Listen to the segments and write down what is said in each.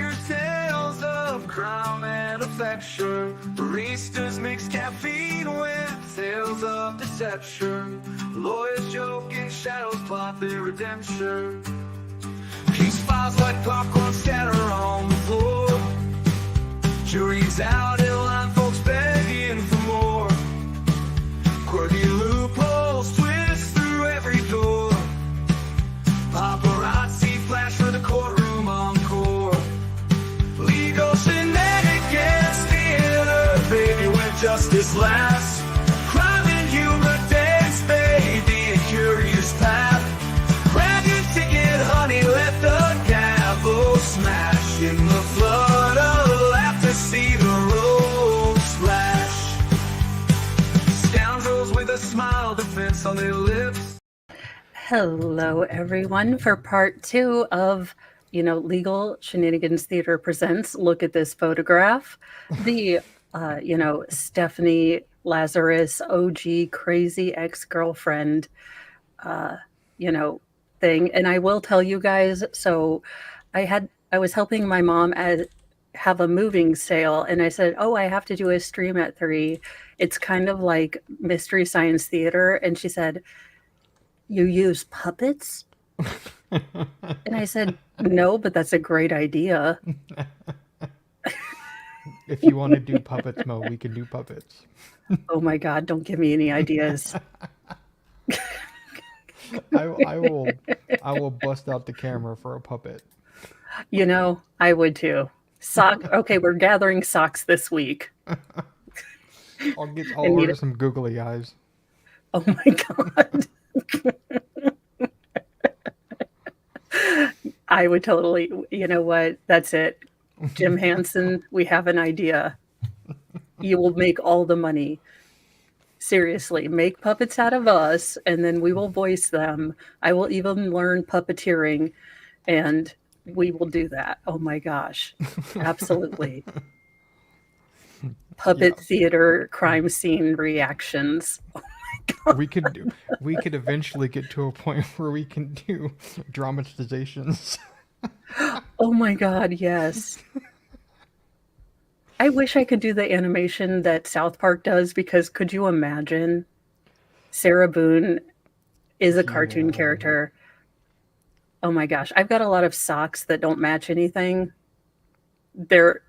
Soccer tales of crime and affection. Baristas mix caffeine with tales of deception. Lawyers joke and shadows plot their redemption. Case files like popcorn scatter on the floor. Jury's out in line, folks begging for more. Quirky loopholes twist through every door. Paparazzi flash for the courtroom encore. Legal shenanigans, theater, baby, where justice lasts. Crime and humor dance, baby, a curious path. Grab your ticket, honey, let the gavel smash. In the flood of laughter, see the road splash. Scoundrels with a smile, defense on their lips. Hello, everyone, for part 2 of, Legal Shenanigans Theater presents Look at This Photograph. The, Stephanie Lazarus, OG, crazy ex-girlfriend, thing. And I will tell you guys, so I was helping my mom have a moving sale, and I said, I have to do a stream at 3. It's kind of like Mystery Science Theater. And she said, you use puppets? And I said, no, but that's a great idea. If you want to do puppets, Mo, we can do puppets. Oh my God, don't give me any ideas. I will bust out the camera for a puppet. I would too. Okay, we're gathering socks this week. I'll order some googly eyes. Oh my God. I would totally, you know what? That's it. Jim Henson, we have an idea. You will make all the money. Seriously, make puppets out of us, and then we will voice them. I will even learn puppeteering, and we will do that. Oh my gosh. Absolutely. Puppet theater crime scene reactions. We could eventually get to a point where we can do dramatizations. Oh my God, yes. I wish I could do the animation that South Park does, because could you imagine? Sarah Boone is a cartoon character. Oh my gosh, I've got a lot of socks that don't match anything. They're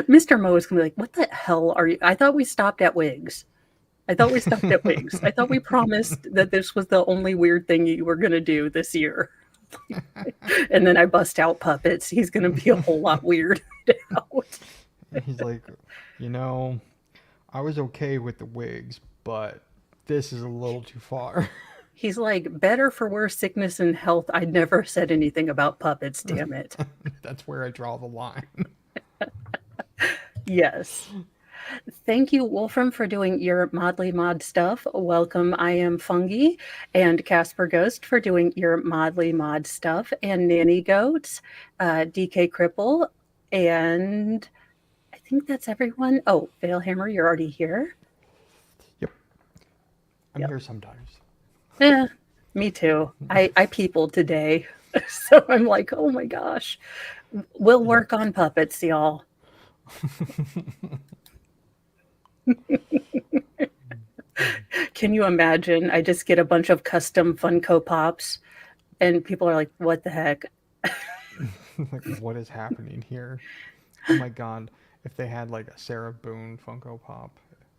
Mr. Mo is gonna be like, what the hell are you? I thought we stopped at wigs. I thought we promised that this was the only weird thing you were going to do this year. And then I bust out puppets. He's going to be a whole lot weird out. He's like, I was okay with the wigs, but this is a little too far. He's like, better for worse sickness and health. I never said anything about puppets, damn it. That's where I draw the line. Yes. Thank you, Wolfram, for doing your Modly Mod stuff. Welcome, I am Fungi, and Casper Ghost for doing your Modly Mod stuff, and Nanny Goats, DK Cripple, and I think that's everyone. Oh, Veilhammer, you're already here? Yep. I'm here sometimes. Yeah, me too. I peopled today, so I'm like, oh my gosh. We'll work on puppets, y'all. Can you imagine? I just get a bunch of custom Funko Pops, and people are like, what the heck? Like, what is happening here? Oh my God. If they had like a Sarah Boone Funko Pop,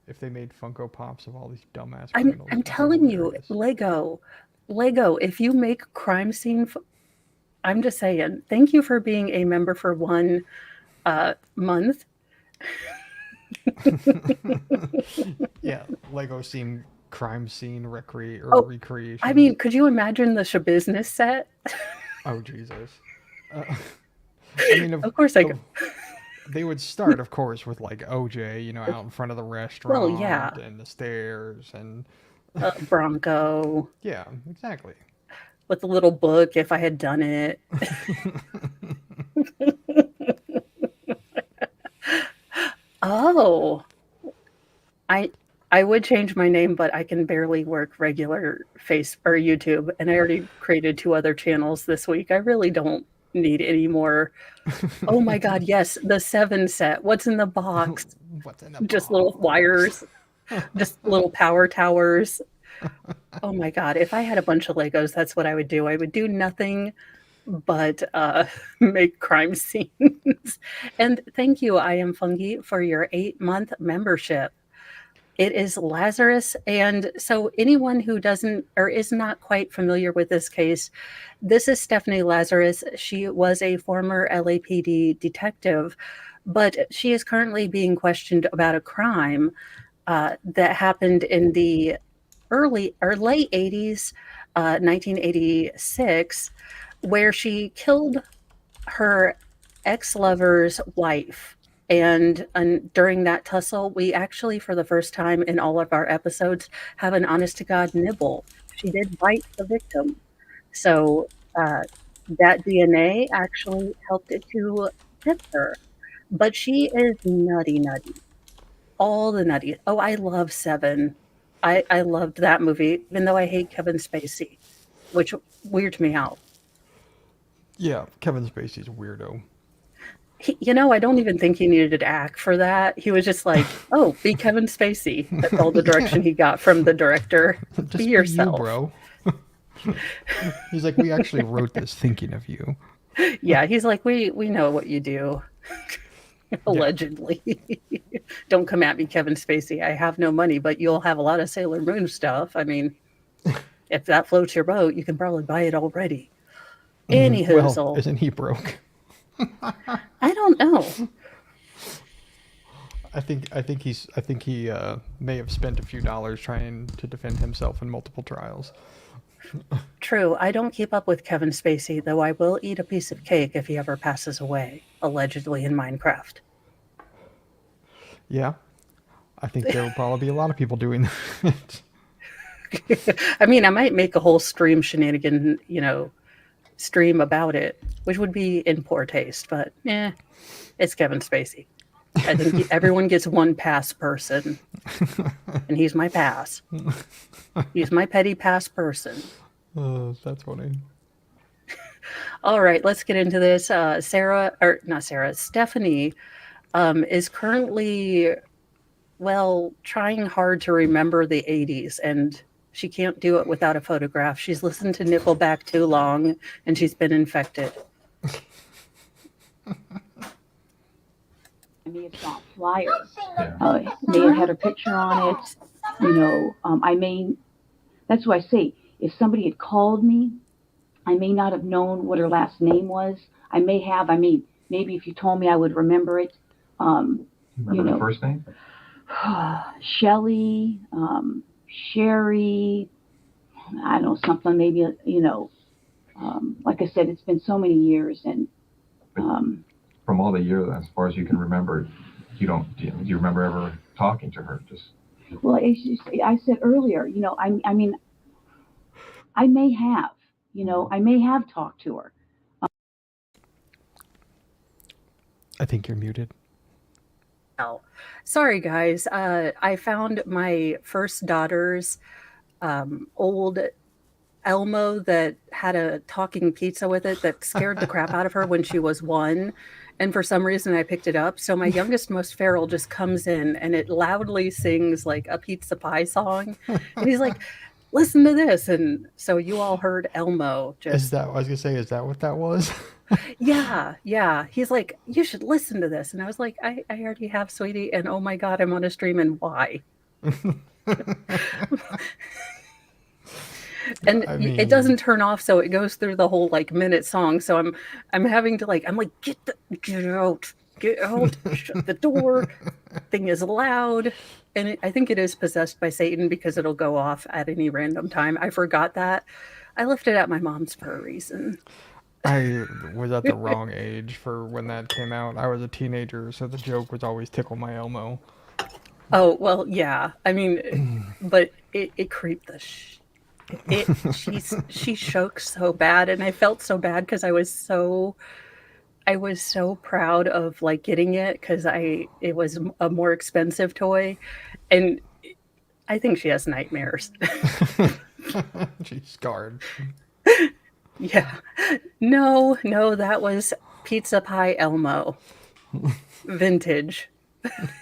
if they made Funko Pops of all these dumbass criminals. I'm telling you, Lego, if you make crime scene, I'm just saying, thank you for being a member for 1 month. Yeah, Lego scene, crime scene, recreation. I mean, could you imagine the Shabusiness set? Oh, Jesus. I mean, of course I could. They would start, of course, with like OJ, out in front of the restaurant. Well, yeah. And the stairs and... Bronco. Yeah, exactly. With a little book, if I had done it. Oh, I would change my name, but I can barely work regular face or YouTube, and I already created 2 other channels this week. I really don't need any more. Oh my God, yes, the 7 set. What's in the box? What's in a Just little box? wires, just little power towers. Oh my God, if I had a bunch of Legos, that's what I would do. I would do nothing but make crime scenes. And thank you, I Am Fungi, for your 8-month membership. It is Lazarus. And so, anyone who doesn't or is not quite familiar with this case, this is Stephanie Lazarus. She was a former LAPD detective, but she is currently being questioned about a crime that happened in the early or late 80s, 1986, where she killed her ex-lover's wife. And during that tussle, we actually, for the first time in all of our episodes, have an honest to God nibble. She did bite the victim. So uh, that DNA actually helped it to hit her. But she is nutty, nutty. All the nutty. Oh, I love Seven. I loved that movie, even though I hate Kevin Spacey, which weirds me out. Yeah, Kevin Spacey's a weirdo. I don't even think he needed to act for that. He was just like, "Oh, be Kevin Spacey." That's all the Yeah, direction he got from the director. Be just be you, yourself. bro. He's like, we actually wrote this thinking of you. Yeah, he's like, "We know what you do." Yeah. Allegedly. Don't come at me, Kevin Spacey. I have no money, but you'll have a lot of Sailor Moon stuff. I mean, if that floats your boat, you can probably buy it already. Any Well, hoozle. isn't he broke? I don't know. I think he may have spent a few dollars trying to defend himself in multiple trials. True, I don't keep up with Kevin Spacey, though I will eat a piece of cake if he ever passes away, allegedly in Minecraft. Yeah, I think there will probably be a lot of people doing that. I mean, I might make a whole stream about it, which would be in poor taste, but it's Kevin Spacey. I think everyone gets one pass person, and he's my pass. He's my petty pass person. That's funny. All right, let's get into this. Stephanie is currently, well, trying hard to remember the 80s, and she can't do it without a photograph. She's listened to Nickelback too long, and she's been infected. I may have saw a flyer. May have had her picture on it. That's why I say, if somebody had called me, I may not have known what her last name was. Maybe if you told me, I would remember it. Remember the first name? Shelly, Sherry, I don't know, something maybe, like I said, it's been so many years, and From all the years, as far as you can remember, do you remember ever talking to her? well, I said earlier, I may have talked to her. I think you're muted. Oh, sorry, guys. I found my first daughter's old Elmo that had a talking pizza with it that scared the crap out of her when she was 1. And for some reason, I picked it up. So my youngest, most feral, just comes in and it loudly sings like a pizza pie song. And he's like, listen to this. And so you all heard Elmo I was gonna say, is that what that was? yeah. He's like, you should listen to this. And I was like, I already have, sweetie. And oh my God, I'm on a stream, and why? And it doesn't turn off, so it goes through the whole minute song. So I'm having to I'm like, get out, shut the door. Thing is loud, and I think it is possessed by Satan because it'll go off at any random time. I forgot that. I left it at my mom's for a reason. I was at the wrong age for when that came out. I was a teenager, so the joke was always tickle my Elmo. Oh well, yeah. I mean, but it creeped the she shook so bad, and I felt so bad because I was so proud of getting it because it was a more expensive toy, and I think she has nightmares. She's scarred. Yeah. No, no, that was Pizza Pie Elmo. Vintage.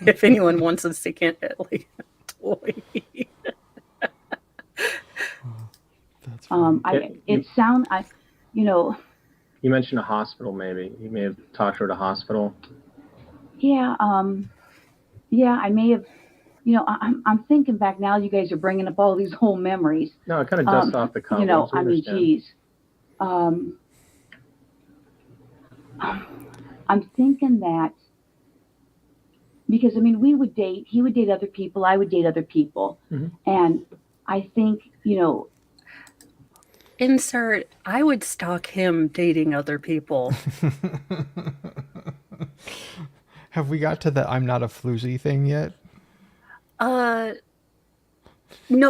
If anyone wants a secondly toy. That's funny. You know, You mentioned a hospital, maybe. You may have talked to her at a hospital. yeah, I may have, I'm thinking back now, you guys are bringing up all these whole memories. No, it kind of dusts off the cuff. I mean, geez. I'm thinking that, because, I mean, he would date other people, I would date other people. And I think, Insert, I would stalk him dating other people. Have we got to the I'm not a floozy thing yet? No,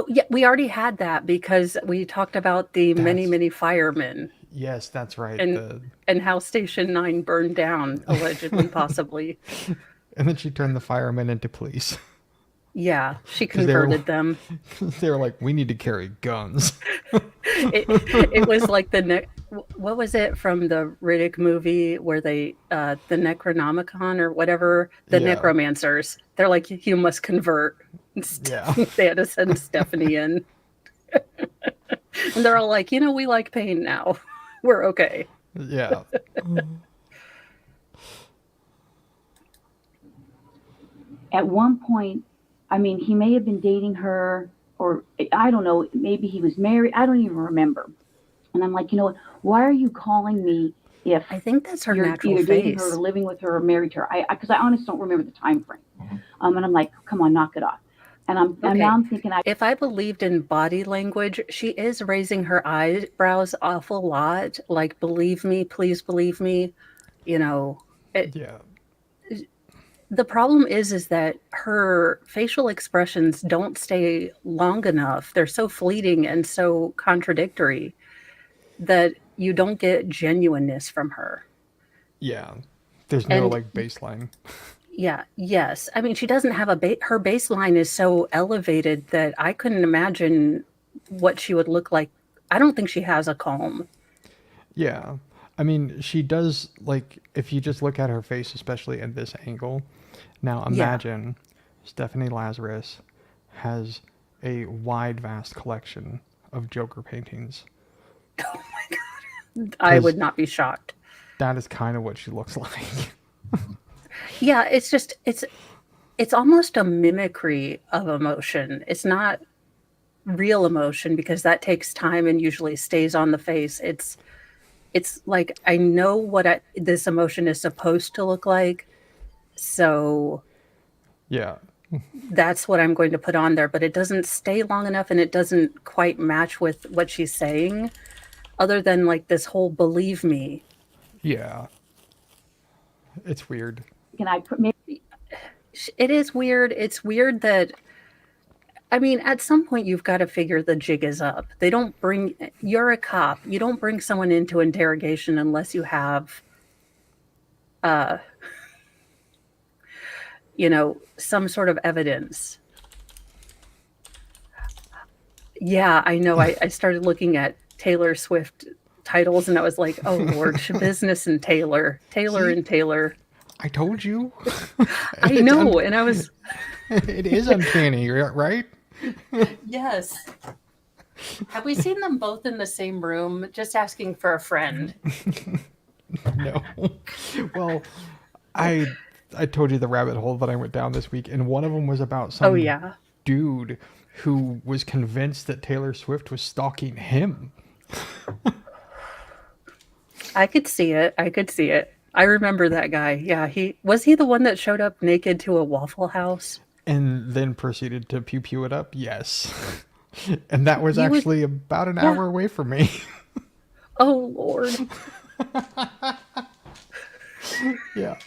yeah, we already had that because we talked about the many, many firemen Yes, that's right. and how Station 9 burned down, allegedly, possibly. And then she turned the firemen into police. Yeah, she converted them. They were like, we need to carry guns. It was like what was it from the Riddick movie where they, the Necronomicon or whatever, the necromancers. They're like, you must convert. Yeah. They had to send Stephanie in. And they're all like, we like pain now. We're okay. Yeah. at one point, I mean, he may have been dating her, or I don't know, maybe he was married. I don't even remember. And I'm like, why are you calling me if I think that's her you're natural either dating face. her or living with her or married to her? Because I honestly don't remember the time frame. And I'm like, come on, knock it off. And now I'm thinking, if I believed in body language, she is raising her eyebrows awful lot. Like, believe me, please believe me. Yeah. The problem is that her facial expressions don't stay long enough. They're so fleeting and so contradictory that you don't get genuineness from her. Yeah. There's no baseline. Yeah. Yes. I mean, she doesn't have her baseline is so elevated that I couldn't imagine what she would look like. I don't think she has a comb. Yeah. I mean, she does, if you just look at her face, especially at this angle. Now imagine Stephanie Lazarus has a wide, vast collection of Joker paintings. Oh my God. I would not be shocked. That is kind of what she looks like. Yeah, it's almost a mimicry of emotion. It's not real emotion because that takes time and usually stays on the face. It's like, I know what this emotion is supposed to look like. So yeah, that's what I'm going to put on there, but it doesn't stay long enough and it doesn't quite match with what she's saying, other than this whole believe me. Yeah. It's weird. can I put maybe It is weird. It's weird that, I mean, at some point you've got to figure the jig is up. You're a cop. You don't bring someone into interrogation unless you have, some sort of evidence. Yeah, I know. I started looking at Taylor Swift titles and I was like, oh Lord, business and Taylor and Taylor. I told you. I know. And I was. It is uncanny, right? Yes. Have we seen them both in the same room? Just asking for a friend. No. Well, I told you the rabbit hole that I went down this week, and one of them was about some dude who was convinced that Taylor Swift was stalking him. I could see it. I remember that guy. Yeah, was he the one that showed up naked to a Waffle House? And then proceeded to pew it up? Yes. And that was actually about an hour away from me. Oh, Lord. Yeah.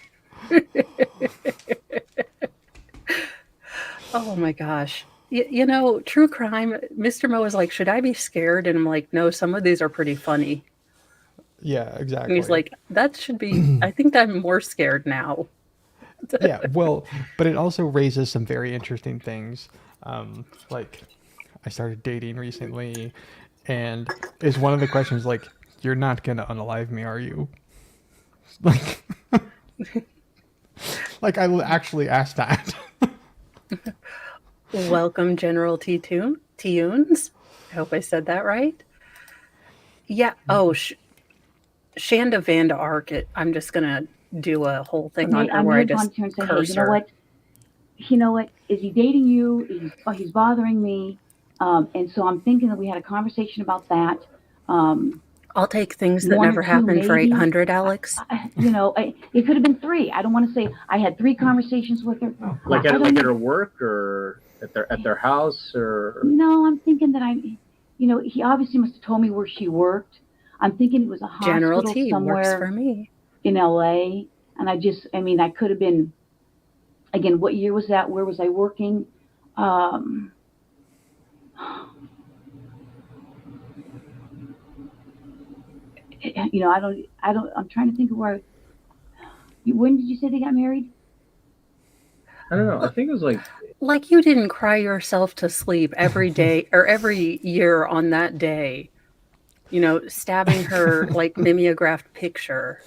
Oh, my gosh. True crime, Mr. Mo is like, should I be scared? And I'm like, no, some of these are pretty funny. Yeah, exactly. And he's like, that should be, I think I'm more scared now. Yeah, well, but it also raises some very interesting things. I started dating recently, and is one of the questions You're not gonna unalive me, are you? Like, like I actually asked that. Welcome, General Tunes. I hope I said that right. Yeah. Oh, Shanda Vanda Ark. I'm just gonna do a whole thing on her I'm where I going to just volunteer and say, hey, curse her. you know what? Is he dating you? He's bothering me. And so I'm thinking that we had a conversation about that. I'll take things that One or never two, happened for maybe. 800, Alex. It could have been 3. I don't want to say I had 3 conversations with her. Like I at don't know. her work or at their house or. No, I'm thinking that he obviously must have told me where she worked. I'm thinking it was a General hospital T works for somewhere me. in LA. And I could have been, again, what year was that? Where was I working? I'm trying to think of when did you say they got married? I don't know. I think it was like you didn't cry yourself to sleep every day or every year on that day. Stabbing her like mimeographed picture.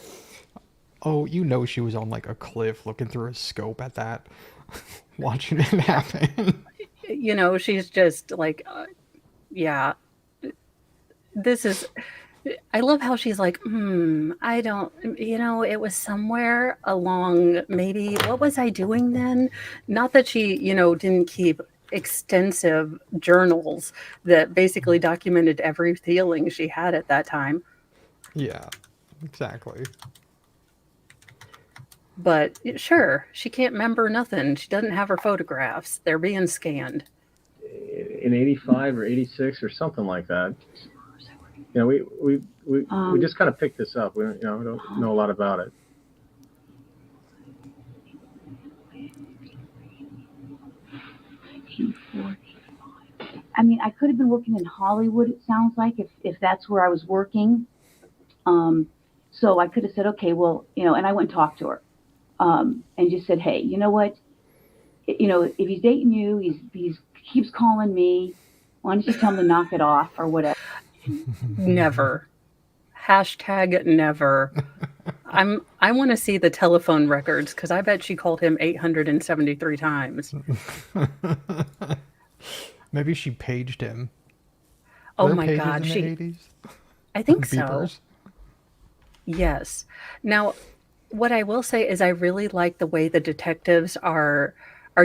Oh, she was on like a cliff looking through a scope at that, watching it happen. She's just like, yeah. I love how she's like, I don't, it was somewhere along, maybe, what was I doing then? Not that she, didn't keep extensive journals that basically documented every feeling she had at that time. Yeah, exactly. But sure, she can't remember nothing. She doesn't have her photographs. They're being scanned. in 85 or 86 or something like that. We just kind of picked this up. We don't know a lot about it. I could have been working in Hollywood, it sounds like, if that's where I was working. So I could have said, okay, well, and I went and talked to her, and just said, hey, you know what? If he's dating you, he's keeps calling me. Why don't you tell him to knock it off or whatever? Never. #never. I want to see the telephone records because I bet she called him 873 times. Maybe she paged him. Oh my God, in the 80s? I think so. Beepers? Yes. Now, what I will say is I really like the way the detectives are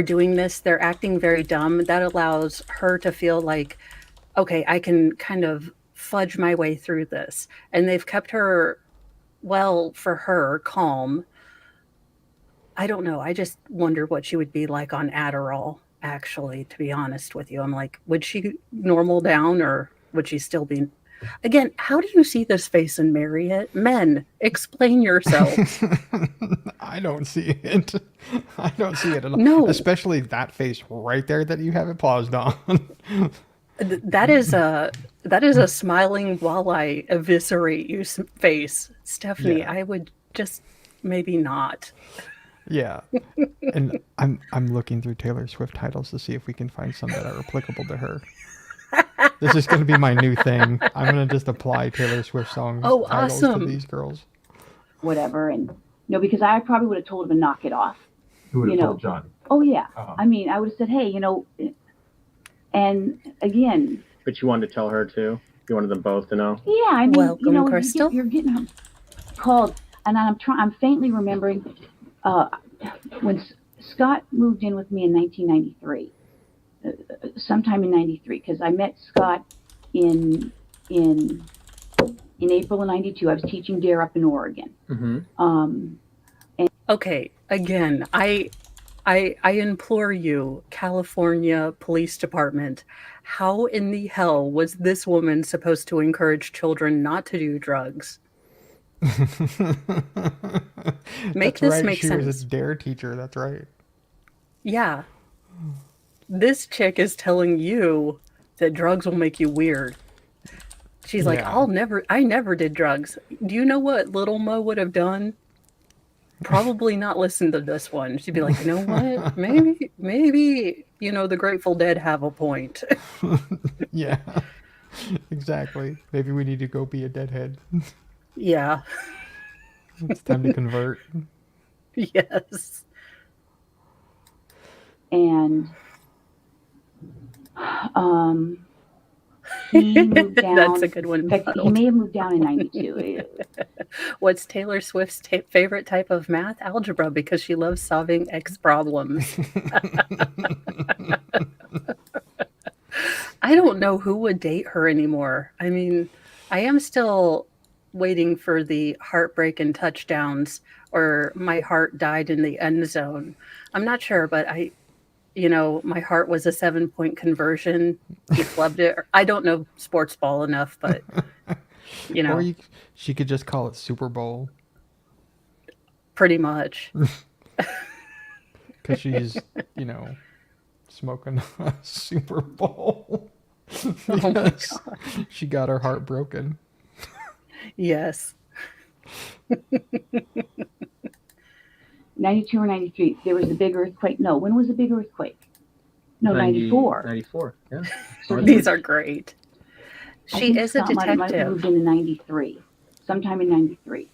doing this. They're acting very dumb. That allows her to feel like, okay, I can kind of fudge my way through this. And they've kept her, well, for her, calm. I don't know. I just wonder what she would be like on Adderall, actually, to be honest with you. I'm like, would she normal down or would she still be... Again, how do you see this face and marry it? Men, explain yourselves. I don't see it. I don't see it at all. No. Especially that face right there that you have it paused on. That is a smiling while I eviscerate you face. Stephanie, Yeah. I would just maybe not. Yeah. And I'm looking through Taylor Swift titles to see if we can find some that are applicable to her. This is going to be my new thing. I'm going to just apply Taylor Swift songs titles awesome. to these girls. Whatever. And because I probably would have told him to knock it off. Who would have told John? Oh yeah. Uh-huh. I would have said, hey, and again. But you wanted to tell her too? You wanted them both to know? Yeah, Welcome, Crystal. You're getting called, and I'm faintly remembering when Scott moved in with me in 1993. Sometime in 93, because I met Scott in April of 92. I was teaching DARE up in Oregon. Mm-hmm. Okay, again, I implore you, California Police Department, how in the hell was this woman supposed to encourage children not to do drugs? Make this make sense. She sense. was a DARE teacher. That's right. Yeah. This chick is telling you that drugs will make you weird. She's like, Yeah. I never did drugs. Do you know what little Mo would have done? Probably not listen to this one. She'd be like, you know what? Maybe, the Grateful Dead have a point. Yeah. Exactly. Maybe we need to go be a deadhead. Yeah. It's time to convert. Yes. And he moved down. That's a good one. In fact, he Donald. may have moved down in 92. What's Taylor Swift's favorite type of math? Algebra, because she loves solving X problems. I don't know who would date her anymore. I mean, I am still waiting for the heartbreak and touchdowns or my heart died in the end zone. I'm not sure, but my heart was a 7-point conversion. He flubbed it. I don't know sports ball enough, but Or she could just call it Super Bowl. Pretty much. Because she's, smoking a Super Bowl. Because she got her heart broken. Yes. 92 or 93, there was a big earthquake. No, when was the big earthquake? No, 94. 94, yeah. These are great. I She think is a Scott might have detective. moved into 93, sometime in 93.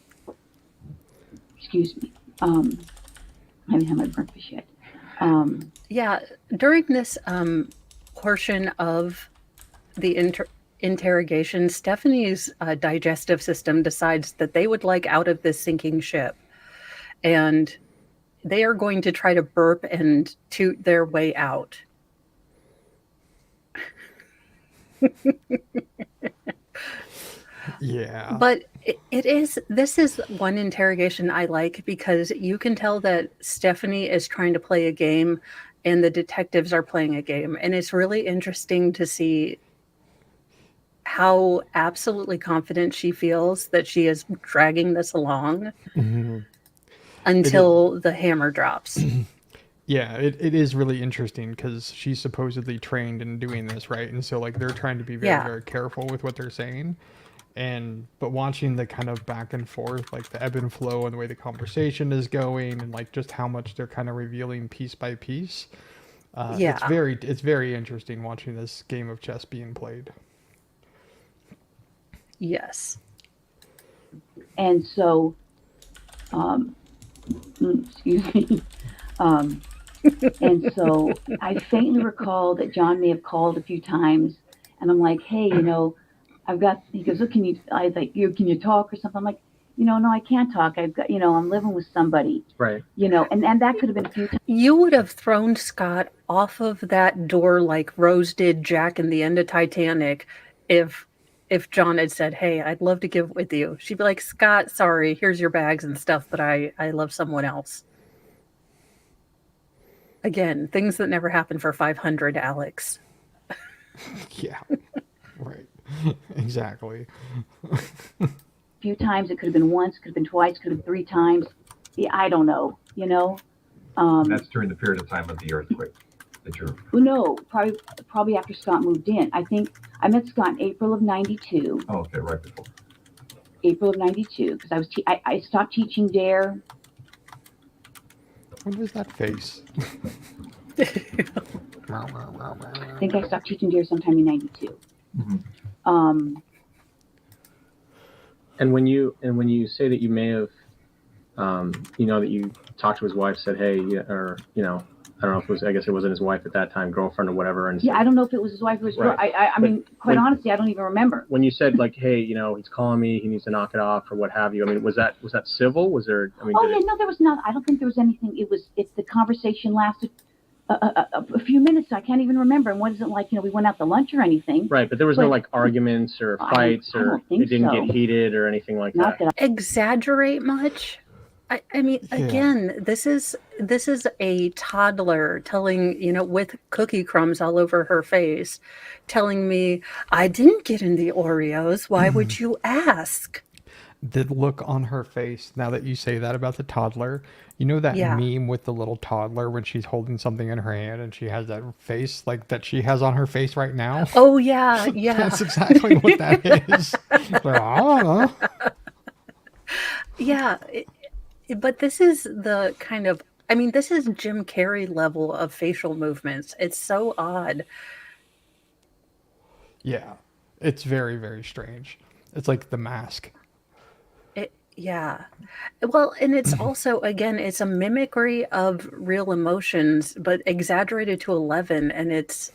Excuse me. I haven't had my breakfast yet. Yeah, during this portion of the interrogation, Stephanie's digestive system decides that they would like out of this sinking ship. And they are going to try to burp and toot their way out. Yeah. But this is one interrogation I like because you can tell that Stephanie is trying to play a game and the detectives are playing a game. And it's really interesting to see how absolutely confident she feels that she is dragging this along until the hammer drops. Yeah, it is really interesting because she's supposedly trained in doing this, right? And so they're trying to be very, very careful with what they're saying. But watching the kind of back and forth, the ebb and flow and the way the conversation is going and just how much they're kind of revealing piece by piece. It's very interesting watching this game of chess being played. Yes. And so, excuse me. And so I faintly recall that John may have called a few times and I'm like, hey, he goes, look, can you talk or something? I'm like, no, I can't talk. I've got, I'm living with somebody. Right. And that could have been a few times. You would have thrown Scott off of that door like Rose did Jack in the end of Titanic if John had said, hey, I'd love to give with you. She'd be like, Scott, sorry, here's your bags and stuff, but I love someone else. Again, things that never happened for 500, Alex. Yeah, right. Exactly. A few times. It could have been once, could have been twice, could have been 3 times. Yeah, I don't know, That's during the period of time of the earthquake that you're. No, probably after Scott moved in. I think I met Scott in April of 92. Oh, okay, right before. April of 92, because I stopped teaching DARE. What was that face? I think I stopped teaching DARE sometime in 92. Mm-hmm. And when you say that you may have, that you talked to his wife, said, hey, or I don't know if it was, I guess it wasn't his wife at that time, girlfriend or whatever. And yeah, I don't know if it was his wife or his girl. I mean, quite honestly, I don't even remember. When you said hey, he's calling me, he needs to knock it off or what have you. I mean, was that civil? Was there? I mean, no, there was not. I don't think there was anything. If the conversation lasted a few minutes, I can't even remember. And wasn't like we went out to lunch or anything. Right, but there was no arguments or fights or it didn't get heated or anything like that. Exaggerate much? I mean, again, this is a toddler telling, with cookie crumbs all over her face, telling me, I didn't get in the Oreos. Why would you ask? The look on her face, now that you say that about the toddler, that meme with the little toddler when she's holding something in her hand and she has that face that she has on her face right now? Oh, yeah, yeah. That's exactly what that is. I don't know. Yeah. But this is the kind of, this is Jim Carrey level of facial movements. It's so odd. Yeah. It's very, very strange. It's like The Mask. Yeah. Well, and it's also, again, it's a mimicry of real emotions, but exaggerated to 11. And it,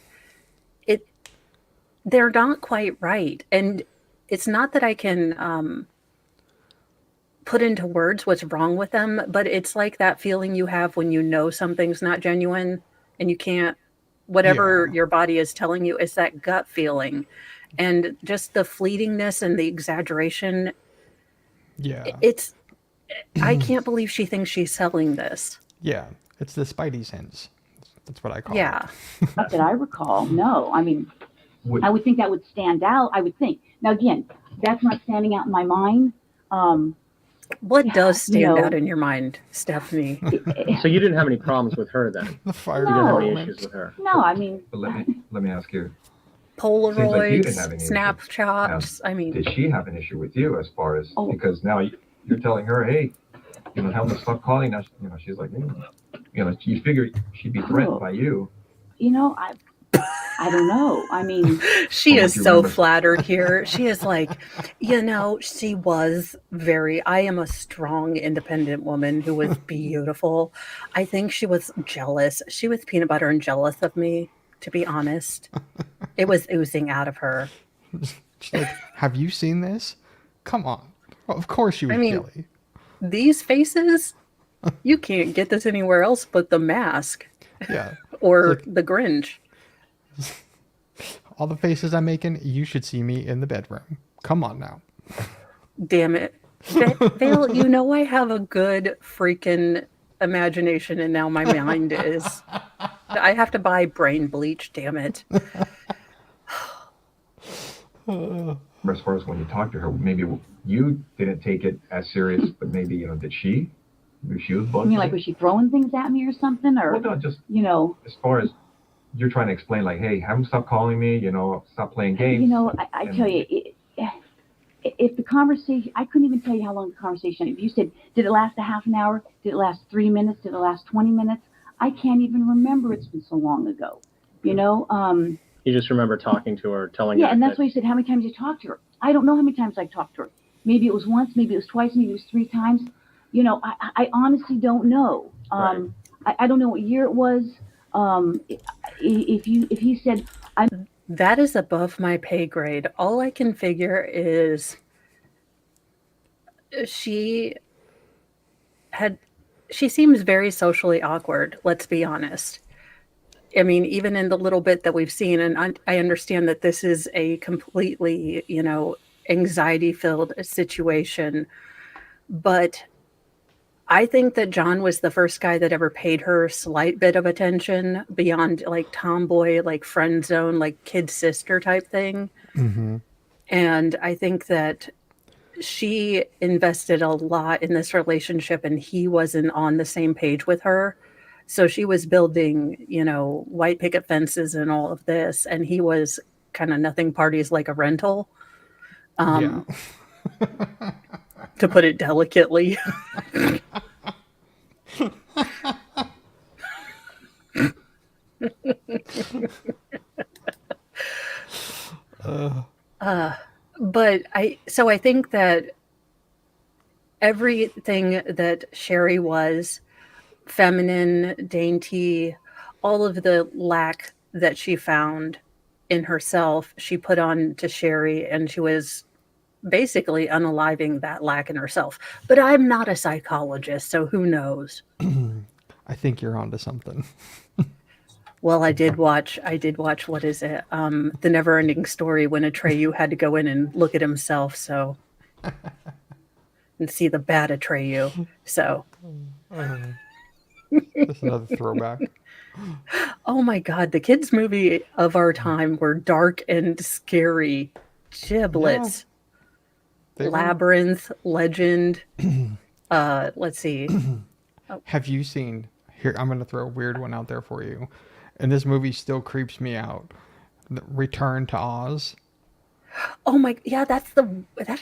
they're not quite right. And it's not that I can put into words what's wrong with them, but it's like that feeling you have when you know something's not genuine and you can't, whatever Yeah. your body is telling you, it's that gut feeling. And just the fleetingness and the exaggeration, Yeah. it's, I can't believe she thinks she's selling this. Yeah. It's the Spidey sense. That's what I call Yeah. Not that I recall. No, I mean, Would, I would think that would stand out. I would think. Now, again, that's not standing out in my mind. What does You stand know- out in your mind, Stephanie? So you didn't have any problems with her then? it. The fire You didn't have any department. issues with her? No, I mean, but let me ask you. Seems like you Polaroids, didn't have any issue. snapshots. I mean, Did she have an issue with you as far as Oh. because now you're telling her, hey, tell them to stop calling. Now, she's like, you figure she'd be threatened Oh. by you. I don't know. I mean, she What is would you so remember? flattered here. She is like, she was I am a strong, independent woman who was beautiful. I think she was jealous. She was peanut butter and jealous of me, to be honest. It was oozing out of her. She's like, have you seen this? Come on. Well, of course she was I mean- jelly. These faces, you can't get this anywhere else but The Mask Yeah. or It's The Grinch. All the faces I'm making, you should see me in the bedroom. Come on now. Damn it. Vale, I have a good freaking imagination, and now my mind is. I have to buy brain bleach, damn it. As far as when you talked to her, maybe you didn't take it as serious, but maybe did she? Maybe she was I bugging mean, like, you? was she throwing things at me or something? Or, Well, no, just as far as you're trying to explain, like, hey, have them stop calling me. Stop playing games. I tell you, if the conversation, I couldn't even tell you how long the conversation. If you said, did it last a half an hour? Did it last 3 minutes? Did it last 20 minutes? I can't even remember. It's been so long ago. You just remember talking to her, telling Yeah, her and that's that why you said, how many times you talked to her? I don't know how many times I talked to her. Maybe it was once, maybe it was twice, maybe it was 3 times. I honestly don't know. Right. I don't know what year it was. If he said, That is above my pay grade. All I can figure is she seems very socially awkward, let's be honest. I mean, even in the little bit that we've seen, and I understand that this is a completely, anxiety-filled situation, but I think that John was the first guy that ever paid her a slight bit of attention beyond like tomboy, like friend zone, like kid sister type thing. Mm-hmm. And I think that she invested a lot in this relationship and he wasn't on the same page with her. So she was building, white picket fences and all of this. And he was kind of nothing parties like a rental, Yeah. to put it delicately. But I think that everything that Sherry was, feminine, dainty, all of the lack that she found in herself, she put on to Sherry, and she was basically unaliving that lack in herself. But I'm not a psychologist, so who knows? I think you're onto something. Well, I did watch, what is it? The Never Ending Story, when Atreyu had to go in and look at himself, so, and see the bad Atreyu. So, That's another throwback. oh my God, the kids' movie of our time were dark and scary. Giblets, They were- Labyrinth, Legend. Let's see. Have you seen, here, I'm going to throw a weird one out there for you. And this movie still creeps me out. Return to Oz. Oh my, yeah, that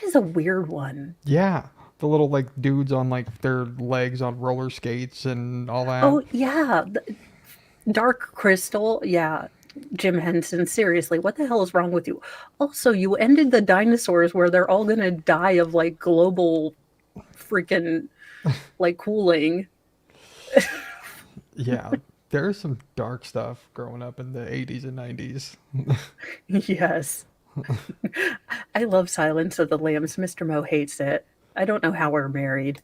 is a weird one. Yeah. The little like dudes on like their legs on roller skates and all that. Oh yeah, Dark Crystal. Yeah, Jim Henson, seriously, what the hell is wrong with you? Also, you ended the dinosaurs where they're all gonna die of like global freaking like cooling. Yeah, there's some dark stuff growing up in the 80s and 90s. Yes. I love Silence of the Lambs. Mr. Mo hates it. I don't know how we're married.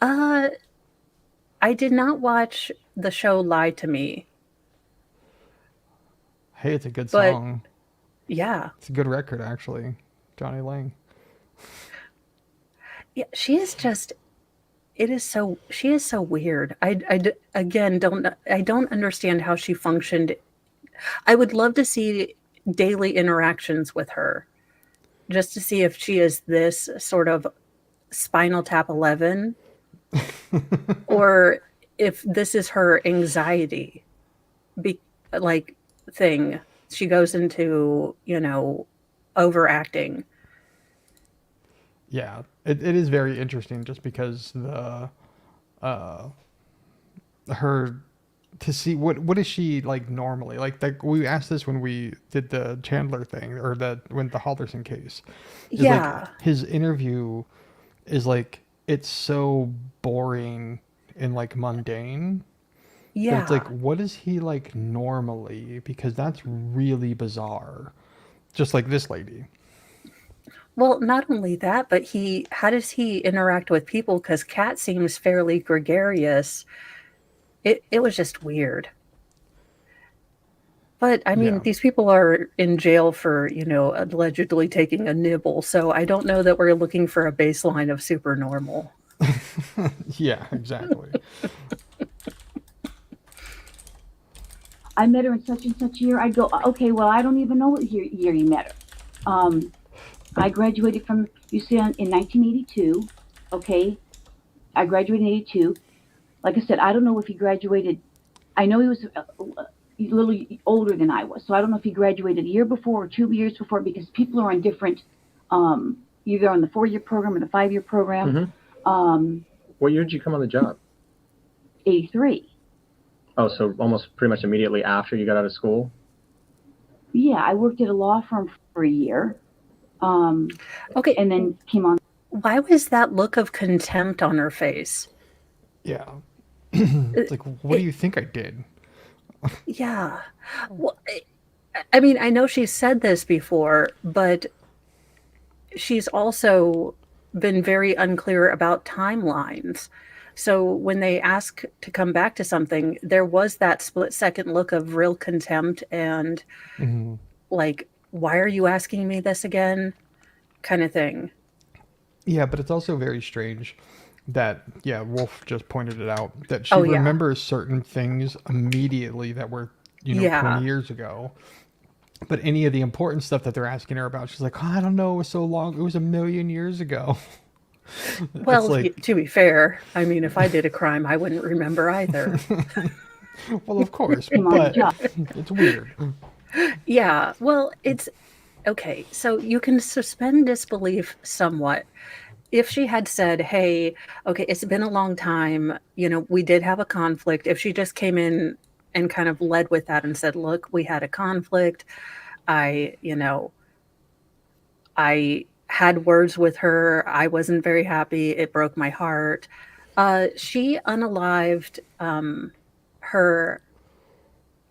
uh I did not watch the show Lie to Me, Hey, it's a good but song. yeah. It's a good record, actually. Johnny Lang. Yeah, she is just she is so weird. Again I don't understand how she functioned. I would love to see daily interactions with her just to see if she is this sort of Spinal Tap 11 or if this is her anxiety be, like thing. She goes into, overacting. Yeah, it is very interesting just because uh her to see what is she like normally like we asked this when we did the Chandler thing or when the Halderson case is Yeah. like his interview is like it's so boring and like mundane that it's Yeah. like what is he like normally, because that's really bizarre, just like this lady. Well, not only that, but how does he interact with people? Because Kat seems fairly gregarious. It was just weird. But I mean, Yeah. these people are in jail for, allegedly taking a nibble. So I don't know that we're looking for a baseline of super normal. Yeah, exactly. I met her in such and such year. I'd go, okay, well, I don't even know what year you met her. I graduated from UCLA in 1982. Okay. I graduated in 82. Like I said, I don't know if he graduated. I know he was a little older than I was. So I don't know if he graduated a year before or 2 years before, because people are on different, either on the 4-year program or the 5-year program. Mm-hmm. What year did you come on the job? 83. Oh, so almost pretty much immediately after you got out of school? Yeah, I worked at a law firm for a year. Okay. And then came on. Why was that look of contempt on her face? Yeah. It's like, what do you think I did? Yeah. Well, I mean, I know she's said this before, but she's also been very unclear about timelines. So when they ask to come back to something, there was that split-second look of real contempt and like, why are you asking me this again? Kind of thing. Yeah, but it's also very strange that, yeah, Wolf just pointed it out, that she Oh, yeah. remembers certain things immediately that were, Yeah. 20 years ago. But any of the important stuff that they're asking her about, she's like, oh, I don't know, it was so long. It was 1,000,000 years ago. Well, like, to be fair, I mean, if I did a crime, I wouldn't remember either. well, of course, Came on the but job. it's weird. Yeah, well, it's okay. So you can suspend disbelief somewhat. If she had said, hey, okay, it's been a long time, we did have a conflict. If she just came in and kind of led with that and said, look, we had a conflict. I had words with her. I wasn't very happy. It broke my heart. She unalived her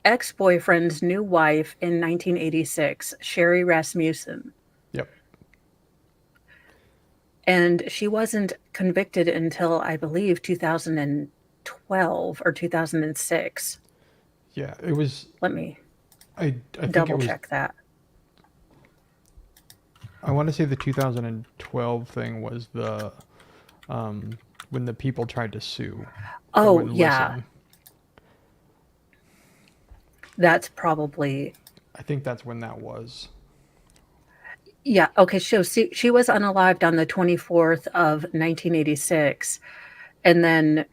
ex-boyfriend's new wife in 1986, Sherry Rasmussen. Yep. And she wasn't convicted until, I believe, 2012 or 2006. Yeah, it was. Let me I think double it was. check that. I want to say the 2012 thing was the when the people tried to sue. Oh, wouldn't yeah. listen. That's probably. I think that's when that was. Yeah. Okay. So she was unalived on the 24th of 1986. And then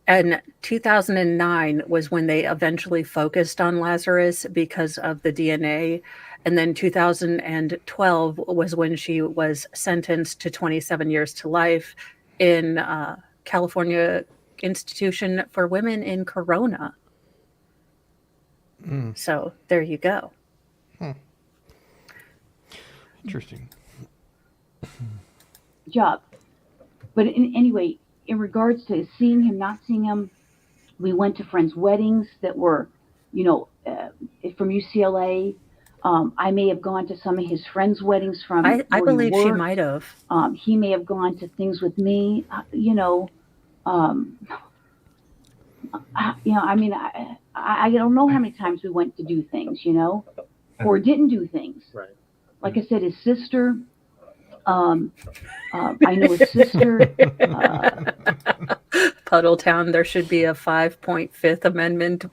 in 2009 was when they eventually focused on Lazarus because of the DNA. And then 2012 was when she was sentenced to 27 years to life in California institution for women in Corona. So there you go. Interesting. Job. But anyway, in regards to seeing him, not seeing him, we went to friends' weddings that were, from UCLA. I may have gone to some of his friends' weddings from I where he believe she worked. might have. He may have gone to things with me. I mean, I don't know how many times we went to do things, or didn't do things. Right. Like I said, his sister. I know his sister. Puddletown, there should be a 5.5th Amendment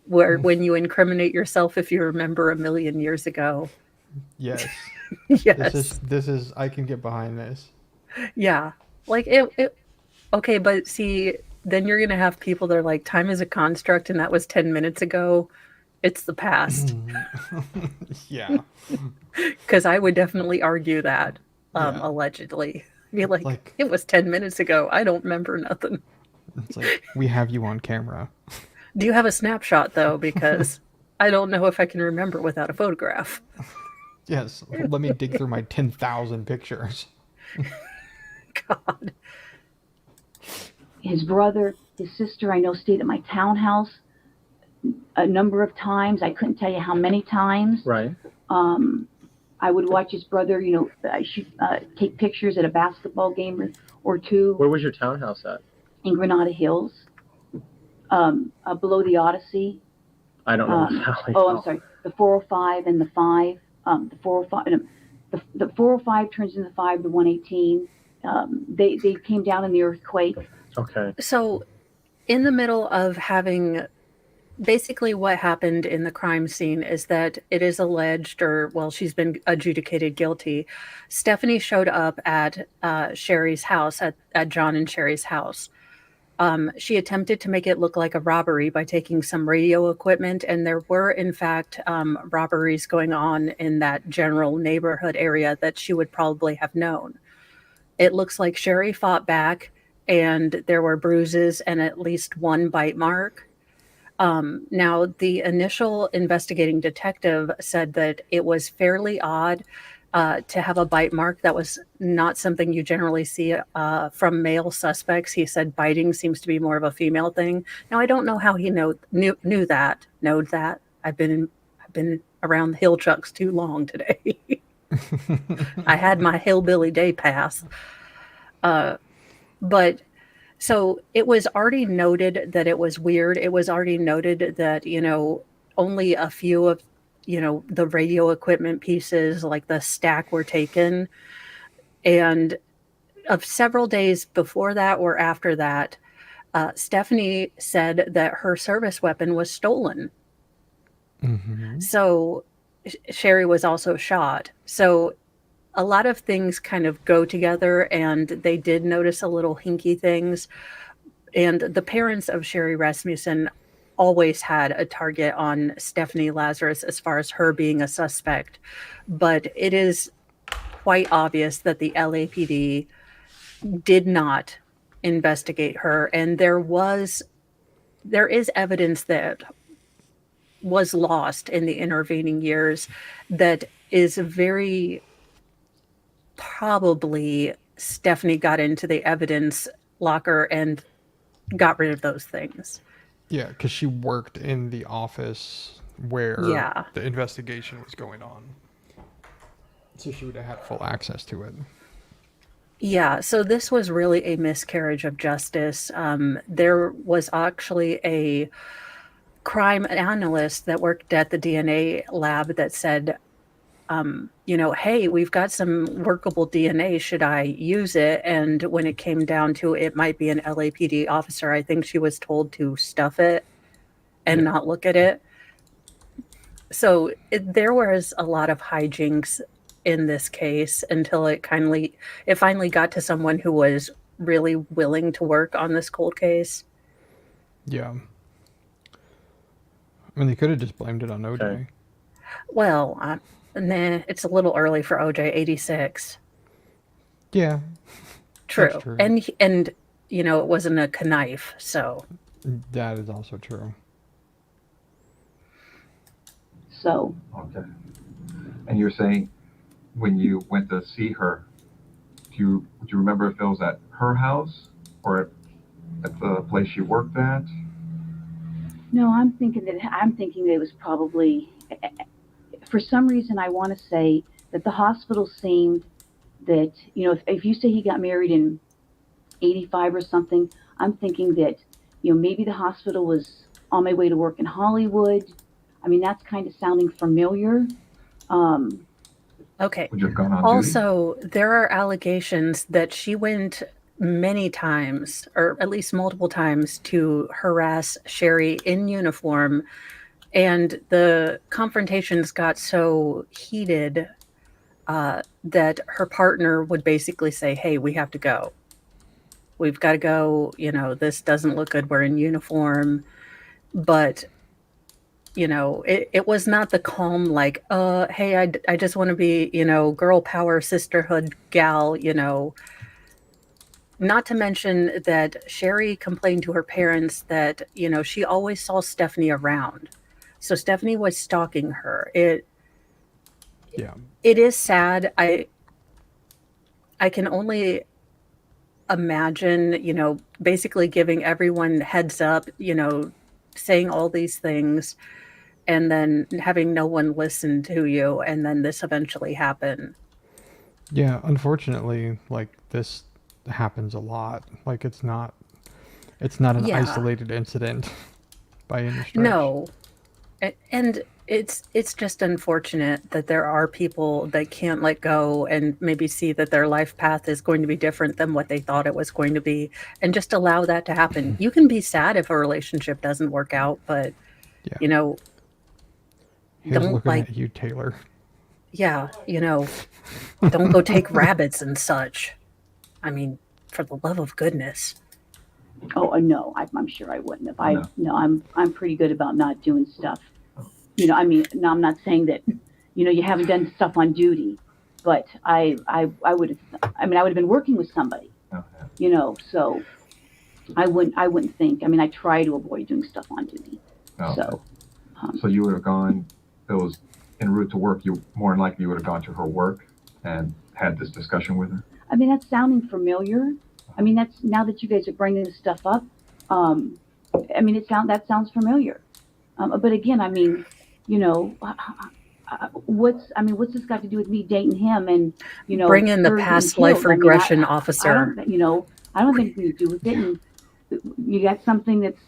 where when you incriminate yourself if you remember a million years ago. Yes. Yes. This is I can get behind this. Yeah. Like it okay, but see, then you're gonna have people that are like, time is a construct and that was 10 minutes ago. It's the past. Yeah. Because I would definitely argue that, Yeah. allegedly. Be like, it was 10 minutes ago. I don't remember nothing. It's like, we have you on camera. Do you have a snapshot, though? Because I don't know if I can remember without a photograph. Yes. Let me dig through my 10,000 pictures. God. His brother, his sister, I know, stayed at my townhouse a number of times. I couldn't tell you how many times. Right. I would watch his brother, I should take pictures at a basketball game or two. Where was your townhouse at? In Granada Hills, below the Odyssey. I don't know. I'm sorry. The 405 and the 5. The 405, the 405 turns into 5. The 118. They came down in the earthquake. Okay. So, in the middle of having, basically what happened in the crime scene is that it is alleged, she's been adjudicated guilty. Stephanie showed up at Sherry's house, at John and Sherry's house. She attempted to make it look like a robbery by taking some radio equipment, and there were, in fact, robberies going on in that general neighborhood area that she would probably have known. It looks like Sherry fought back, and there were bruises and at least one bite mark. Now, the initial investigating detective said that it was fairly odd to have a bite mark. That was not something you generally see from male suspects. He said biting seems to be more of a female thing. Now, I don't know how he knowed that. I've been around the hill chucks too long today. I had my hillbilly day pass. But so it was already noted that it was weird. It was already noted that, only a few of, the radio equipment pieces like the stack were taken. And of several days before that or after that, Stephanie said that her service weapon was stolen. Mm-hmm. So Sherry was also shot. So a lot of things kind of go together, and they did notice a little hinky things. And the parents of Sherry Rasmussen always had a target on Stephanie Lazarus as far as her being a suspect. But it is quite obvious that the LAPD did not investigate her. And there is evidence that was lost in the intervening years that is very probably Stephanie got into the evidence locker and got rid of those things. Yeah, because she worked in the office where the investigation was going on. So she would have had full access to it. Yeah, so this was really a miscarriage of justice. There was actually a crime analyst that worked at the DNA lab that said, hey, we've got some workable DNA. Should I use it? And when it came down to it might be an LAPD officer, I think she was told to stuff it and not look at it. So there was a lot of hijinks in this case until it finally got to someone who was really willing to work on this cold case. Yeah. I mean, they could have just blamed it on OJ. Okay. Well, it's a little early for OJ. 86. Yeah. True. That's true. And you know, it wasn't a knife. So That is also true. So Okay. And you're saying when you went to see her, do you remember if it was at her house or at the place she worked at? no, I'm thinking that it was probably, for some reason, I want to say that the hospital seemed that, you know, if you say he got married in 85 or something, I'm thinking that, you know, maybe the hospital was on my way to work in Hollywood. I mean, that's kind of sounding familiar. okay. Would you have gone on duty? Also, there are allegations that she went many times, or at least multiple times, to harass Sherry in uniform. And the confrontations got so heated that her partner would basically say, "Hey, we have to go. We've got to go. You know, this doesn't look good. We're in uniform." But you know, it was not the calm, like, hey, I just want to be, you know, girl power, sisterhood gal, you know. Not to mention that Sherry complained to her parents that, you know, she always saw Stephanie around. So Stephanie was stalking her. Yeah. It is sad. I can only imagine, you know, basically giving everyone heads up, you know, saying all these things and then having no one listen to you, and then this eventually happened. Yeah, unfortunately, like this happens a lot. Like it's not an Yeah. isolated incident by any stretch. No. And it's just unfortunate that there are people that can't let go and maybe see that their life path is going to be different than what they thought it was going to be, and just allow that to happen. You can be sad if a relationship doesn't work out, but Yeah. you know, Here's don't looking like, at you, Taylor. yeah, you know, don't go take rabbits and such. I mean, for the love of goodness. Oh, no, I'm sure I wouldn't have. No. No, I'm pretty good about not doing stuff. You know, I mean, no, I'm not saying that, you know, you haven't done stuff on duty, but I would have, I mean, I would have been working with somebody, Oh, yeah. you know, so I wouldn't think, I mean, I try to avoid doing stuff on duty. Oh, So, so you would have gone, if it was en route to work, you more than likely you would have gone to her work and had this discussion with her? I mean, that's sounding familiar. I mean, that's, now that you guys are bringing this stuff up, I mean, that sounds familiar. But again, I mean, you know, what's this got to do with me dating him and, you know, Bring in the her getting past life killed? I mean, regression I officer. don't, you know, I don't think we do with it. And you got something that's,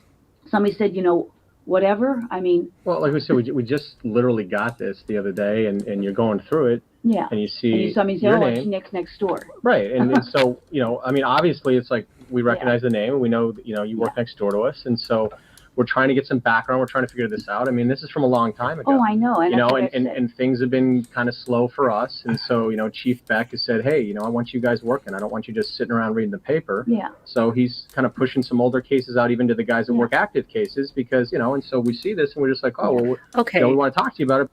somebody said, you know, whatever. I mean, Well, like we said, we just literally got this the other day, and you're going through it, yeah. and you And see you saw me say, your oh, she name, next door. right? And so, you know, I mean, obviously, it's like we recognize the name, and we know that, you know, you work next door to us, and so we're trying to get some background. We're trying to figure this out. I mean, this is from a long time ago. Oh, I know. And you know, that's what I said. and things have been kind of slow for us, and so, you know, Chief Beck has said, hey, you know, I want you guys working. I don't want you just sitting around reading the paper. Yeah. So he's kind of pushing some older cases out even to the guys that work active cases, because, you know, and so we see this and we're just like, oh, well, Okay. you know, we want to talk to you about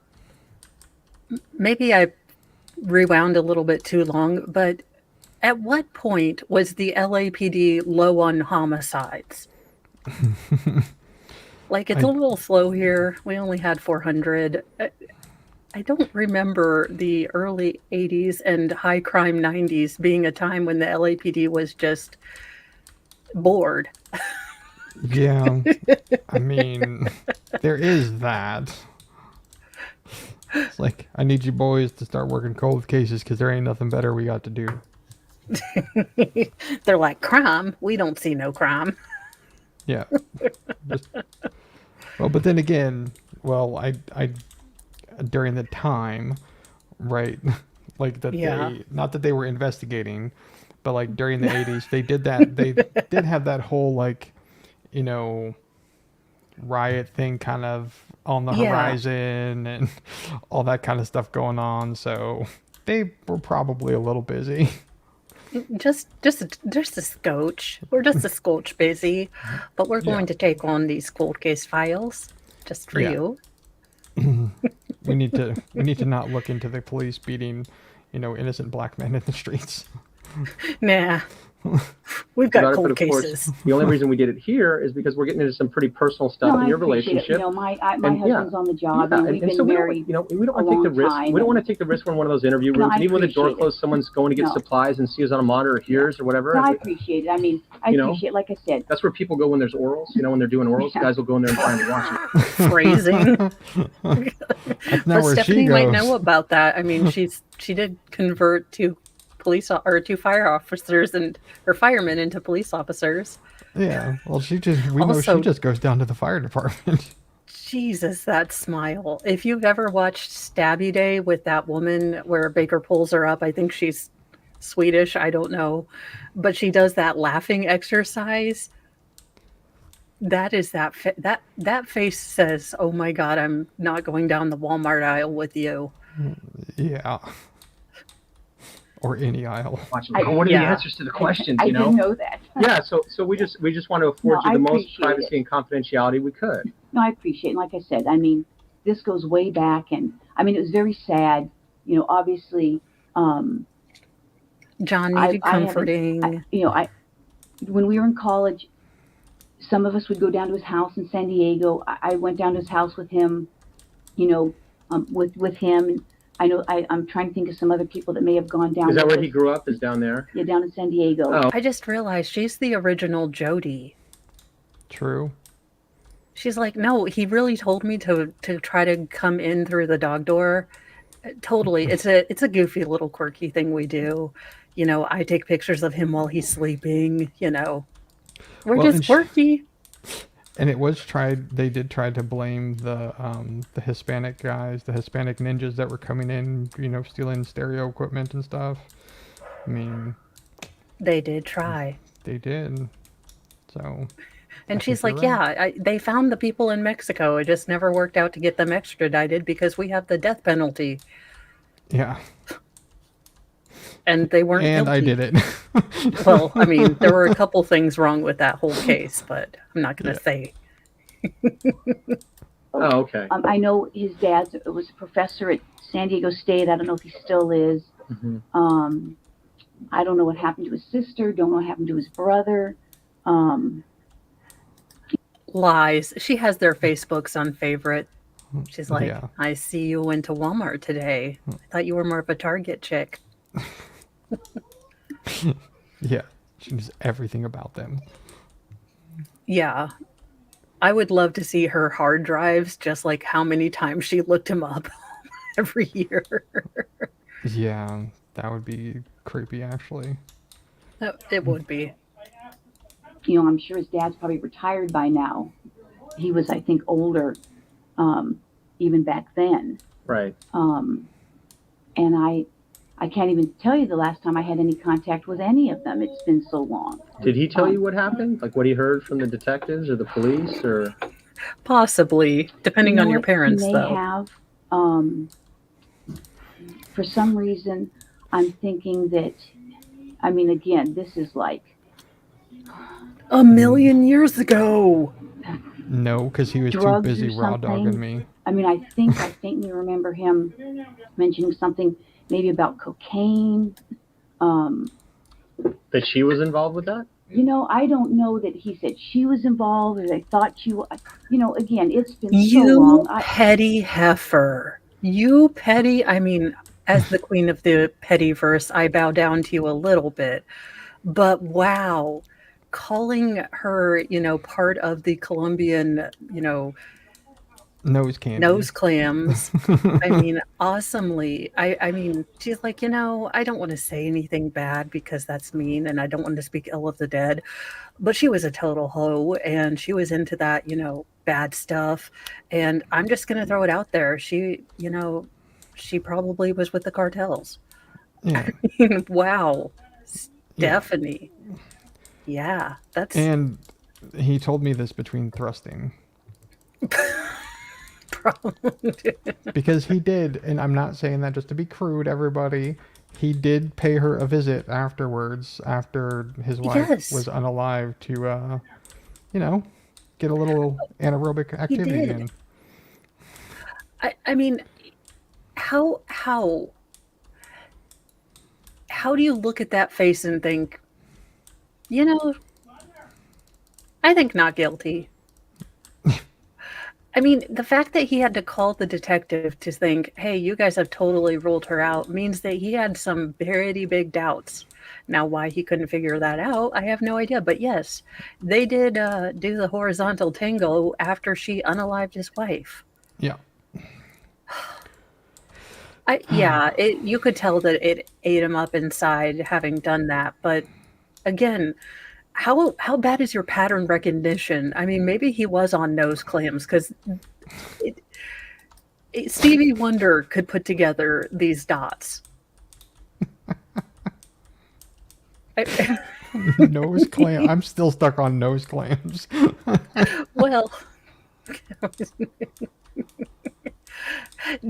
it. Maybe I rewound a little bit too long, but at what point was the LAPD low on homicides? Like, it's a little slow here. We only had 400. I don't remember the early 80s and high crime 90s being a time when the LAPD was just bored. Yeah. I mean, there is that. It's like, I need you boys to start working cold cases because there ain't nothing better we got to do. They're like, crime? We don't see no crime. Yeah. Well, but then again, well, I during the time, right? Like that they, not that they were investigating, but like during the 80s, they did that. They did have that whole, like, you know, riot thing kind of on the horizon and all that kind of stuff going on. So they were probably a little busy. Just a scotch. We're just a scotch busy, but we're going to take on these cold case files just for you. We need to not look into the police beating, you know, innocent black men in the streets. Nah. We've got about it, cold but of course, cases. the only reason we did it here is because we're getting into some pretty personal stuff No, in I your appreciate it. relationship. My And, husband's on the job, and we've been so we married. don't, we don't a want to take the long risk. time, We don't and- want to take the risk when one of those interview No, rooms, I and even when the door appreciate it. closed, someone's going to get No. supplies and see us on a monitor or hears or whatever. No, I appreciate it. I mean, I You know? appreciate, like I said, That's where people go when there's orals. When they're doing orals, Yeah. guys will go in there and try and watch it. Phrasing. That's not But where Stephanie she might goes. know about that. I mean, she did convert to two fire officers or firemen into police officers. Yeah. Well, we know Also- she just goes down to the fire department. Jesus, that smile. If you've ever watched Stabby Day with that woman where Baker pulls her up, I think she's Swedish, I don't know. But she does that laughing exercise. That is that face says, "Oh my God, I'm not going down the Walmart aisle with you." Yeah. Or any aisle. Watching. What are the Yeah. answers to the questions? I didn't know that. Yeah. So we just want to afford No, you the I most appreciate privacy and confidentiality we could. No, I appreciate it. Like I said, I mean, this goes way back, and I mean, it was very sad. Obviously, John I needed haven't- comforting. when we were in college, some of us would go down to his house in San Diego. I went down to his house with him, with him. And I know I'm trying to think of some other people that may have gone down. Is that with where he us. grew up? Is down there? Yeah, down in San Diego. Oh. I just realized she's the original Jody. True. She's like, no, he really told me to try to come in through the dog door. Totally. It's a goofy little quirky thing we do. I take pictures of him while he's sleeping, We're Well, just and quirky. And they did try to blame the Hispanic guys, the Hispanic ninjas that were coming in, stealing stereo equipment and stuff. I mean, They did try. they did. So. And I she's think like, you're right. yeah, they found the people in Mexico. It just never worked out to get them extradited because we have the death penalty. Yeah. And they weren't And I guilty. did it. Well, I mean, there were a couple things wrong with that whole case, but I'm not going to say. Oh, okay. I know his dad was a professor at San Diego State. I don't know if he still is. Mhm. I don't know what happened to his sister. Don't know what happened to his brother. Lies. She has their Facebooks on favorite. She's like, Yeah. I see you went to Walmart today. I thought you were more of a Target chick. Yeah. She knows everything about them. Yeah. I would love to see her hard drives, just like how many times she looked him up every year. Yeah. That would be creepy, actually. It would be. I'm sure his dad's probably retired by now. He was, I think, older, even back then. Right. And I can't even tell you the last time I had any contact with any of them. It's been so long. Did he tell you what happened? Like what he heard from the detectives or the police or? Possibly, depending on your parents, he may though. have. For some reason, I'm thinking that. I mean, again, this is like A million years ago. No, because he was too drugs busy or raw something. dogging me. I mean, I faintly remember him mentioning something maybe about cocaine. That she was involved with that? I don't know that he said she was involved or they thought she was. Again, it's been so You long. petty heifer. You petty. I mean, as the queen of the pettyverse, I bow down to you a little bit. But wow, calling her, part of the Colombian, Nose candy. nose clams. I mean, awesomely. I mean, she's like, I don't want to say anything bad because that's mean and I don't want to speak ill of the dead. But she was a total hoe and she was into that, bad stuff. And I'm just going to throw it out there. She probably was with the cartels. Yeah. Wow. Stephanie. Yeah, that's. And he told me this between thrusting. Because he did, and I'm not saying that just to be crude, everybody. He did pay her a visit afterwards, after his wife Yes. was unalive, to, get a little anaerobic activity did. in. I mean, how do you look at that face and think, You know, I think not guilty. I mean, the fact that he had to call the detective to think, hey, you guys have totally ruled her out means that he had some pretty big doubts. Now, why he couldn't figure that out, I have no idea. But yes, they did do the horizontal tango after she unalived his wife. Yeah. You could tell that it ate him up inside having done that. But again, how bad is your pattern recognition? I mean, maybe he was on nose clamps because Stevie Wonder could put together these dots. Nose clam. I'm still stuck on nose clams. Well,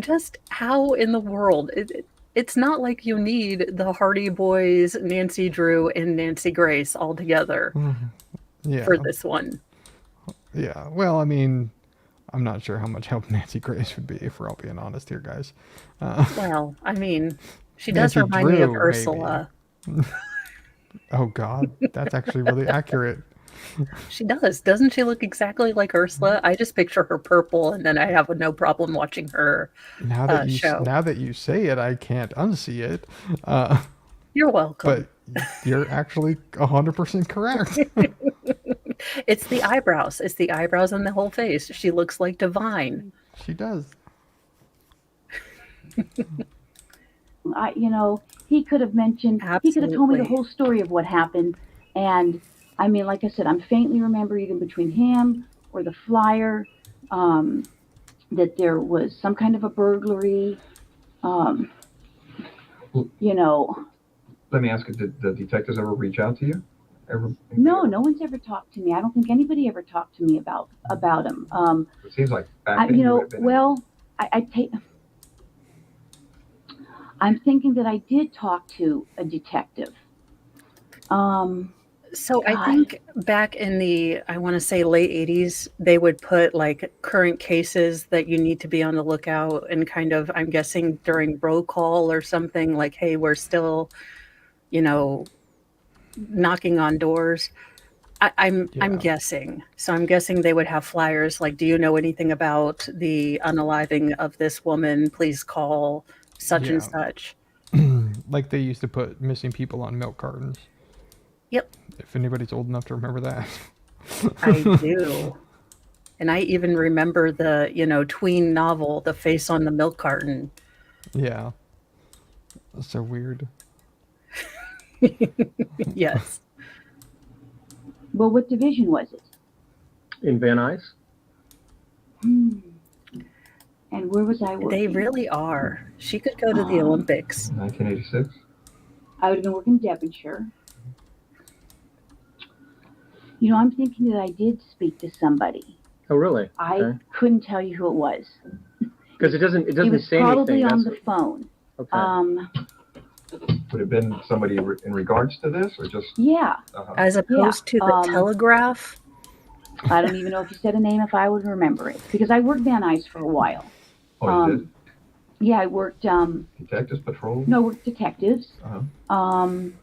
just how in the world? It's not like you need the Hardy Boys, Nancy Drew, and Nancy Grace all together Yeah. for this one. Yeah. Well, I mean, I'm not sure how much help Nancy Grace would be, if we're all being honest here, guys. Well, I mean, she does Nancy remind me of Drew, Ursula. Oh God, that's actually really accurate. She does. Doesn't she look exactly like Ursula? I just picture her purple, and then I have no problem watching her Now that show. now that you say it, I can't unsee it. You're welcome. But you're actually 100% correct. It's the eyebrows. It's the eyebrows and the whole face. She looks like divine. She does. He could have mentioned, he could have told me the Absolutely. whole story of what happened. And I mean, like I said, I'm faintly remember either between him or the flyer that there was some kind of a burglary. You know, Let me ask you, did the detectives ever reach out to you? no one's ever talked to me. I don't think anybody ever talked to me about him. It seems like back then you would have been. Well, I'm thinking that I did talk to a detective. So I God. think back in the, I want to say late 80s, they would put like current cases that you need to be on the lookout and kind of, I'm guessing during roll call or something like, hey, we're still, knocking on doors. I'm Yeah. guessing. So I'm guessing they would have flyers like, do you know anything about the unaliving of this woman? Please call such and Yeah. such. Like they used to put missing people on milk cartons. Yep, If anybody's old enough to remember that. I do. And I even remember the, tween novel, The Face on the Milk Carton. Yeah. That's so weird. Yes. Well, what division was it? In Van Nuys? And where was I working? They really are. She could go to the Olympics. 1986? I would have been working in Devonshire. I'm thinking that I did speak to somebody. Oh, really? I couldn't tell you who it was. Because it doesn't It was say probably anything. on the phone. Okay. Would it have been somebody in regards to this, or just? Yeah, As opposed to the Telegraph. I don't even know if you said a name if I would remember it because I worked Van Nuys for a while. Oh, you did? Yeah, I worked. Detectives patrol? No, I worked detectives. When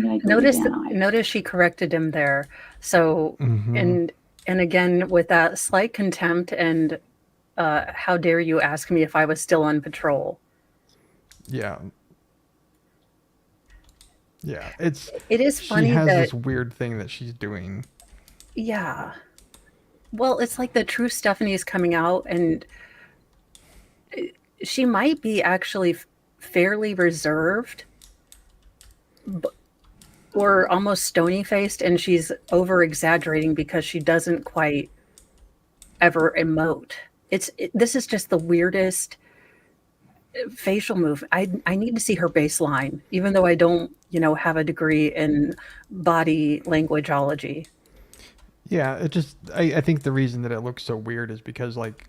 did I go to Van Nuys? Notice she corrected him there. So, and again, with that slight contempt and how dare you ask me if I was still on patrol. Yeah. Yeah. It is funny she has that this weird thing that she's doing. yeah. Well, it's like the true Stephanie is coming out, and she might be actually fairly reserved, or almost stony faced, and she's over exaggerating because she doesn't quite ever emote. This is just the weirdest facial move. I need to see her baseline, even though I don't, have a degree in body languageology. Yeah, I think the reason that it looks so weird is because like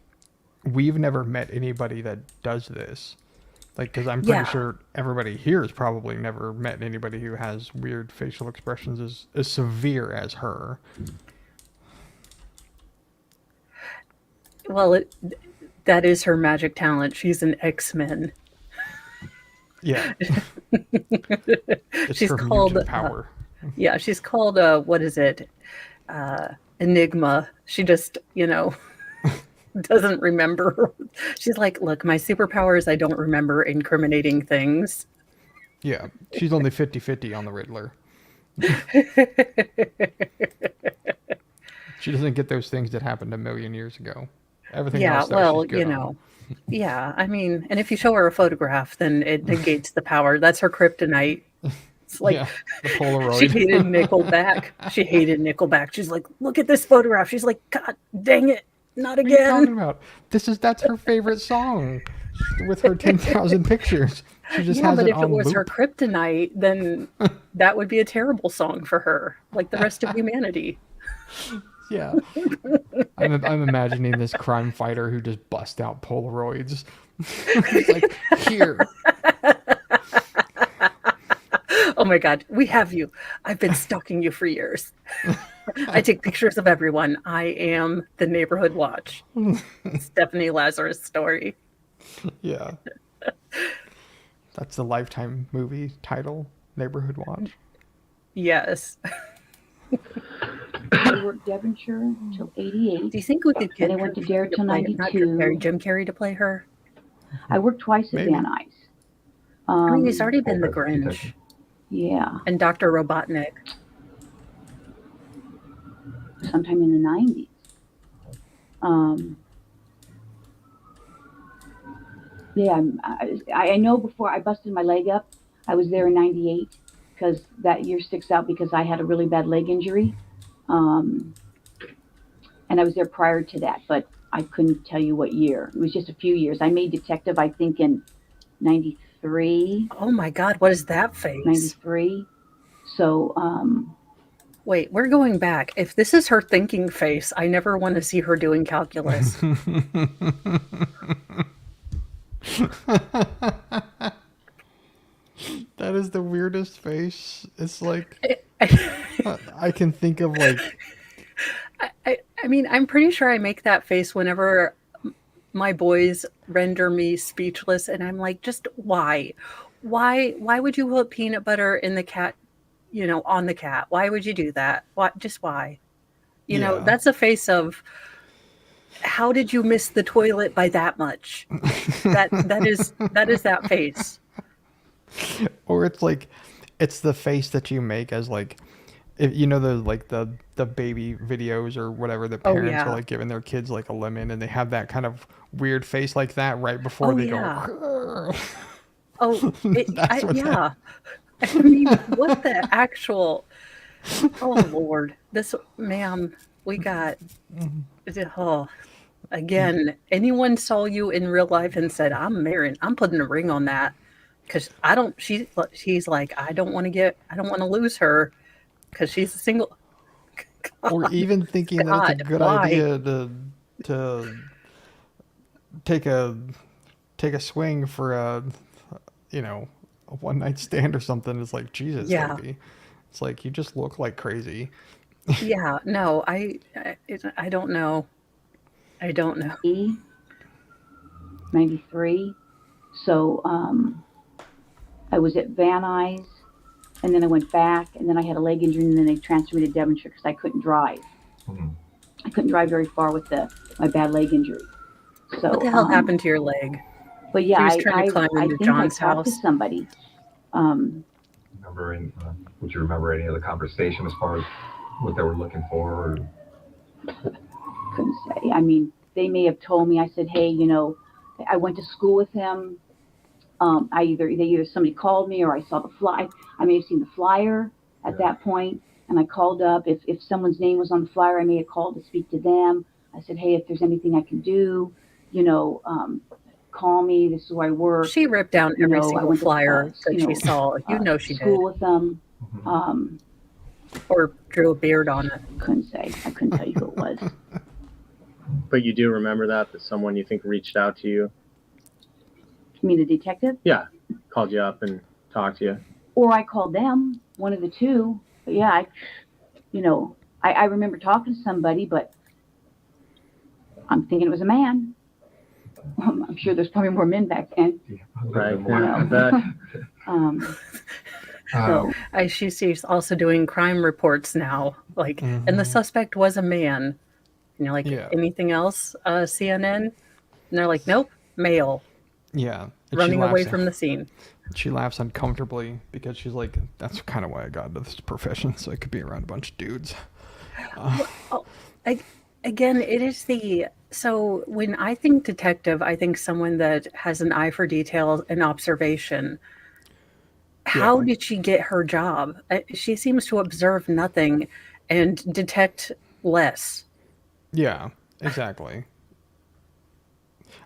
we've never met anybody that does this. Like, because I'm pretty sure everybody here has probably never met anybody who has weird facial expressions as severe as her. Well, that is her magic talent. She's an X-Men. Yeah. It's She's her called mutant power. Yeah, she's called what is it? Enigma. She just, doesn't remember. She's like, look, my superpower is I don't remember incriminating things. Yeah, she's only 50-50 on the Riddler. She doesn't get those things that happened a million years ago. Everything Yeah, else, though, well, she's good on. yeah, I mean, and if you show her a photograph, then it negates the power. That's her kryptonite. It's like Yeah, the she Polaroid. hated Nickelback. She hated Nickelback. She's like, look at this photograph. She's like, God dang it, not What are you talking again. about? That's her favorite song with her 10,000 pictures. She just Yeah, has but it if it on was her loop. kryptonite, then that would be a terrible song for her, like the rest of humanity. Yeah. I'm imagining this crime fighter who just busts out Polaroids. He's like, here. Oh my God, we have you. I've been stalking you for years. I take pictures of everyone. I am the neighborhood watch. Stephanie Lazarus story. Yeah. That's the Lifetime movie title, Neighborhood Watch. Yes. I worked Devonshire till 88. Do you think we could get Then I went to Jim Dare Carrey till play, not 92. Jim Carrey to play her? I worked twice at Maybe. Van Nuys. I mean, he's already been the Okay, Grinch Yeah, and Dr. Robotnik. sometime in the 90s. Yeah, I know before I busted my leg up, I was there in 98 because that year sticks out because I had a really bad leg injury. And I was there prior to that, but I couldn't tell you what year. It was just a few years. I made detective, I think, in 93, Oh my God, what is that face? 93. So, Wait, we're going back. If this is her thinking face, I never want to see her doing calculus. That is the weirdest face. It's like, I can think of like, I mean, I'm pretty sure I make that face whenever my boys render me speechless, and I'm like, just why? Why would you put peanut butter in the cat, on the cat? Why would you do that? Why? Just why? Yeah. That's a face of how did you miss the toilet by that much? That is that face. or it's like, it's the face that you make as like, if the baby videos or whatever, the Oh, parents are yeah. like giving their kids like a lemon and they have that kind of weird face like that right before Oh, they yeah. go. Oh, That's what that- yeah. I mean, what the actual? Oh Lord, this ma'am, we got. Oh, again, anyone saw you in real life and said, "I'm marrying. I'm putting a ring on that," because I don't. She's like, I don't want to lose her because she's a single. Or even thinking that it's a God, good why? idea to take a swing for a one night stand or something. It's like, Jesus, Yeah. lady. It's like, you just look like crazy. Yeah, no, I don't know. I don't know. 93. So I was at Van Nuys, and then I went back, and then I had a leg injury, and then they transferred me to Devonshire because I couldn't drive. Mhm. I couldn't drive very far with my bad leg injury. So What the hell happened to your leg? But yeah, He was trying to climb I into think I John's talked to house. somebody. Would you remember any of the conversation as far as what they were looking for? Or... Couldn't say. I mean, they may have told me. I said, hey, I went to school with him. Either somebody called me or I saw the fly. I may have seen the flyer at that point, and I called up. If someone's name was on the flyer, I may have called to speak to them. I said, hey, if there's anything I can do, call me. This is where I work. She ripped down every I single went to, flyer that she saw. She school did. with them. Or drew a beard on it. Couldn't say. I couldn't tell you who it was. But you do remember that someone you think reached out to you? You mean the detective? Yeah, called you up and talked to you. Or I called them, one of the two. But yeah, I remember talking to somebody, but I'm thinking it was a man. I'm sure there's probably more men back then. Right. More. Yeah, I bet. So She's also doing crime reports now. Like, and the suspect was a man. And you're like, Yeah. anything else, CNN? And they're like, nope, male, Yeah. And running away from the scene. she laughs uncomfortably because she's like, that's kind of why I got into this profession, so I could be around a bunch of dudes. Oh, again, it is so when I think detective, I think someone that has an eye for detail and observation. How did she get her job? She seems to observe nothing and detect less. Yeah, exactly.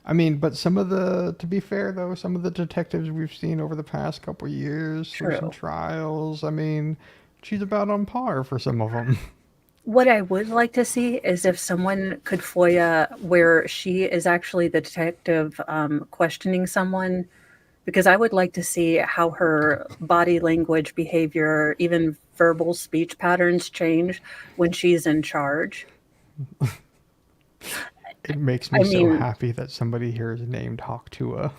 I mean, but to be fair though, some of the detectives we've seen over the past couple of years through some True. trials, I mean, she's about on par for some of them. What I would like to see is if someone could FOIA where she is actually the detective questioning someone, because I would like to see how her body language, behavior, even verbal speech patterns change when she's in charge. It makes I me so mean, happy that somebody here is named Hawktua.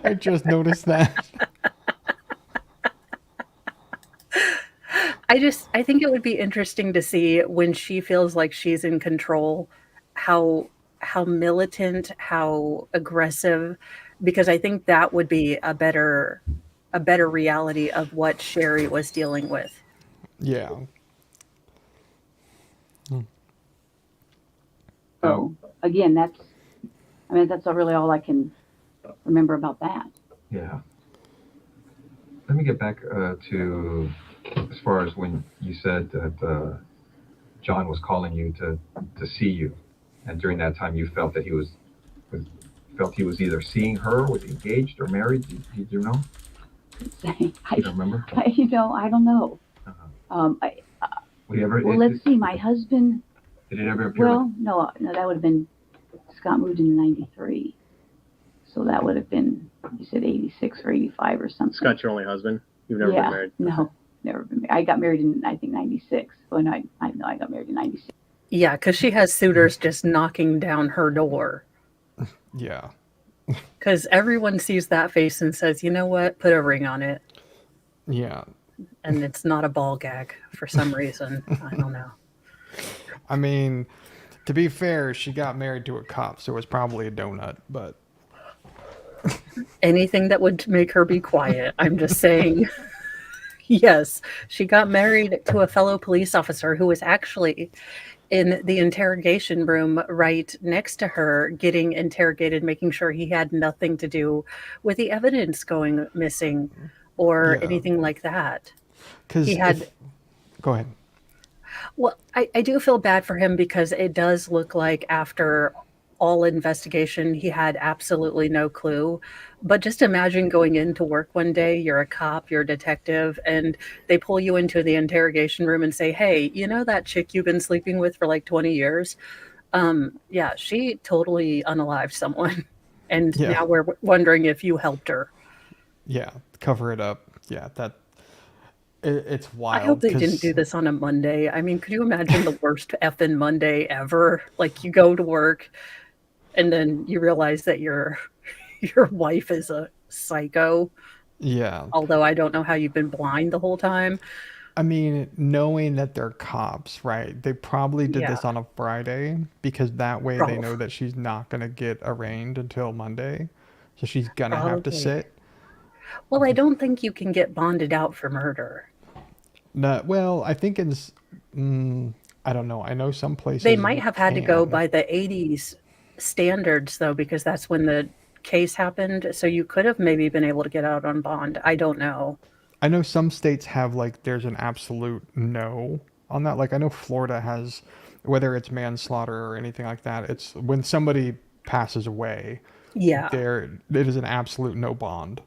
I just noticed that. I think it would be interesting to see when she feels like she's in control, how militant, how aggressive, because I think that would be a better reality of what Sherry was dealing with. Yeah. so again, that's really all I can remember about that. Yeah. Let me get back to as far as when you said that John was calling you to see you, and during that time you felt that he was either seeing her, was engaged or married. Did you know? I You don't remember? I don't know. Uh-huh. Let's see. My husband. Did it ever appear? Well, no, that would have been. Scott moved in '93, so that would have been. You said '86 or '85 or something. Scott's your only husband? You've never been married? No, never been married. I got married in I think '96. Oh no, I got married in '96. Yeah, because she has suitors just knocking down her door. Yeah. Because everyone sees that face and says, you know what, put a ring on it. Yeah. And it's not a ball gag for some reason. I don't know. I mean, to be fair, she got married to a cop, so it was probably a donut, but Anything that would make her be quiet. I'm just saying. Yes, she got married to a fellow police officer who was actually in the interrogation room right next to her, getting interrogated, making sure he had nothing to do with the evidence going missing or anything like that. because go ahead. Well, I do feel bad for him because it does look like after all investigation, he had absolutely no clue. But just imagine going into work one day, you're a cop, you're a detective, and they pull you into the interrogation room and say, hey, you know that chick you've been sleeping with for like 20 years? Yeah, she totally unalived someone. And now we're wondering if you helped her. Yeah, cover it up. Yeah, it's wild. I hope they didn't do this on a Monday. I mean, could you imagine the worst effing Monday ever? Like you go to work and then you realize that your wife is a psycho. Yeah. Although I don't know how you've been blind the whole time. I mean, knowing that they're cops, right? They probably did this on a Friday because that way they know that she's not going to get arraigned until Monday. So she's going to have to sit. Well, I don't think you can get bonded out for murder. No, well, I think I don't know. I know some places they might have had to go by the 80s standards, though, because that's when the case happened. So you could have maybe been able to get out on bond. I don't know. I know some states have like there's an absolute no on that. Like I know Florida has, whether it's manslaughter or anything like that, it's when somebody passes away. Yeah. It is an absolute no bond.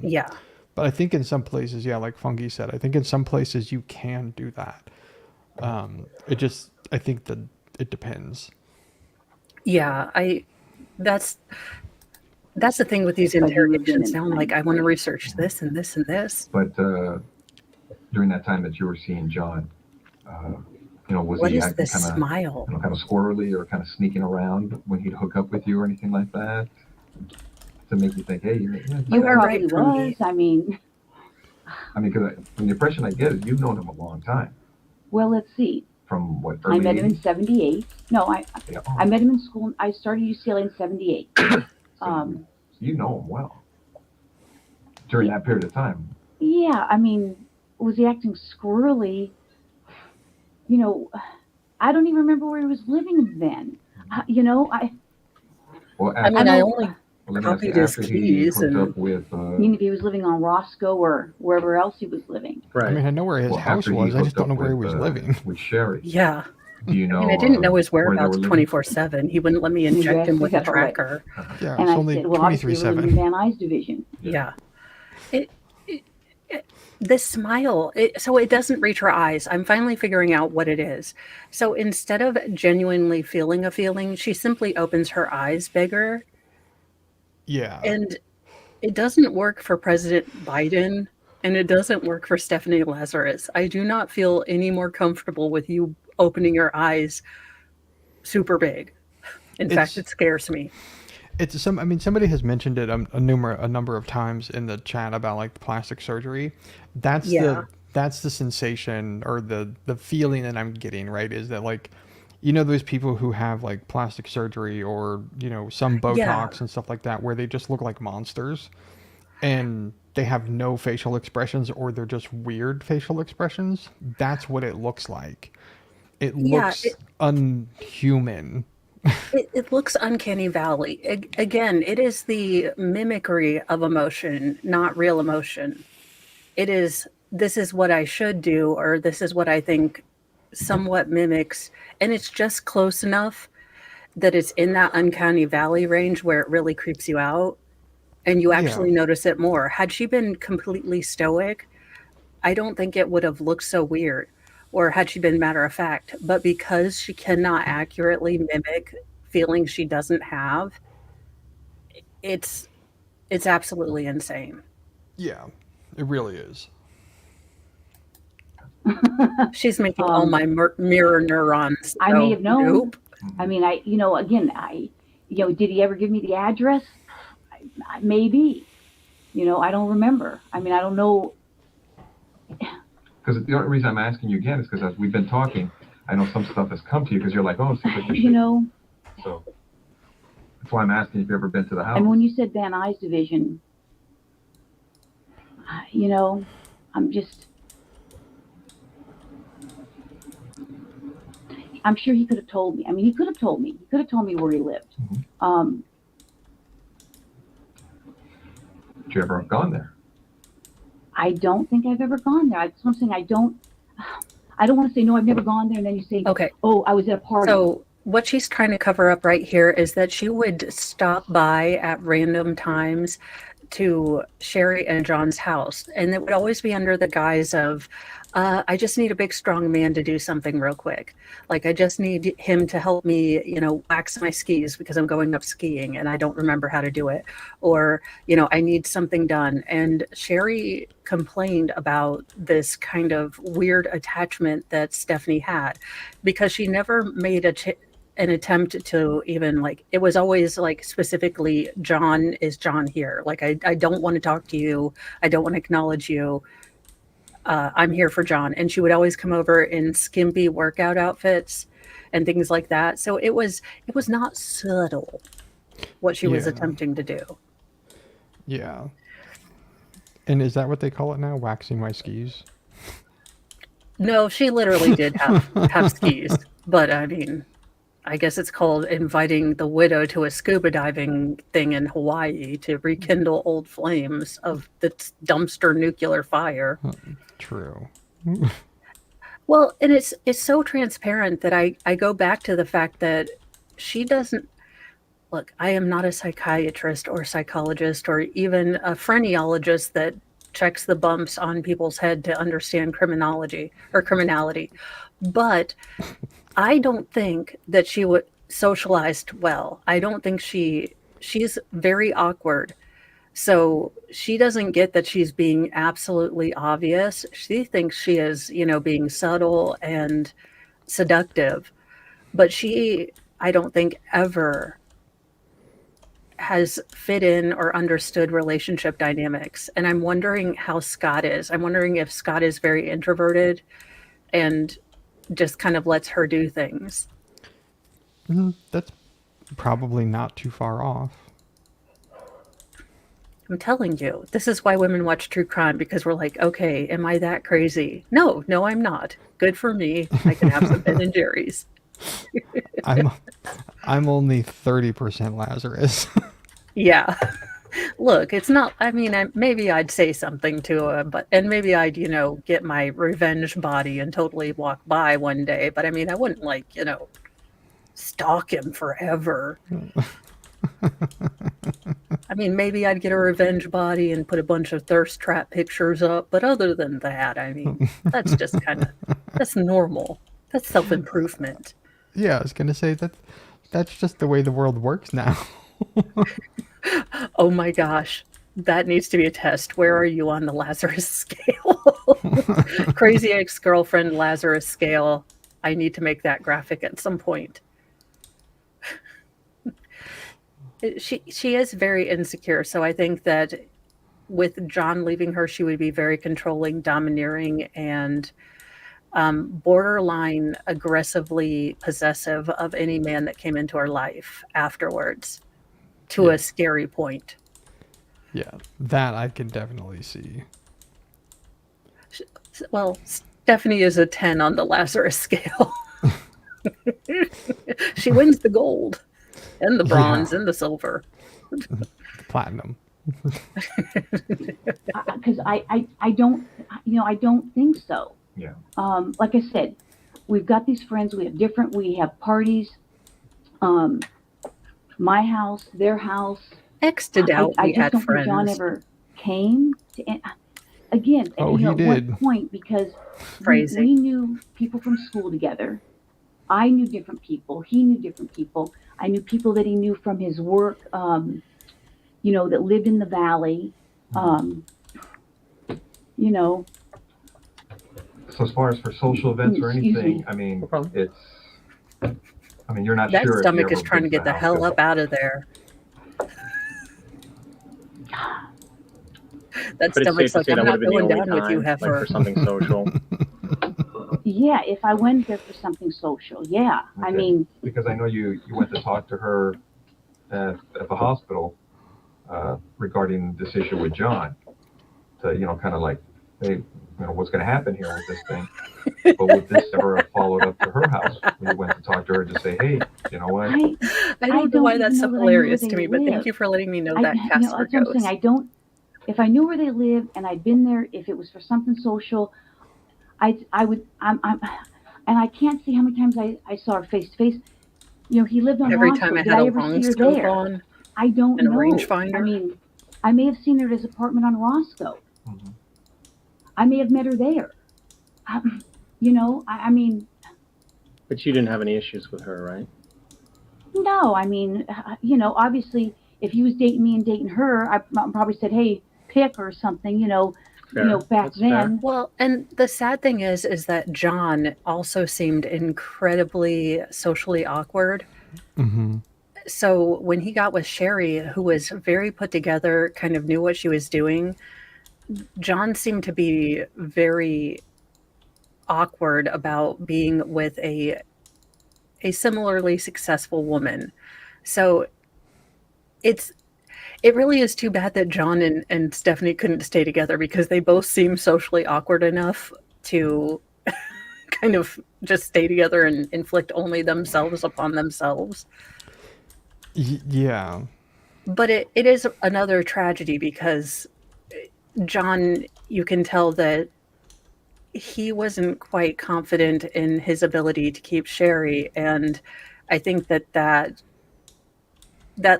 Yeah. But I think in some places, yeah, like Fungi said, I think in some places you can do that. I think that it depends. Yeah, that's the thing with these interrogations. Now I'm like, I want to research this and this and this. But during that time that you were seeing John, was what he is acting this smile? kind of squirrely or kind of sneaking around when he'd hook up with you or anything like that? to make you think, hey, You are probably right, Tony. was. I mean, because from the impression I get is you've known him a long time. well, let's see. From what, I early met him in 80s? '78. No, Yeah. I met him in school. I started UCLA in '78. So you know him well during that period of time. Yeah, I mean, was he acting squirrely? You know, I don't even remember where he was living then. You know, Well, I mean, I I know- only let me ask you, copied his after he keys hooked and up with, I mean, if he was living on Roscoe or wherever else he was living. Right. I mean, I know where his well, house after he was. I just hooked don't know up where he with, was living. with Sherry. yeah. Do you know? I mean, I didn't know his where they were whereabouts living? 24/7. He wouldn't let me inject him with a Yes, right. tracker. Yeah, And it's I only said, well, obviously they were living in 23/7. Van Nuys division. Yeah. It, this smile, so it doesn't reach her eyes. I'm finally figuring out what it is. So instead of genuinely feeling a feeling, she simply opens her eyes bigger. Yeah. And it doesn't work for President Biden, and it doesn't work for Stephanie Lazarus. I do not feel any more comfortable with you opening your eyes super big. In fact, it scares me. It's some. I mean, somebody has mentioned it a number of times in the chat about like plastic surgery. That's the sensation or the feeling that I'm getting. Right, is that like, you know, those people who have like plastic surgery or some Botox and stuff like that, where they just look like monsters, and they have no facial expressions or they're just weird facial expressions. That's what it looks like. It looks unhuman. It looks uncanny valley. Again, it is the mimicry of emotion, not real emotion. It is, this is what I should do, or this is what I think somewhat mimics. And it's just close enough that it's in that uncanny valley range where it really creeps you out and you actually notice it more. Had she been completely stoic, I don't think it would have looked so weird. Or had she been matter of fact, but because she cannot accurately mimic feelings she doesn't have, it's absolutely insane. Yeah, it really is. She's making all my mirror neurons. I may have known. Nope. I mean, did he ever give me the address? Maybe. I don't remember. I mean, I don't know. Because the only reason I'm asking you again is because as we've been talking, I know some stuff has come to you because you're like, oh, it seems like so that's why I'm asking if you've ever been to the house. And when you said Van Nuys division, I'm sure he could have told me. I mean, he could have told me. He could have told me where he lived. Mm-hmm. Did you ever have gone there? I don't think I've ever gone there. That's what I'm saying. I don't want to say, no, I've never gone there. And then you say, okay, oh, I was at a party. So what she's trying to cover up right here is that she would stop by at random times to Sherry and John's house. And it would always be under the guise of, I just need a big, strong man to do something real quick. Like, I just need him to help me, wax my skis because I'm going up skiing and I don't remember how to do it. Or, I need something done. And Sherry complained about this kind of weird attachment that Stephanie had because she never made an attempt to even it was always specifically, John is John here. Like, I don't want to talk to you. I don't want to acknowledge you. I'm here for John. And she would always come over in skimpy workout outfits and things like that. So it was not subtle what she was attempting to do. Yeah. And is that what they call it now? Waxing my skis? No, she literally did have skis. But I mean, I guess it's called inviting the widow to a scuba diving thing in Hawaii to rekindle old flames of the dumpster nuclear fire. True. Well, and it's so transparent that I go back to the fact that she doesn't look. I am not a psychiatrist or psychologist or even a phrenologist that checks the bumps on people's head to understand criminology or criminality, but I don't think that she would socialized well. I don't think she's very awkward. So she doesn't get that she's being absolutely obvious. She thinks she is, being subtle and seductive. But I don't think ever has fit in or understood relationship dynamics. And I'm wondering how Scott is. I'm wondering if Scott is very introverted and just kind of lets her do things. That's probably not too far off. I'm telling you, this is why women watch true crime, because we're like, okay, am I that crazy? No, I'm not. Good for me. I can have some Ben and Jerry's. I'm only 30% Lazarus. Yeah. Look, it's not, I mean, maybe I'd say something to him, and maybe I'd, get my revenge body and totally walk by one day. But I mean, I wouldn't stalk him forever. I mean, maybe I'd get a revenge body and put a bunch of thirst trap pictures up. But other than that, I mean, that's just that's normal. That's self-improvement. Yeah, I was going to say that's just the way the world works now. Oh my gosh. That needs to be a test. Where are you on the Lazarus scale? Crazy ex-girlfriend Lazarus scale. I need to make that graphic at some point. She is very insecure, so I think that with John leaving her, she would be very controlling, domineering, and borderline aggressively possessive of any man that came into her life afterwards, to a scary point. Yeah, that I can definitely see. Well, Stephanie is a 10 on the Lazarus scale. She wins the gold and the bronze and the silver. The platinum. Because I don't, I don't think so. Yeah. Like I said, we've got these friends. We have parties. My house, their house. X to doubt we had don't friends. think John ever came to. Again, he at did. one point, because we knew people from school together. I knew different people. He knew different people. I knew people that he knew from his work, that lived in the valley. So as far as for social events or anything, I mean, you're not that sure. That stomach is trying to get the hell up out of there. That stomach's like, I'm not going down with you, heifer. Like for something social. Yeah, if I went there for something social, yeah. Okay. I mean, because I know you went to talk to her at the hospital regarding this issue with John, to kind of like, hey, what's going to happen here with this thing? But would this ever followed up to her house when you went to talk to her to say, hey, you know what? I don't know why that's so hilarious to me, but thank you for letting me know that Casper goes. What I'm saying. If I knew where they lived and I'd been there, if it was for something social, I would, and I can't see how many times I saw her face to face. He lived on every Roscoe. time I Did had I a ever long see her scope there? on. I don't know. A rangefinder. I mean, I may have seen her at his apartment on Roscoe. Mm-hmm. I may have met her there. I mean. But you didn't have any issues with her, right? No, I mean, obviously, if he was dating me and dating her, I probably said, hey, pick or something, back That's then. fair. Well, and the sad thing is that John also seemed incredibly socially awkward. Mm-hmm. So when he got with Sherry, who was very put together, kind of knew what she was doing, John seemed to be very awkward about being with a similarly successful woman. So it really is too bad that John and Stephanie couldn't stay together, because they both seem socially awkward enough to kind of just stay together and inflict only themselves upon themselves. Yeah. But it is another tragedy, because John, you can tell that he wasn't quite confident in his ability to keep Sherry. And I think that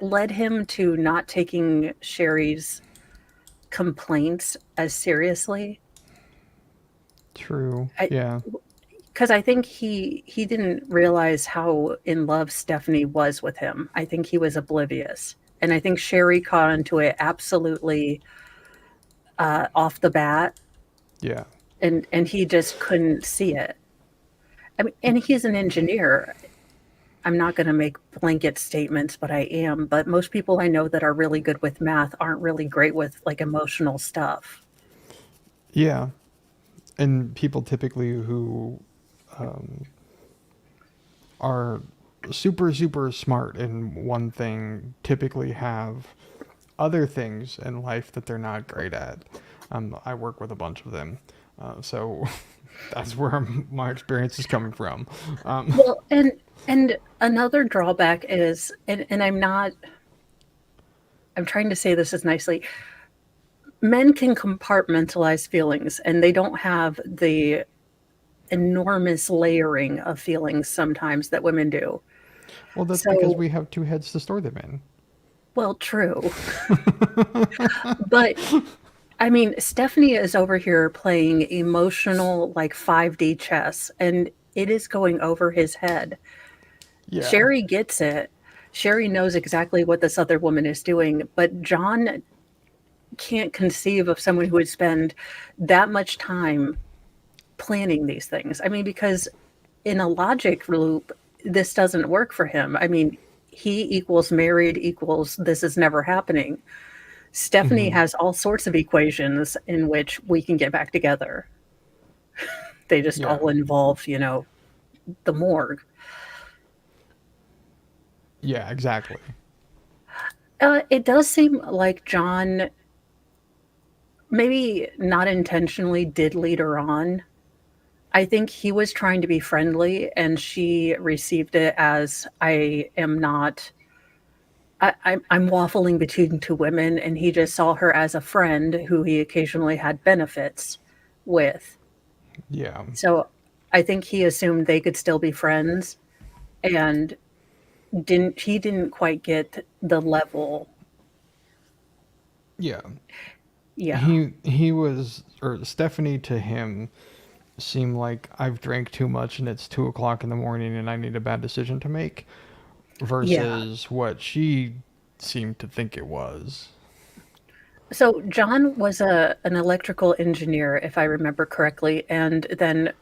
led him to not taking Sherry's complaints as seriously. True. Yeah. Because I think he didn't realize how in love Stephanie was with him. I think he was oblivious. And I think Sherry caught onto it absolutely off the bat. Yeah. And he just couldn't see it. I mean, and he's an engineer. I'm not going to make blanket statements, but I am. But most people I know that are really good with math aren't really great with like emotional stuff. Yeah. And people typically who are super, super smart in one thing typically have other things in life that they're not great at. I work with a bunch of them. So that's where my experience is coming from. Well, and another drawback is, and I'm trying to say this as nicely. Men can compartmentalize feelings, and they don't have the enormous layering of feelings sometimes that women do. Well, that's because So, we have two heads to store them in. well, true. But I mean, Stephanie is over here playing emotional, like 5D chess, and it is going over his head. Yeah. Sherry gets it. Sherry knows exactly what this other woman is doing, but John can't conceive of someone who would spend that much time planning these things. I mean, because in a logic loop, this doesn't work for him. I mean, he equals married equals this is never happening. Stephanie Hmm. has all sorts of equations in which we can get back together. They just Yeah. all involve, the morgue. Yeah, exactly. It does seem like John, maybe not intentionally, did lead her on. I think he was trying to be friendly, and she received it as I am not. I'm waffling between two women, and he just saw her as a friend who he occasionally had benefits with. Yeah. So I think he assumed they could still be friends, and didn't quite get the level. Yeah. Yeah. He was, or Stephanie to him seemed like I've drank too much and it's 2 o'clock in the morning and I need a bad decision to make, Yeah. versus what she seemed to think it was. So John was an electrical engineer, if I remember correctly, and then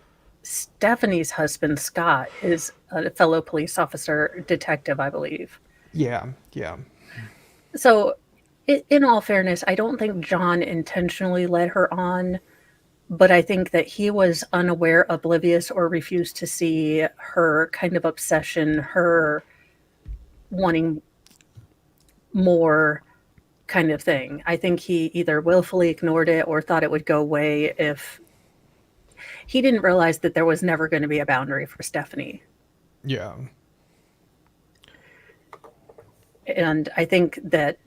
Stephanie's husband Scott is a fellow police officer, detective, I believe. Yeah. Yeah. So, in all fairness, I don't think John intentionally led her on, but I think that he was unaware, oblivious, or refused to see her kind of obsession, her wanting more kind of thing. I think he either willfully ignored it or thought it would go away if he didn't realize that there was never going to be a boundary for Stephanie. Yeah. And I think that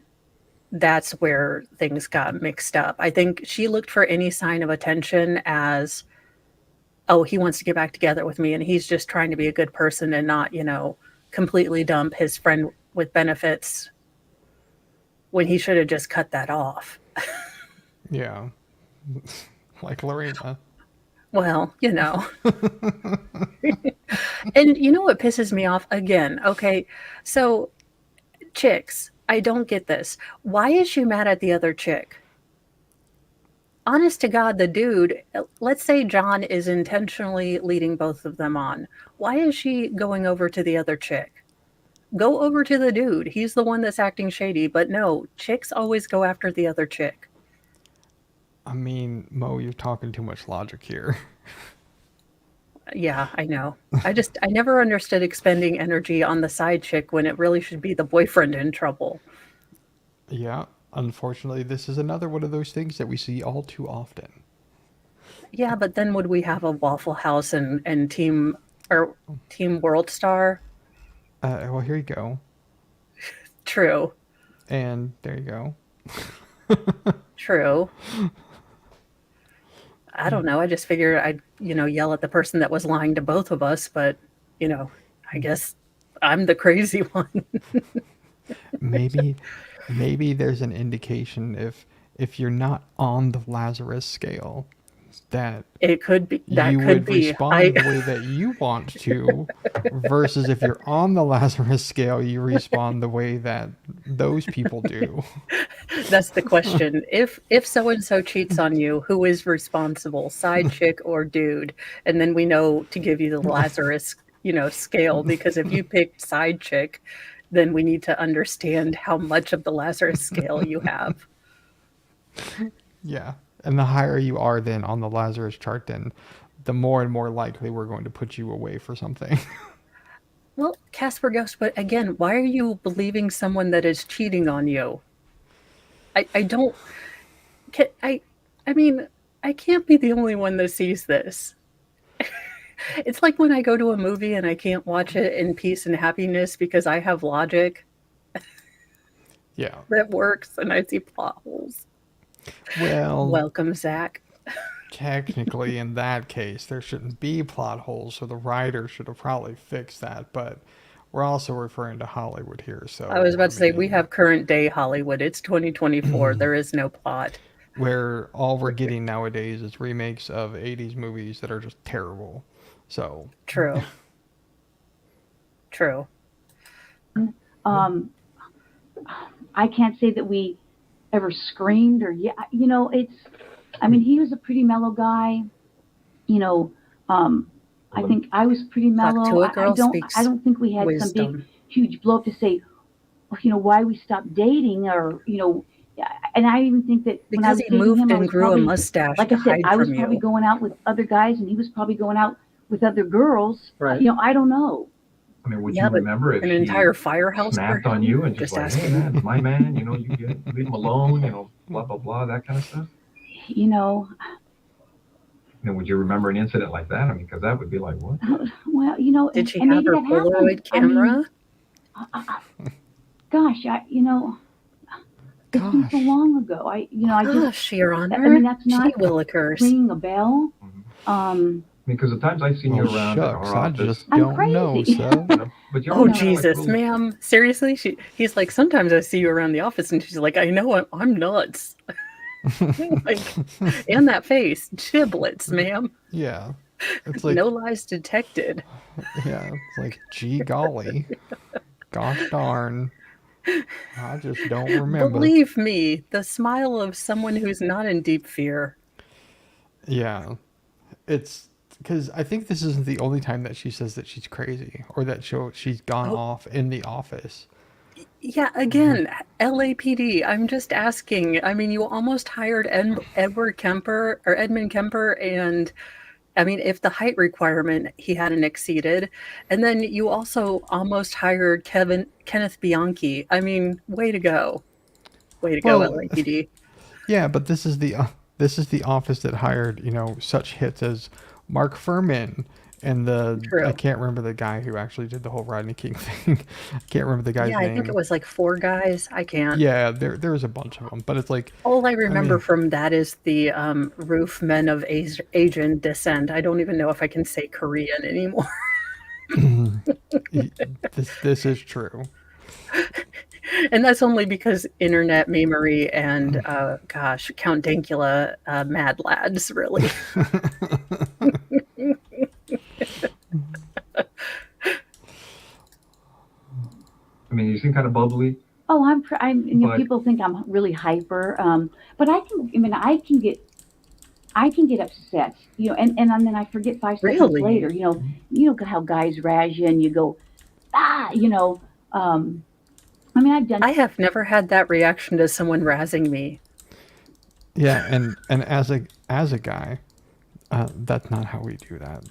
that's where things got mixed up. I think she looked for any sign of attention as, oh, he wants to get back together with me and he's just trying to be a good person and not, completely dump his friend with benefits when he should have just cut that off. Yeah. Like Lorena. Well, And you know what pisses me off again? Okay, so chicks, I don't get this. Why is she mad at the other chick? Honest to God, the dude, let's say John is intentionally leading both of them on. Why is she going over to the other chick? Go over to the dude. He's the one that's acting shady. But no, chicks always go after the other chick. I mean, Mo, you're talking too much logic here. Yeah, I know. I never understood expending energy on the side chick when it really should be the boyfriend in trouble. Yeah. Unfortunately, this is another one of those things that we see all too often. Yeah, but then would we have a Waffle House and Team World Star? Well, here you go. True. And there you go. True. I don't know. I just figured I'd, yell at the person that was lying to both of us, but, I guess I'm the crazy one. Maybe maybe there's an indication if you're not on the Lazarus scale that It could be that you could would be. respond the way that you want to, versus if you're on the Lazarus scale, you respond the way that those people do. That's the question. If so and so cheats on you, who is responsible, side chick or dude? And then we know to give you the Lazarus scale, because if you picked side chick, then we need to understand how much of the Lazarus scale you have. Yeah. And the higher you are then on the Lazarus chart, then the more and more likely we're going to put you away for something. Well, Casper Ghost, but again, why are you believing someone that is cheating on you? I don't. I mean, I can't be the only one that sees this. It's like when I go to a movie and I can't watch it in peace and happiness because I have logic Yeah. that works and I see plot holes. Well, Welcome, Zach. technically, in that case, there shouldn't be plot holes, so the writer should have probably fixed that. But we're also referring to Hollywood here, so I was about to say, we mean, have current day Hollywood. It's 2024. There is no plot. where all we're getting nowadays is remakes of 80s movies that are just terrible. So True. True. I can't say that we ever screamed or I mean, he was a pretty mellow guy, I think I was pretty mellow. to a girl speaks I don't think we had some big, wisdom. huge blow up to say, why we stopped dating or, and I even think that when I Because was he dating moved him, I and was grew a probably, mustache like to I said, hide I was from probably you. going out with other guys and he was probably going out with other girls. Right. I don't know. I mean, would Yeah, you but remember if an she entire firehouse snapped for on him? you and just like, hey, asking. that's my man, you leave him alone, blah, blah, blah, that kind of stuff? And would you remember an incident like that? I mean, because that would be like, what? Well, Did she and have maybe her that happened. Polaroid camera? Gosh, it's been so Gosh. long ago. I just, Gosh, Your Honor. I mean, that's not Gee willikers. ringing a bell. Because the times I've seen you Well, around shucks, in our I office, just I'm don't know, crazy. so. But you're Oh, always kinda like Jesus, little- ma'am. Seriously? He's like, sometimes I see you around the office, and she's like, I know I'm nuts. Like, and that face. Giblets, ma'am. Yeah. It's like, No lies detected. yeah, it's like, gee golly. Gosh darn. I just don't remember. Believe me, the smile of someone who's not in deep fear. Yeah. It's because I think this isn't the only time that she says that she's crazy or that she's gone off in the office. Yeah, again, LAPD. I'm just asking. I mean, you almost hired Edmund Kemper, and I mean, if the height requirement he hadn't exceeded, and then you also almost hired Kenneth Bianchi. I mean, way to go, Well, LAPD. Yeah, but this is the office that hired, such hits as Mark Furman and True. I can't remember the guy who actually did the whole Rodney King thing. I can't remember the guy's Yeah, name. I think it was like 4 guys. I can't. Yeah, there was a bunch of them, but it's like All I remember mean- from that is the roof men of Asian descent. I don't even know if I can say Korean anymore. this is true. And that's only because internet memery and Count Dankula, mad lads, really. I mean, you seem kind of bubbly. Oh, But- people think I'm really hyper. But I can get upset, and then I forget 5 seconds Really? later, how guys razz you and you go, I've done. I have never had that reaction to someone razzing me. Yeah, and as a guy, that's not how we do that.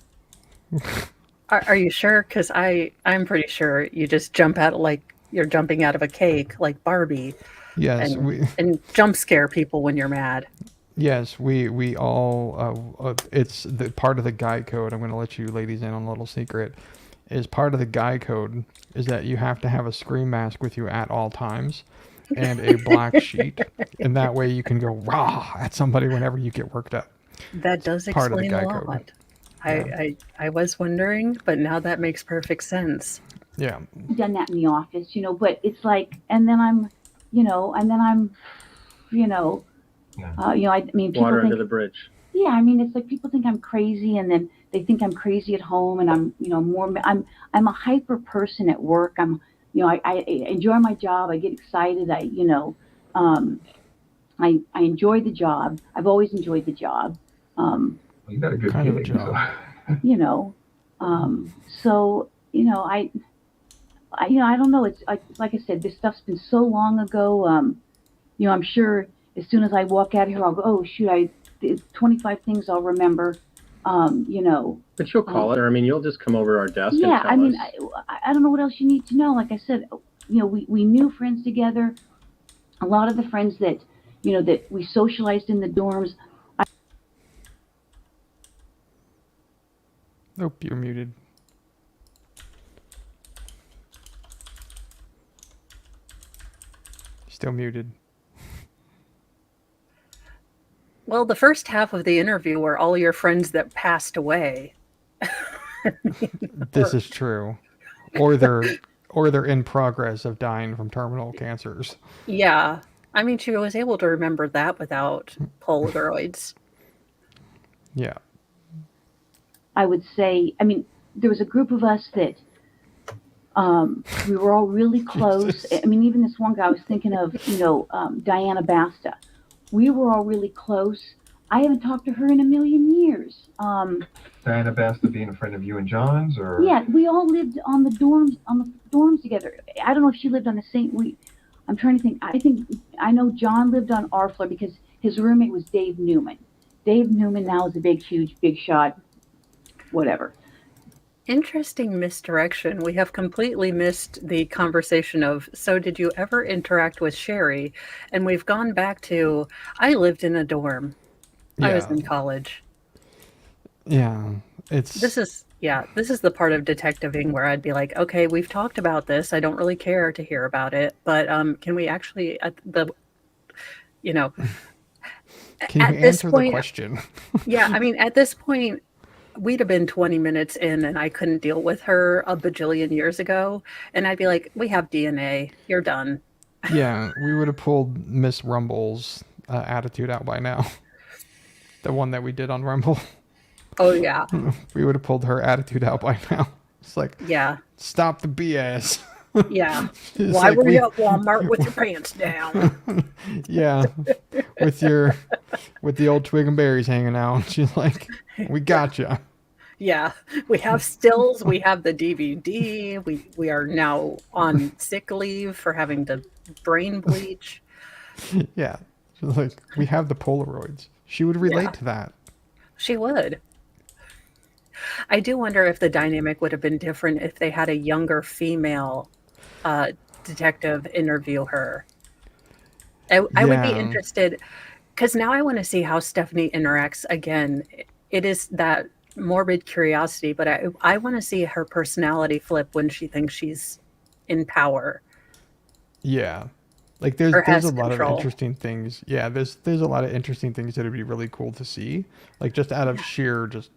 Are you sure? Because I'm pretty sure you just jump out like you're jumping out of a cake, like Barbie, Yes, and jump scare people when you're mad. Yes, we all. It's the part of the guy code. I'm going to let you ladies in on a little secret. Is part of the guy code is that you have to have a scream mask with you at all times, and a black sheet, and that way you can go rah at somebody whenever you get worked up. That does part of the explain a guy lot. code. I was wondering, but now that makes perfect sense. Yeah, Done that in the office, but it's like, and then I'm, I mean, people Water think, under the bridge. yeah, I mean, it's like people think I'm crazy, and then they think I'm crazy at home, and I'm a hyper person at work. I enjoy my job. I get excited. I enjoy the job. I've always enjoyed the job. Well, you got a good Kind of a gig, job. so- So, I don't know. It's like I said, this stuff's been so long ago. I'm sure as soon as I walk out of here, I'll go, oh shoot, there's 25 things I'll remember. You know, But you'll um, call it, or I mean, you'll just come over to our desk and yeah. tell I mean, us. I don't know what else you need to know. Like I said, we knew friends together. A lot of the friends that we socialized in the dorms. Nope, you're muted. Still muted. Well, the first half of the interview were all your friends that passed away. This is true. Or they're in progress of dying from terminal cancers. Yeah. I mean, she was able to remember that without Polaroids. Yeah. I would say, I mean, there was a group of us that we were all really close. Jesus. I mean, even this one guy I was thinking of, Diana Basta. We were all really close. I haven't talked to her in a million years. Diana Basta being a friend of you and John's, or Yeah, we all lived on the dorms together. I don't know if she lived on the same. I'm trying to think. I know John lived on our floor because his roommate was Dave Newman. Dave Newman now is a huge, big shot. Whatever. Interesting misdirection. We have completely missed the conversation of, so did you ever interact with Sherry? And we've gone back to, I lived in a dorm. I was Yeah. in college. Yeah. This is the part of detectiving where I'd be like, okay, we've talked about this. I don't really care to hear about it, but can we actually you know, Can at you this answer the point, question? yeah, I mean, at this point, we'd have been 20 minutes in and I couldn't deal with her a bajillion years ago. And I'd be like, we have DNA. You're done. Yeah, we would have pulled Miss Rumble's attitude out by now. The one that we did on Rumble. Oh, yeah. We would have pulled her attitude out by now. It's like, Yeah. stop the BS. Yeah. It's Why like were you at Walmart with your pants down? Yeah, with the old twig and berries hanging out. She's like, we gotcha. Yeah. We have stills. We have the DVD. We are now on sick leave for having to brain bleach. Yeah, she's like, we have the Polaroids. She would relate Yeah. to that. She would. I do wonder if the dynamic would have been different if they had a younger female detective interview her. I would be Yeah. interested because now I want to see how Stephanie interacts again. It is that morbid curiosity, but I want to see her personality flip when she thinks she's in power Yeah. Like or there's a has lot of control. interesting things. Yeah, there's a lot of interesting things that would be really cool to see. Like just out of sheer just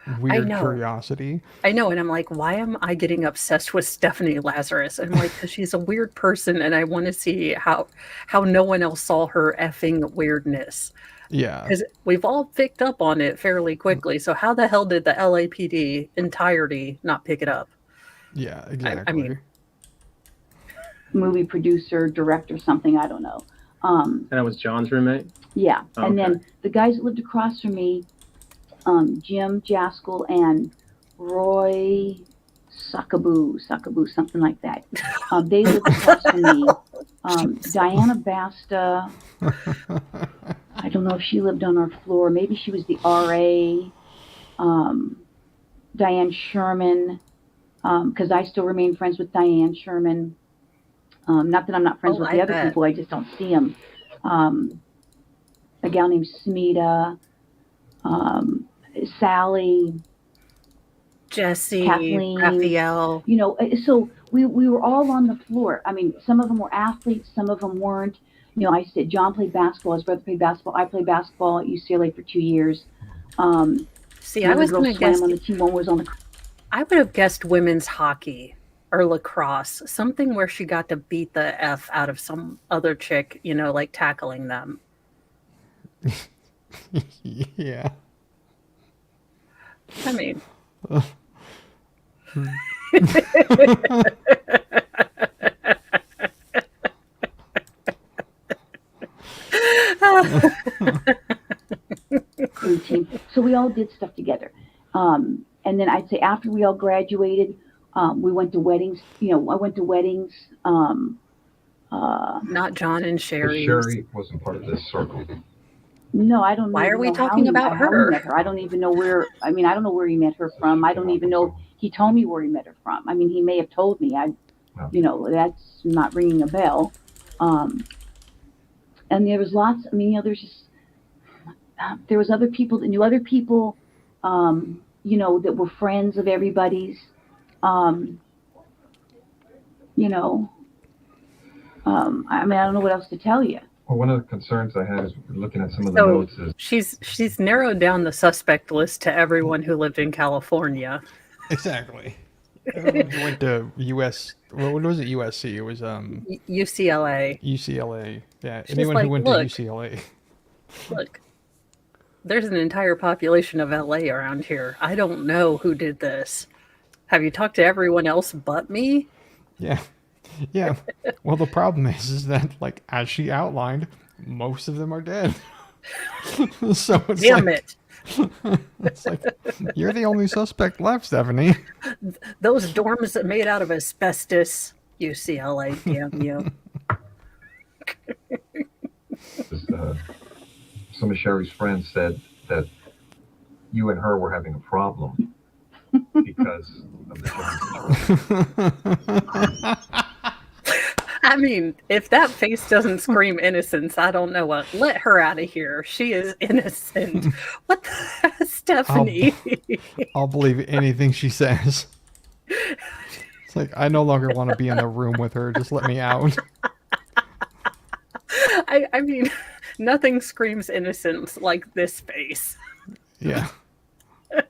I weird know. curiosity. I know, and I'm like, why am I getting obsessed with Stephanie Lazarus? And I'm like, because she's a weird person, and I want to see how no one else saw her effing weirdness. Yeah. Because we've all picked up on it fairly quickly. So how the hell did the LAPD entirety not pick it up? Yeah, I exactly. mean, Movie producer, director, something. I don't know. And that was John's roommate? Yeah. Oh, And okay. then the guys that lived across from me, Jim Jaskell and Roy Sakaboo, something like that. They lived across from me. Diana Basta, I don't know if she lived on our floor. Maybe she was the RA. Diane Sherman, because I still remain friends with Diane Sherman. Not that I'm not friends Oh, with I the other bet. people, I just don't see them. A gal named Smita, Sally, Jesse, Kathleen. Raphael. So we were all on the floor. I mean, some of them were athletes, some of them weren't. I said John played basketball, his brother played basketball. I played basketball at UCLA for 2 years. See, The I other was girl going to swam guess, on the team. One was on the. I would have guessed women's hockey or lacrosse, something where she got to beat the F out of some other chick, like tackling them. Yeah. I mean, crew team. So we all did stuff together. and then I'd say after we all graduated, we went to weddings. I went to weddings. Not John and But Sherry's. Sherry wasn't part of this circle. No, I don't Why even are we know how talking he, about how he her? met her. I don't even know where. I mean, I don't know where he met her from. I don't even know. He told me where he met her from. I mean, he may have told me. That's not ringing a bell. And there was lots. I mean, there's just there was other people that knew other people. That were friends of everybody's. You know, I mean, I don't know what else to tell you. Well, one of the concerns I had is looking at some of the So notes is she's narrowed down the suspect list to everyone who lived in California. Exactly. Everyone who went to what was it? USC. It was UCLA. UCLA. Yeah. She's Anyone like, who went "Look, to UCLA. Look, there's an entire population of LA around here. I don't know who did this. Have you talked to everyone else but me?" Yeah. Yeah. Well, the problem is that, like, as she outlined, most of them are dead. So it's Damn like, it. it's like, you're the only suspect left, Stephanie. Those dorms made out of asbestos. UCLA, damn you. some of Sherry's friends said that you and her were having a problem because of the John situation. I mean, if that face doesn't scream innocence, I don't know what. Let her out of here. She is innocent. What the Stephanie? I'll believe anything she says. It's like, I no longer want to be in the room with her. Just let me out. I mean, nothing screams innocence like this face. Yeah.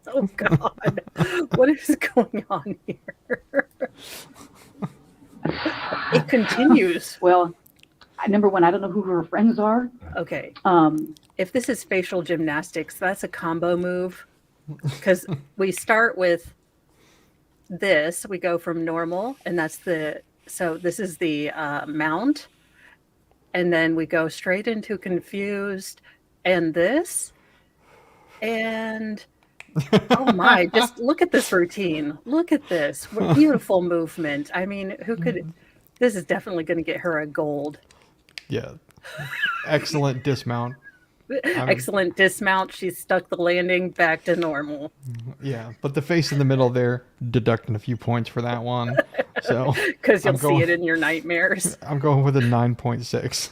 Oh God, what is going on here? It continues. Well, number one, I don't know who her friends are. Okay. If this is facial gymnastics, that's a combo move. Because we start with this, we go from normal, and so this is the mount. And then we go straight into confused and this. And oh my, just look at this routine. Look at this. What beautiful movement. I mean, this is definitely going to get her a gold. Yeah. Excellent dismount. Excellent dismount. She stuck the landing back to normal. Yeah, but the face in the middle there, deducting a few points for that one. So because you'll see it in your nightmares. I'm going with a 9.6.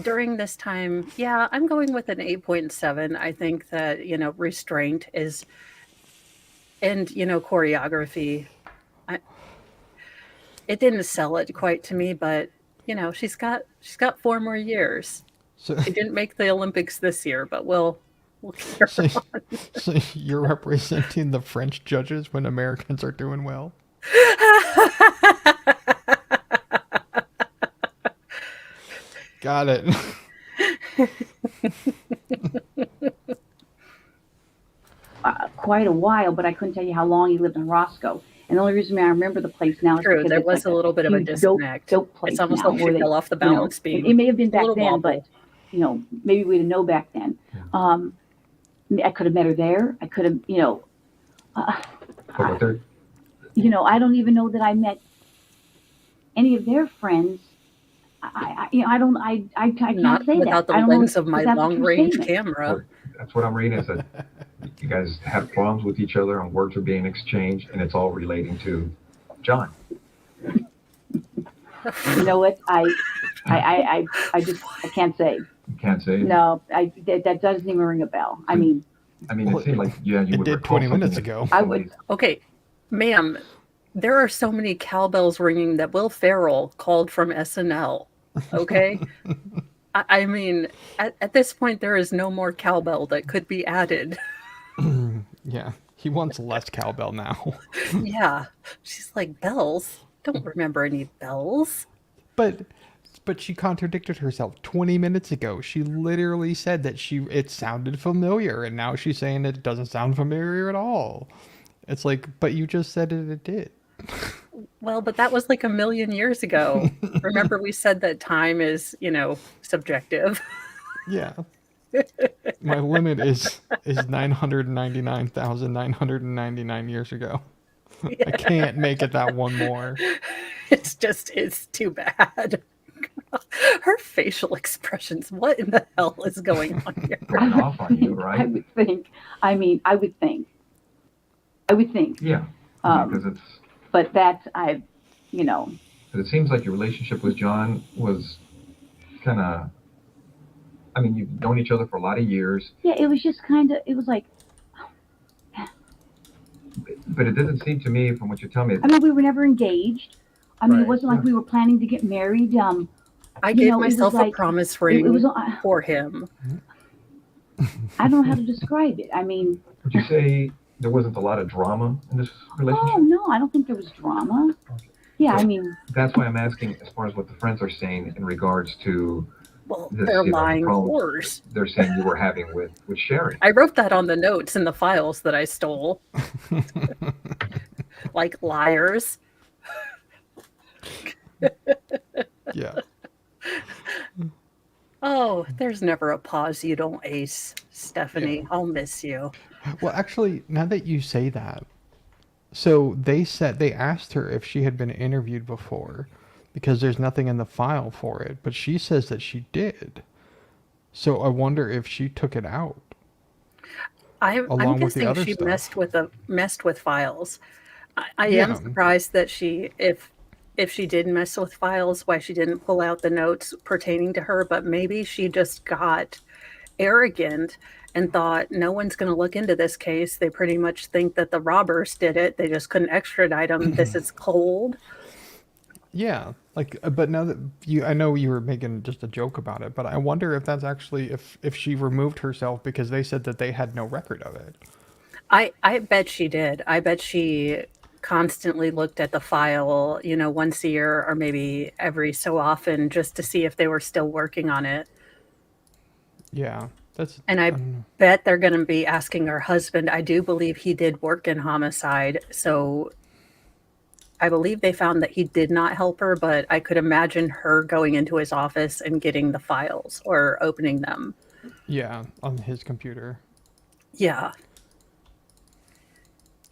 During this time, yeah, I'm going with an 8.7. I think that, restraint is, and, choreography. It didn't sell it quite to me, but, she's got 4 more years. So, She didn't make the Olympics this year, but we'll keep her on. So you're representing the French judges when Americans are doing well? Got it. Quite a while, but I couldn't tell you how long he lived in Roscoe. And the only reason I remember the place now is True, because there it's was like a little bit of a huge disconnect. dope place It's almost now like where she they, fell off the balance beam. It may have been back little then, wobble. but maybe we didn't know back then. I could have met her there. I could have, But they're- I don't even know that I met any of their friends. I can't Not say without that. the I don't know lens if of my that's a true long-range statement. camera. That's what I'm reading is that you guys have problems with each other and words are being exchanged and it's all relating to John. You know what? I can't say. You can't say. No, that doesn't even ring a bell. I mean, it seemed like, you It would did recall 20 minutes something ago. I would. Okay, ma'am, there are so many cowbells ringing that Will Ferrell called from SNL. Okay? I mean, at this point, there is no more cowbell that could be added. Yeah, he wants less cowbell now. Yeah. She's like, bells? Don't remember any bells. But she contradicted herself 20 minutes ago. She literally said that it sounded familiar, and now she's saying it doesn't sound familiar at all. It's like, but you just said it did. Well, but that was like a million years ago. Remember we said that time is, subjective. Yeah. My limit is 999,999 years ago. I can't make it that one more. It's too bad. Her facial expressions. What in the hell is going on here? Going off on you, I right? would think. I mean, I would think. Yeah, because it's. But that's you know. But it seems like your relationship with John was kind of. I mean, you've known each other for a lot of years. Yeah, it was just kind of. It was like. But it doesn't seem to me, from what you're telling me. I mean, we were never engaged. I mean, Right, it wasn't like we were planning to get married. I You gave know, it was myself a like- promise it ring was. for him. I don't know how to describe it. I mean, Would you say there wasn't a lot of drama in this relationship? oh no, I don't think there was drama. Yeah, I mean, That's why I'm asking, as far as what the friends are saying in regards to Well, this, they're the lying problems whores. they're saying you were having with Sherry. I wrote that on the notes in the files that I stole. Like liars. Yeah. Oh, there's never a pause you don't ace, Stephanie. Yeah. I'll miss you. Well, actually, now that you say that, so they asked her if she had been interviewed before because there's nothing in the file for it, but she says that she did. So I wonder if she took it out. I'm Along with the guessing other she stuff. messed with files. I Yeah. am surprised that if she did mess with files, why she didn't pull out the notes pertaining to her, but maybe she just got arrogant and thought no one's going to look into this case. They pretty much think that the robbers did it. They just couldn't extradite them. This is cold. Yeah, like, but now that I know you were making just a joke about it, but I wonder if that's actually if she removed herself because they said that they had no record of it. I bet she did. I bet she constantly looked at the file, once a year or maybe every so often just to see if they were still working on it. Yeah, that's. And I don't know. bet they're going to be asking her husband. I do believe he did work in homicide. So I believe they found that he did not help her, but I could imagine her going into his office and getting the files or opening them. Yeah, on his computer. Yeah.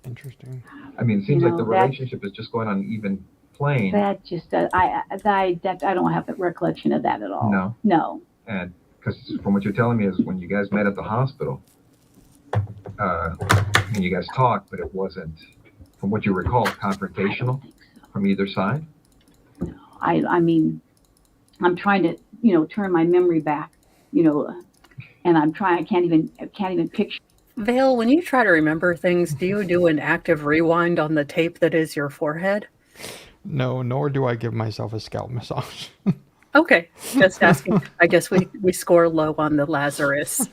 Interesting. I mean, it seems like the that- relationship is just going on an even plane. that just I don't have a recollection of that at all. No. No. And because from what you're telling me is when you guys met at the hospital, and you guys talked, but it wasn't, from what you recall, confrontational from either side. I mean, I'm trying to turn my memory back, and I'm trying. I can't even picture. Vale, when you try to remember things, do you do an active rewind on the tape that is your forehead? No, nor do I give myself a scalp massage. Okay, just asking. I guess we score low on the Lazarus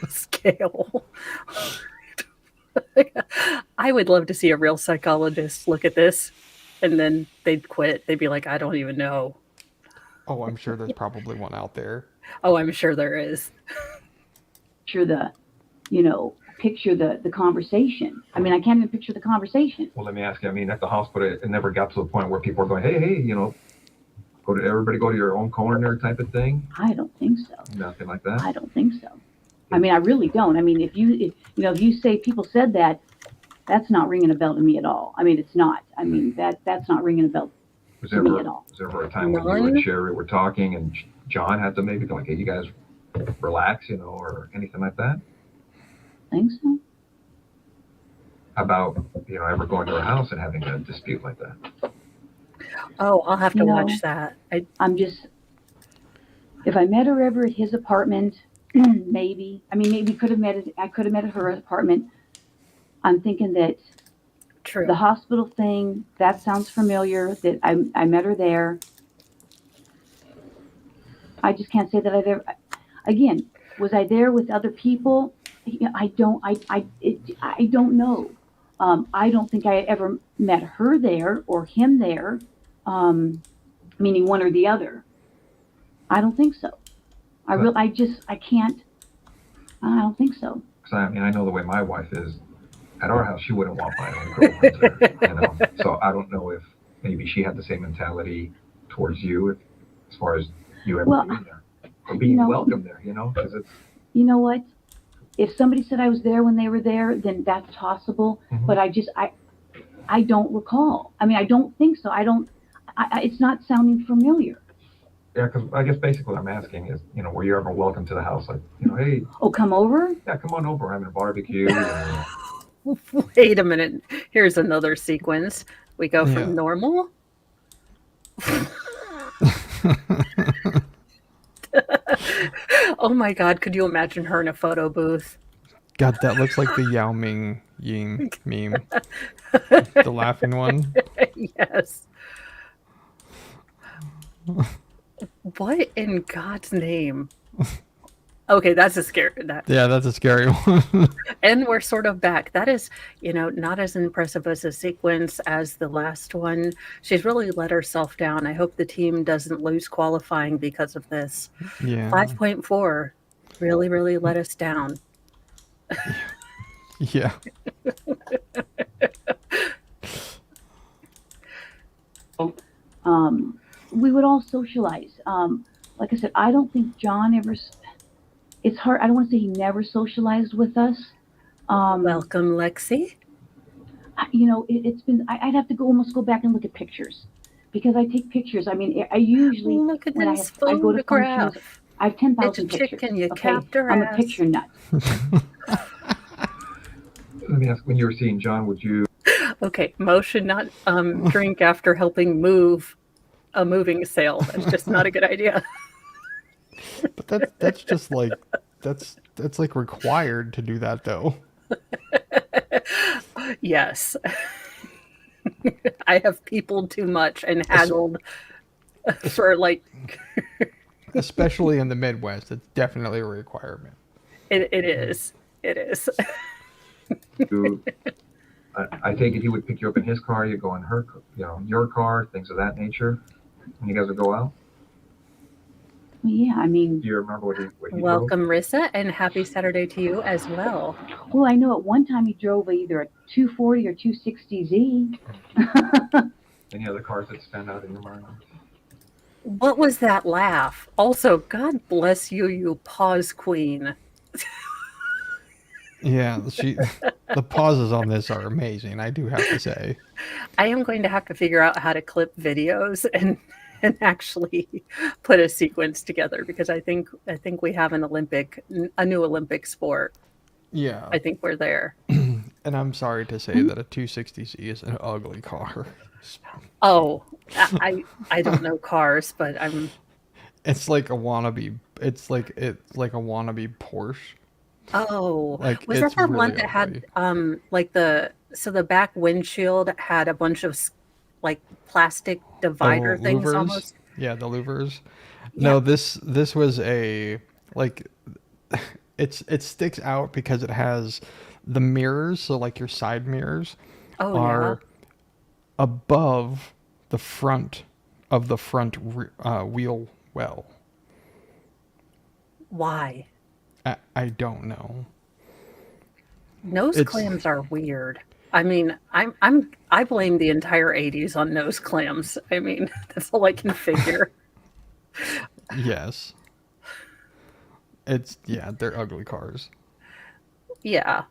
scale. I would love to see a real psychologist look at this, and then they'd quit. They'd be like, I don't even know. Oh, I'm sure there's probably one out there. Oh, I'm sure there is. Picture the conversation. I mean, I can't even picture the conversation. Well, let me ask you. I mean, at the hospital, it never got to the point where people are going, hey, everybody go to your own corner type of thing. I don't think so. Nothing like that. I don't think so. I mean, I really don't. I mean, if you say people said that, that's not ringing a bell to me at all. I mean, it's not. I mean, that's not ringing a bell Was to there me ever, at all. was there ever a time when you None. and Sherry were talking and John had to maybe go like, hey, you guys relax, or anything like that? I think so. About, ever going to her house and having a dispute like that? Oh, I'll have to No. watch that. I'm just, if I met her ever at his apartment, maybe. I mean, maybe I could have met at her apartment. I'm thinking that True. the hospital thing, that sounds familiar, that I met her there. I just can't say that I've ever, again, was I there with other people? I don't know. I don't think I ever met her there or him there, meaning one or the other. I don't think so. I can't. I don't think so. Because I know the way my wife is. At our house, she wouldn't want my own girlfriend there, So I don't know if maybe she had the same mentality towards you, as far as you ever Well, being there. being know- welcome there, because it's. You know what? If somebody said I was there when they were there, then that's possible. Mhm. But I don't recall. I mean, I don't think so. It's not sounding familiar. Yeah, because I guess basically what I'm asking is, were you ever welcome to the house? Like, hey, Oh, come over? yeah, come on over. We're having a barbecue. Wait a minute. Here's another sequence. We go from Yeah. normal. Oh my God, could you imagine her in a photo booth? God, that looks like the Yao Ming Ying meme. The laughing one. Yes. What in God's name? Okay, that's a scary. Yeah, that's a scary one. And we're sort of back. That is, not as impressive as a sequence as the last one. She's really let herself down. I hope the team doesn't lose qualifying because of this. Yeah. 5.4 really, really let us down. Yeah. We would all socialize. Like I said, I don't think John ever. It's hard. I don't want to say he never socialized with us. Welcome, Lexi. It's been. I'd have to almost go back and look at pictures, because I take pictures. I mean, I usually Look at when I this go to functions, photograph. I have 10,000 It's a pictures. chicken, you okay? capped her I'm ass. a picture nut. Let me ask, when you were seeing John, would you? Okay, Mo should not drink after helping move a moving sale. That's just not a good idea. But that's just like that's like required to do that though. Yes. I have peopled too much and haggled for Especially in the Midwest, it's definitely a requirement. it is. It is. I take it he would pick you up in his car. You go in her, your car, things of that nature. When you guys would go out. Well, yeah, I mean, Do you remember what he drove? Welcome, Rissa, and happy Saturday to you as well. well, I know at one time he drove either a 240 or 260Z. Any other cars that stand out in your mind? What was that laugh? Also, God bless you, you pause queen. Yeah, the pauses on this are amazing, I do have to say. I am going to have to figure out how to clip videos and actually put a sequence together, because I think we have a new Olympic sport. Yeah. I think we're there. And I'm sorry to say that a 260Z is an ugly car. Oh, I don't know cars, but It's like a wannabe. It's like a wannabe Porsche. Oh, Like, was that it's that one really that had ugly. the back windshield had a bunch of like plastic divider things louvers? almost? Yeah, the louvers. Yeah. No, this was a like it sticks out because it has the mirrors, so like your side mirrors Oh are above the front of the front wheel well. Why? I don't know. Nose It's- clams are weird. I mean, I blame the entire 80s on nose clams. I mean, that's all I can figure. Yes. They're ugly cars. Yeah.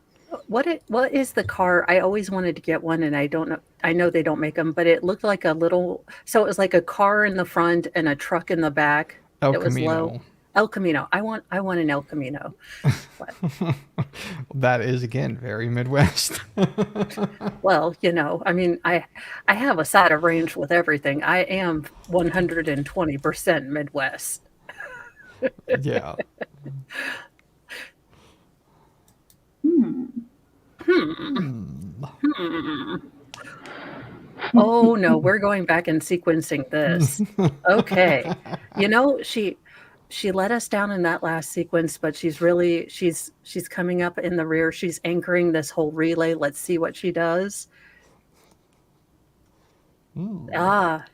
What is the car? I always wanted to get one, and I don't know. I know they don't make them, but it looked like a little. So it was like a car in the front and a truck in the back. El It was Camino. low. El Camino. I want an El Camino. That is again very Midwest. Well, I mean, I have a side of range with everything. I am 120% Midwest. Yeah. Oh no, we're going back and sequencing this. Okay. She let us down in that last sequence, but she's coming up in the rear. She's anchoring this whole relay. Let's see what she does.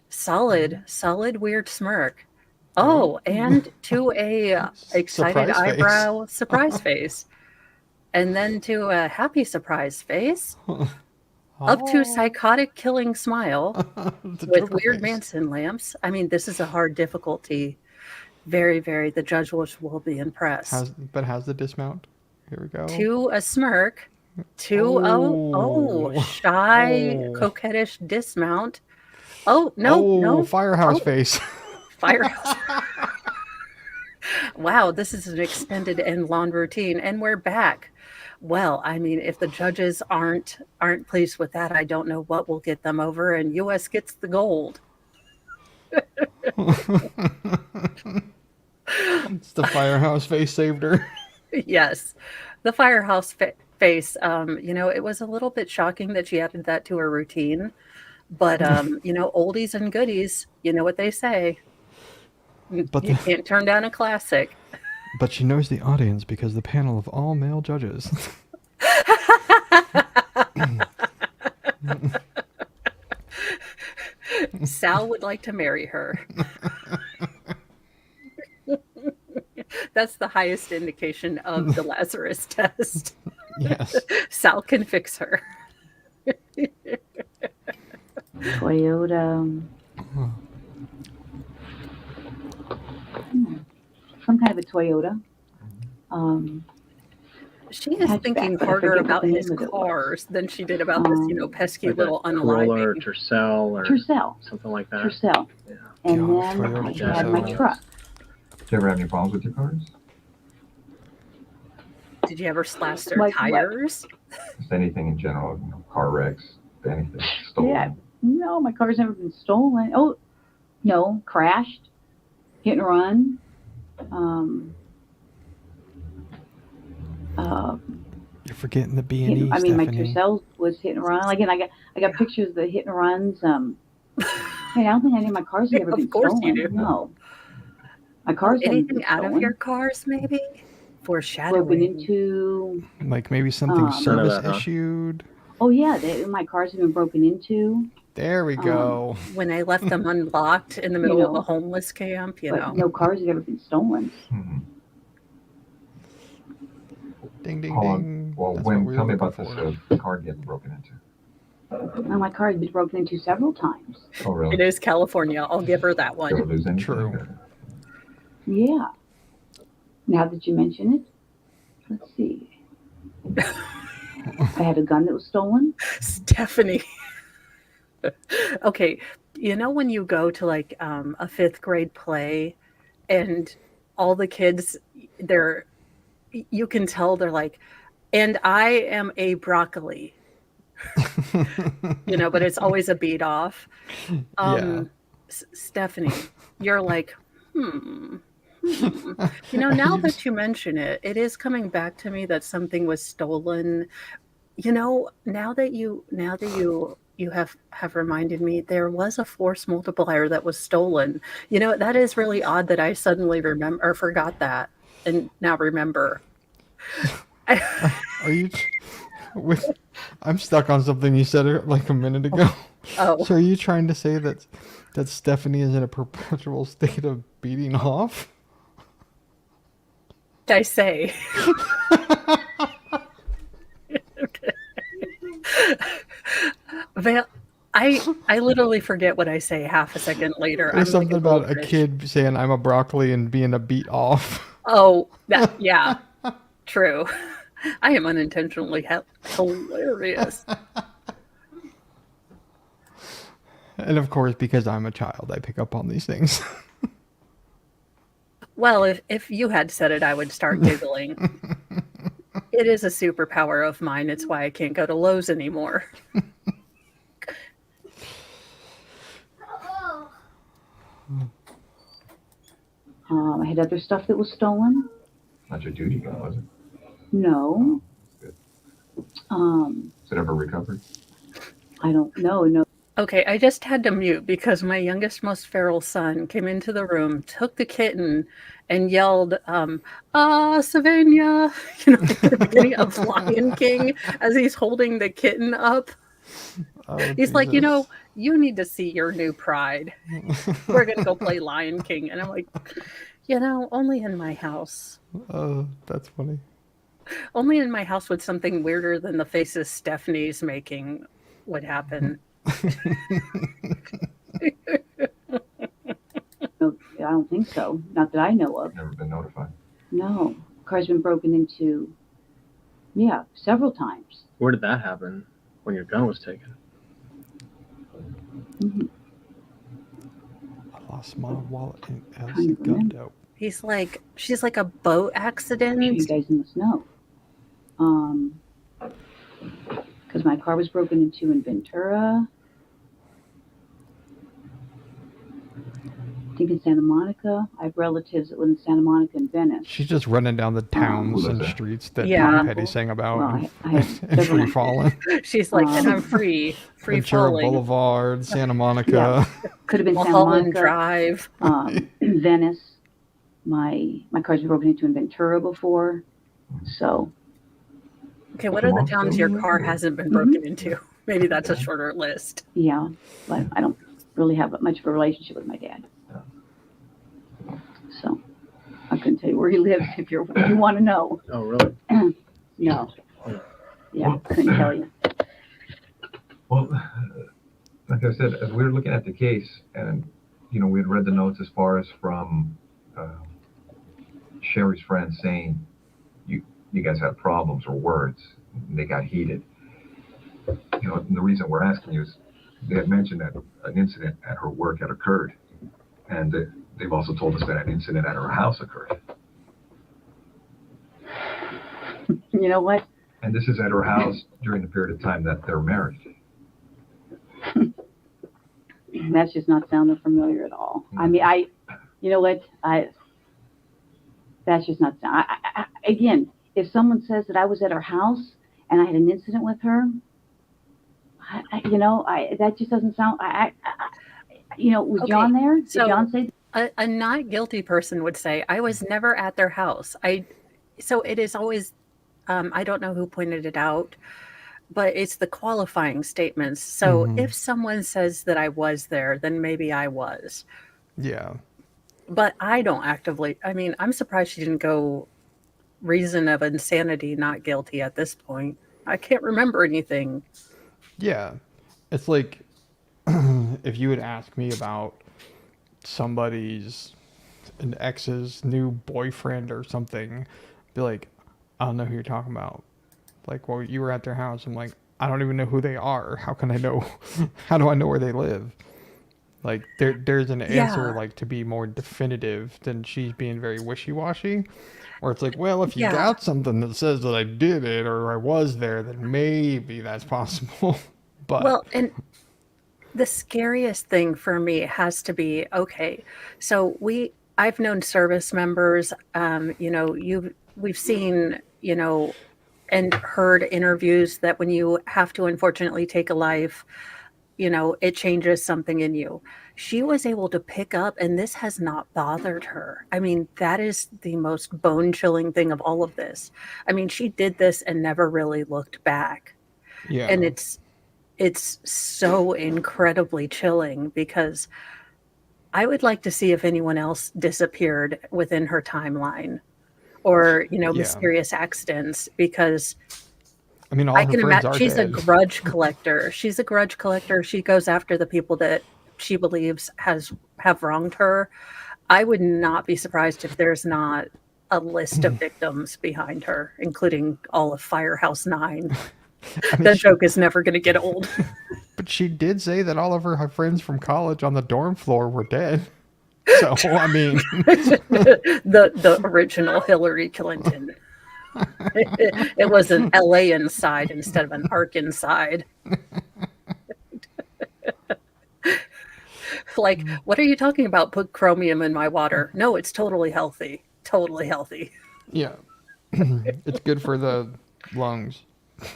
Solid weird smirk. Oh, and to a excited Surprise face. eyebrow surprise face. And then to a happy surprise face. Up to psychotic killing smile The with triple weird face. Manson lamps. I mean, this is a hard difficulty Very, very. The judge will be impressed. Has the dismount. Here we go. To a smirk, to shy, coquettish dismount. Oh, no. Firehouse face. Firehouse. Wow, this is an extended and long routine, and we're back. Well, I mean, if the judges aren't pleased with that, I don't know what will get them over, and U.S. gets the gold. It's the firehouse face saved her. Yes, the firehouse face. It was a little bit shocking that she added that to her routine, but oldies and goodies. You know what they say. But you can't turn down a classic. But she knows the audience because the panel of all male judges. Sal would like to marry her. That's the highest indication of the Lazarus test. Yes. Sal can fix her. Toyota. Some kind of a Toyota. She is thinking harder about his cars than she did about this, pesky like little Corolla or unaliving. Tercel something like that. Tercel. Yeah. And God, then Toyota I had my Tercel. truck. Do you ever have any problems with your cars? Did you ever slash their Like what? tires? Just anything in general, car wrecks, anything stolen. Yeah. No, my car's never been stolen. Oh, no, crashed, hit and run. You're forgetting the B&E, I mean, my Stephanie. Tercel was hit and run. Again, I got pictures of the hit and runs. I don't think any of my cars have ever Of been course stolen. you do. No, my cars haven't Anything been out of stolen. your cars, maybe? Broken Foreshadowing. into. Like maybe something None of service that, huh? issued. Oh yeah, my cars have been broken into. There we go. When I left them unlocked in the middle of a homeless camp, But no cars have ever been stolen. Mhm. Ding, ding, Hold on. ding. Well, That's what we tell were me about looking this for. car getting broken into. Well, my car has been broken into several times. Oh, really? it is California. I'll give her that Did you ever one. lose anything? True. or- Yeah. Now that you mention it, let's see. I had a gun that was stolen. Stephanie. Okay, when you go to like a fifth grade play and all the kids, you can tell they're like, and I am a broccoli, but it's always a beat off. Yeah. Stephanie, you're like, now that you mention it, it is coming back to me that something was stolen. Now that you have reminded me, there was a force multiplier that was stolen. That is really odd that I suddenly remember or forgot that and now remember. Are you I'm stuck on something you said like a minute ago. Oh, So are you trying to say that Stephanie is in a perpetual state of beating off? I say. Okay. Val, I literally forget what I say half a second later. There's I'm like something about a goldfish. kid saying I'm a broccoli and being a beat off. Oh, yeah, true. I am unintentionally hilarious. And of course, because I'm a child, I pick up on these things. Well, if you had said it, I would start giggling. It is a superpower of mine. It's why I can't go to Lowe's anymore. I had other stuff that was stolen. Not your duty gun, was it? No. Good. Um, Was it ever recovered? I don't know. No. Okay, I just had to mute because my youngest, most feral son came into the room, took the kitten, and yelled, Savannah, at the beginning of Lion King as he's holding the kitten up. Oh, He's like, Jesus. you need to see your new pride. We're going to go play Lion King. And I'm like, only in my house. Oh, that's funny. Only in my house would something weirder than the faces Stephanie's making would happen. I don't think so. Not that I know of. Never been notified. No. Car's been broken into, yeah, several times. Where did that happen? When your gun was taken? Mm-hmm. I lost my wallet and has Trying to gun remember. dope. She's like a boat I'm sure accident. you guys must know. Because my car was broken into in Ventura. I think in Santa Monica. I have relatives that live in Santa Monica and Venice. She's just running down the towns who and lives there? streets that Yeah. Tom Petty sang about Well, I have and several free falling. She's like, and I'm free Ventura falling. Boulevard, Santa Monica. Could have been Santa Mulholland Monica. Drive. Venice. My car's been broken into in Ventura before. So Okay, what are the towns your car hasn't been broken into? Maybe that's a shorter list. yeah, but I don't really have much of a relationship with my dad. So I couldn't tell you where he lives if you want to know. Oh, really? No. Yeah, couldn't tell you. Well, like I said, as we were looking at the case, and we had read the notes as far as from Sherry's friend saying you guys had problems or words, and they got heated. And the reason we're asking you is they had mentioned that an incident at her work had occurred, and they've also told us that an incident at her house occurred. You know what? And this is at her house during the period of time that they're married. That's just not sounding familiar at all. I mean, you know what? That's just not sound. Again, if someone says that I was at her house and I had an incident with her, that just doesn't sound. Was Okay, John there? Did so- John say? A not guilty person would say, I was never at their house. So it is always, I don't know who pointed it out, but it's the qualifying statements. So if someone says that I was there, then maybe I was. Yeah. But I don't actively, I'm surprised she didn't go reason of insanity, not guilty at this point. I can't remember anything. Yeah. It's like if you would ask me about an ex's new boyfriend or something, be like, I don't know who you're talking about. Like, well, you were at their house. I'm like, I don't even know who they are. How can I know? How do I know where they live? Like, there's an answer, Yeah. like, to be more definitive than she's being very wishy-washy. Or it's like, well, if you Yeah. got something that says that I did it or I was there, then maybe that's possible. But Well, and the scariest thing for me has to be, okay, so I've known service members, we've seen, and heard interviews that when you have to unfortunately take a life, it changes something in you. She was able to pick up, and this has not bothered her. That is the most bone-chilling thing of all of this. She did this and never really looked back. yeah. And it's so incredibly chilling because I would like to see if anyone else disappeared within her timeline or, mysterious accidents, because all I her can friends imagine are she's dead. a grudge collector. She's a grudge collector. She goes after the people that she believes have wronged her. I would not be surprised if there's not a list of victims behind her, including all of Firehouse 9. That joke is never going to get old. But she did say that all of her friends from college on the dorm floor were dead. So, the original Hillary Clinton. It was an LA inside instead of an Ark inside. Like, what are you talking about? Put chromium in my water. No, it's totally healthy. Totally healthy. yeah. It's good for the lungs.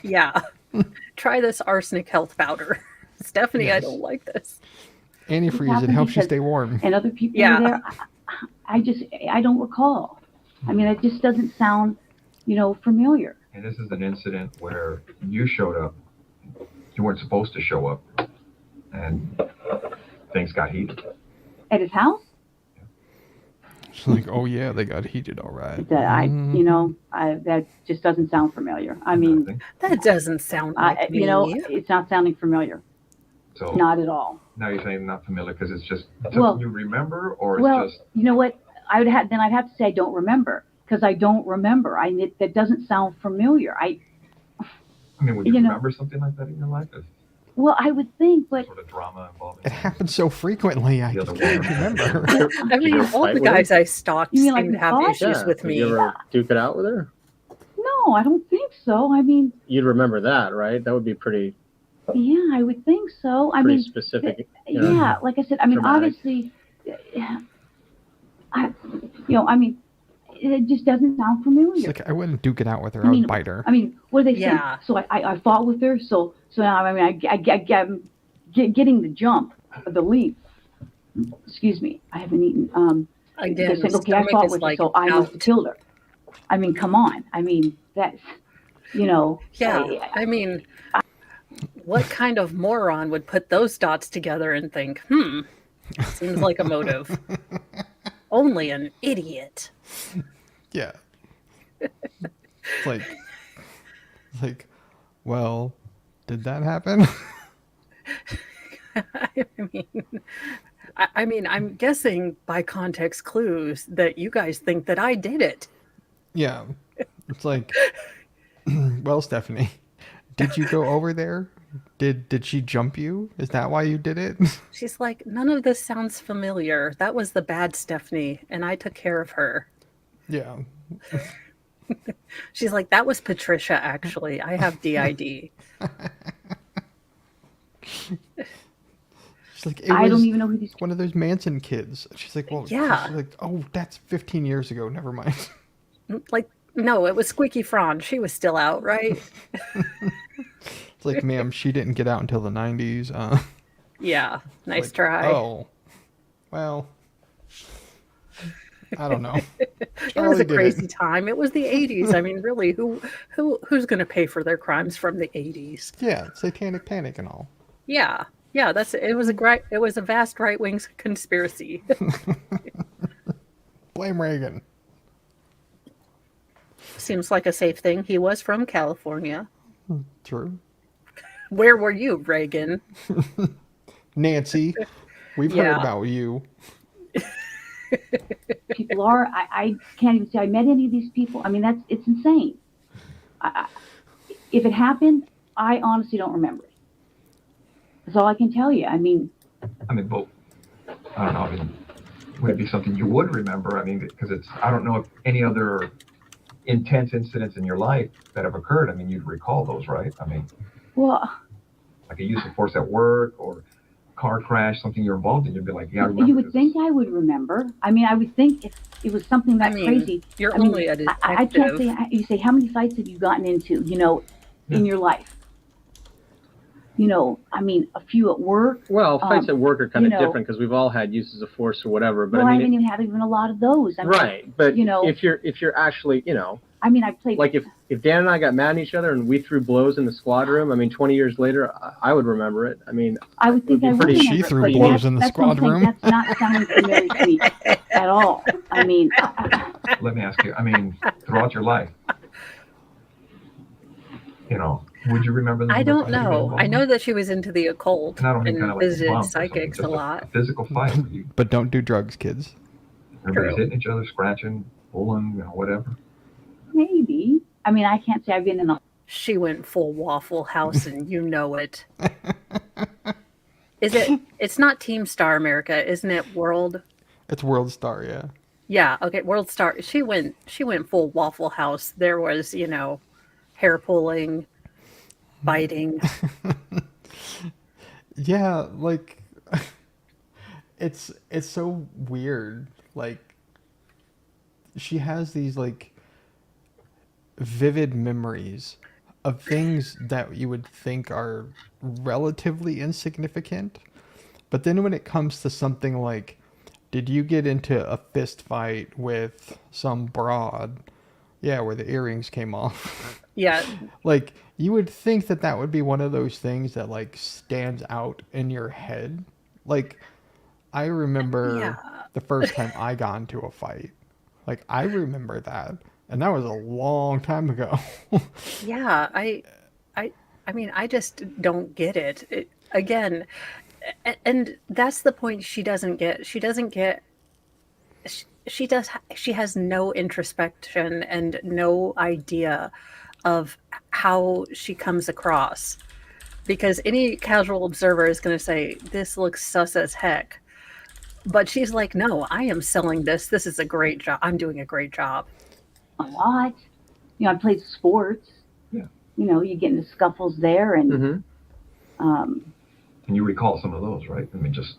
Yeah. Try this arsenic health powder. Stephanie, Yes. I don't like this. Antifreeze, it happened helps you because- stay warm. And other people Yeah. were there. I don't recall. It just doesn't sound, familiar. And this is an incident where you showed up. You weren't supposed to show up, and things got heated. At his house? It's like, oh yeah, they got heated, all right. That just doesn't sound familiar. That doesn't sound like me. It's not sounding familiar. So Not at all. now you're saying not familiar because it's just something Well, you remember, or well, it's just you know what? I'd have to say I don't remember because I don't remember. That doesn't sound familiar. I mean, would you you know, remember something like that in your life? If well, I would think, but sort of drama involved It happens so frequently, I The just other can't one. remember. I Did you mean, ever all fight the with her? guys I stalked You mean like seem to in have fight? issues Yeah. with Did you me. ever duke it out with her? no, I don't think so. I mean, You'd remember that, right? That would be pretty yeah, I would think so. I pretty mean, specific. You know, yeah, like I said, I mean, dramatic. obviously, I mean, it just doesn't sound familiar. It's like I wouldn't duke it out with her. I I mean, would bite her. I mean, what do they say? Yeah. So I fought with her. So now I mean getting the jump, the leap. Excuse me, I haven't eaten. They Again, said, the okay, I stomach fought is with her, like so I must have out. killed her. I mean, come on. I mean, that's Yeah, I mean, what kind of moron would put those dots together and think, seems like a motive. Only an idiot. Yeah. It's like, well, did that happen? I mean, I'm guessing by context clues that you guys think that I did it. Yeah. It's like, well, Stephanie, did you go over there? Did she jump you? Is that why you did it? She's like, none of this sounds familiar. That was the bad Stephanie, and I took care of her. Yeah. She's like, that was Patricia, actually. I have DID. She's like, it I don't was even know who these. one of those Manson kids. She's like, well, Yeah. She's like, oh, that's 15 years ago. Never mind. Like, no, it was Squeaky Fran. She was still out, right? It's like, ma'am, she didn't get out until the 90s. Yeah, nice Like, try. Oh, well, I don't know. It was Charlie a did crazy it. time. It was the 80s. I mean, really, who's going to pay for their crimes from the 80s? Yeah, satanic panic and all. Yeah. Yeah, it was a vast right-wing conspiracy. Blame Reagan. Seems like a safe thing. He was from California. True. Where were you, Reagan? Nancy, we've Yeah. heard about you. People are. I can't even say I met any of these people. I mean, it's insane. If it happened, I honestly don't remember it. That's all I can tell you. but I don't know. I mean, would it be something you would remember? I mean, because I don't know if any other intense incidents in your life that have occurred. I mean, you'd recall those, right? I mean, well, like a use of force at work or car crash, something you're involved in, you'd be like, yeah, I remember you would this. think I would remember. I mean, I would think if it was something that I mean, crazy. you're I mean, only a I can't detective. say. You say how many fights have you gotten into? In your life. I mean, a few at work. Well, fights at work are kind of you know- different because we've all had uses of force or whatever. But Well, I I didn't mean, even have even a lot of those. I mean, right? But if you're actually, I mean, I played. like if Dan and I got mad at each other and we threw blows in the squad room, I mean, 20 years later, I would remember it. I mean, I would think be I would pretty- remember. She threw but blows in the that's what I'm squad saying, room. That's not sounding familiar to me at all. I mean, Let me ask you, I mean, throughout your life, would you remember them? I don't know. I know that she was into the occult And I don't mean kind and of like a visited bump or something, psychics just a lot. A physical fight. Where you, But don't do drugs, kids. everybody's True. hitting each other, scratching, pulling, whatever. maybe. I mean, I can't say I've been in a. She went full Waffle House, and you know it. It's not Team Star America, isn't it? World. It's World Star, yeah. Yeah. Okay. World Star. She went full Waffle House. There was, hair pulling, biting. Yeah, like it's so weird. Like she has these like vivid memories of things that you would think are relatively insignificant. But then when it comes to something like, did you get into a fist fight with some broad? Yeah, where the earrings came off. Yeah. Like, you would think that that would be one of those things that, like, stands out in your head. Like, I remember Yeah. the first time I got into a fight. Like, I remember that. And that was a long time ago. Yeah. I mean, I just don't get it. again, and that's the point she doesn't get. She has no introspection and no idea of how she comes across, because any casual observer is going to say this looks sus as heck, but she's like, no, I am selling this. This is a great job. I'm doing a great job. A lot. I played sports. Yeah. You get into scuffles there, and Mm-hmm. And you recall some of those, right? I mean, just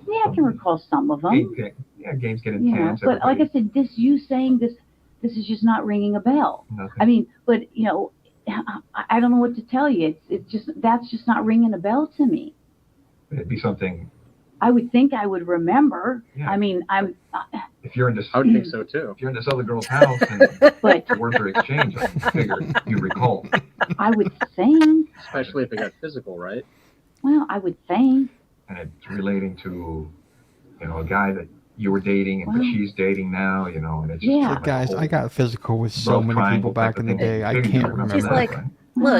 yeah, I can recall some of them. games get intense. But like I said, you saying this is just not ringing a bell. Nothing. I mean, but I don't know what to tell you. It's just, that's just not ringing a bell to me. It'd be something. I would think I would remember. Yeah. I mean, If you're in this, I would think so too. if you're in this other girl's house and but the words are exchanged, I figure you recall. I would think. Especially if it got physical, right? Well, I would think. And it's relating to, a guy that you were dating and but she's dating now, and it's just Yeah. like a Guys, whole I got physical with so love many triangle people back type in of the thing. day. I Maybe you can't remember remember She's that. like, right?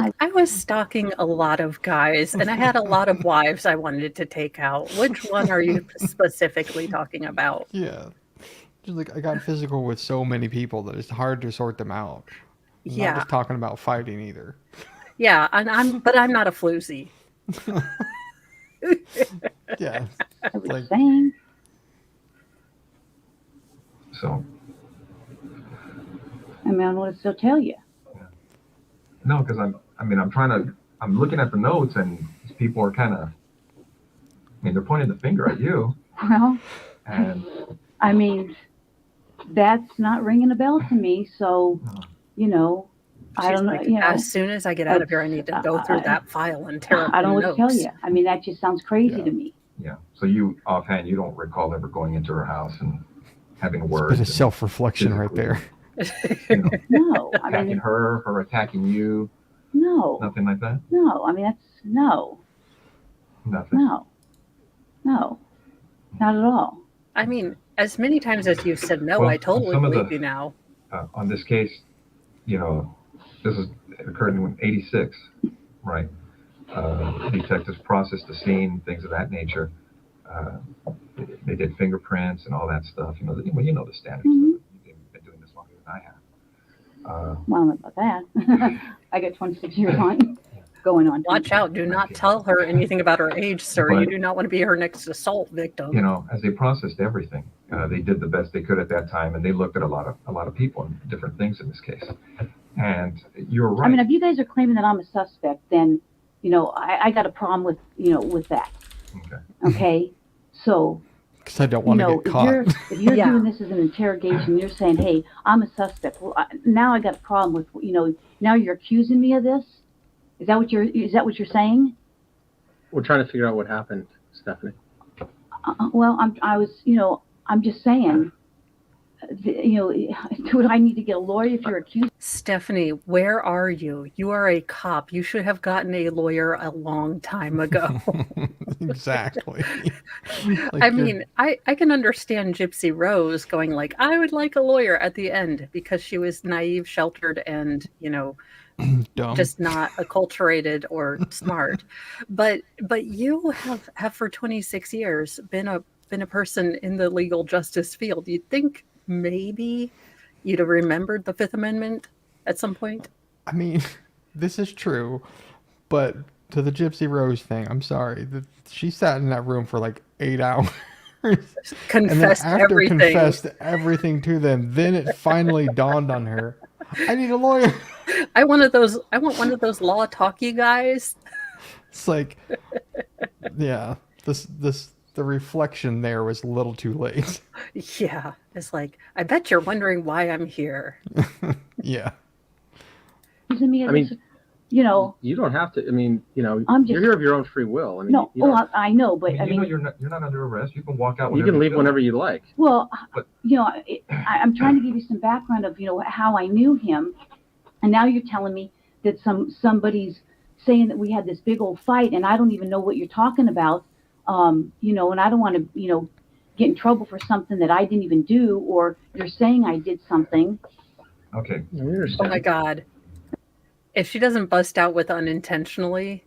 look, I was stalking a lot of guys, and I had a lot of wives I wanted to take out. Which one are you specifically talking about? Yeah. Just like I got physical with so many people that it's hard to sort them out. I'm not Yeah, just talking about fighting either. yeah, and I'm not a floozy. Yeah. I would Like- think. So I mean, I don't know what to still tell you. no, because I'm looking at the notes and people are kind of, they're pointing the finger at you, Well, and I mean, that's not ringing a bell to me. So, I She's don't know. like, as soon as I get out of here, I need to go through that file and tear up I don't know the what to tell notes. you. I mean, that just sounds crazy Yeah. to me. yeah. So you offhand, you don't recall ever going into her house and having Bit words, of self-reflection right there. No, I attacking mean, her attacking you, no, nothing like that. no. I mean, that's no, Nothing. no, not at all. I mean, as many times as you've said no, Well, I totally some of believe the- you now. On this case, it occurred in '86, right? Detectives processed the scene, things of that nature. They did fingerprints and all that stuff. You know the standards. Mhm. You've been doing this longer than I have. Well, I don't know about that. I got 26 years on, going on. Watch out. Do not tell her anything about her age, sir. You do not want to be her next assault victim. As they processed everything, they did the best they could at that time, and they looked at a lot of people and different things in this case. And you're right. I mean, if you guys are claiming that I'm a suspect, then, I got a problem with, with that. Okay. Okay. So, Because I don't want to get if caught. you're Yeah. doing this as an interrogation, you're saying, hey, I'm a suspect. Well, now I got a problem with, now you're accusing me of this. Is that what you're saying? We're trying to figure out what happened, Stephanie. Well, I'm just saying, do I need to get a lawyer if you're accused? Stephanie, where are you? You are a cop. You should have gotten a lawyer a long time ago. Exactly. I mean, I can understand Gypsy Rose going like, I would like a lawyer at the end because she was naive, sheltered, and, dumb. just not acculturated or smart. But you have for 26 years been a person in the legal justice field. You'd think maybe you'd have remembered the Fifth Amendment at some point. I mean, this is true, but to the Gypsy Rose thing, I'm sorry. She sat in that room for like 8 hours. And then Confessed after everything. confessed everything to them, then it finally dawned on her, I need a lawyer. I want one of those law talky guys. It's like, yeah, the reflection there was a little too late. Yeah, it's like, I bet you're wondering why I'm here. Yeah. Accusing me of I mean, this, You don't have to. I mean, I'm you're just- here of your own free will. I mean, no, you don't- I know, but I mean, you're not under arrest. You can walk out. you Whenever can leave feel whenever like. you like. well, But- I'm trying to give you some background of, how I knew him. And now you're telling me that somebody's saying that we had this big old fight and I don't even know what you're talking about. And I don't want to, get in trouble for something that I didn't even do, or you're saying I did something. Okay. I Oh understand. my God. If she doesn't bust out with unintentionally,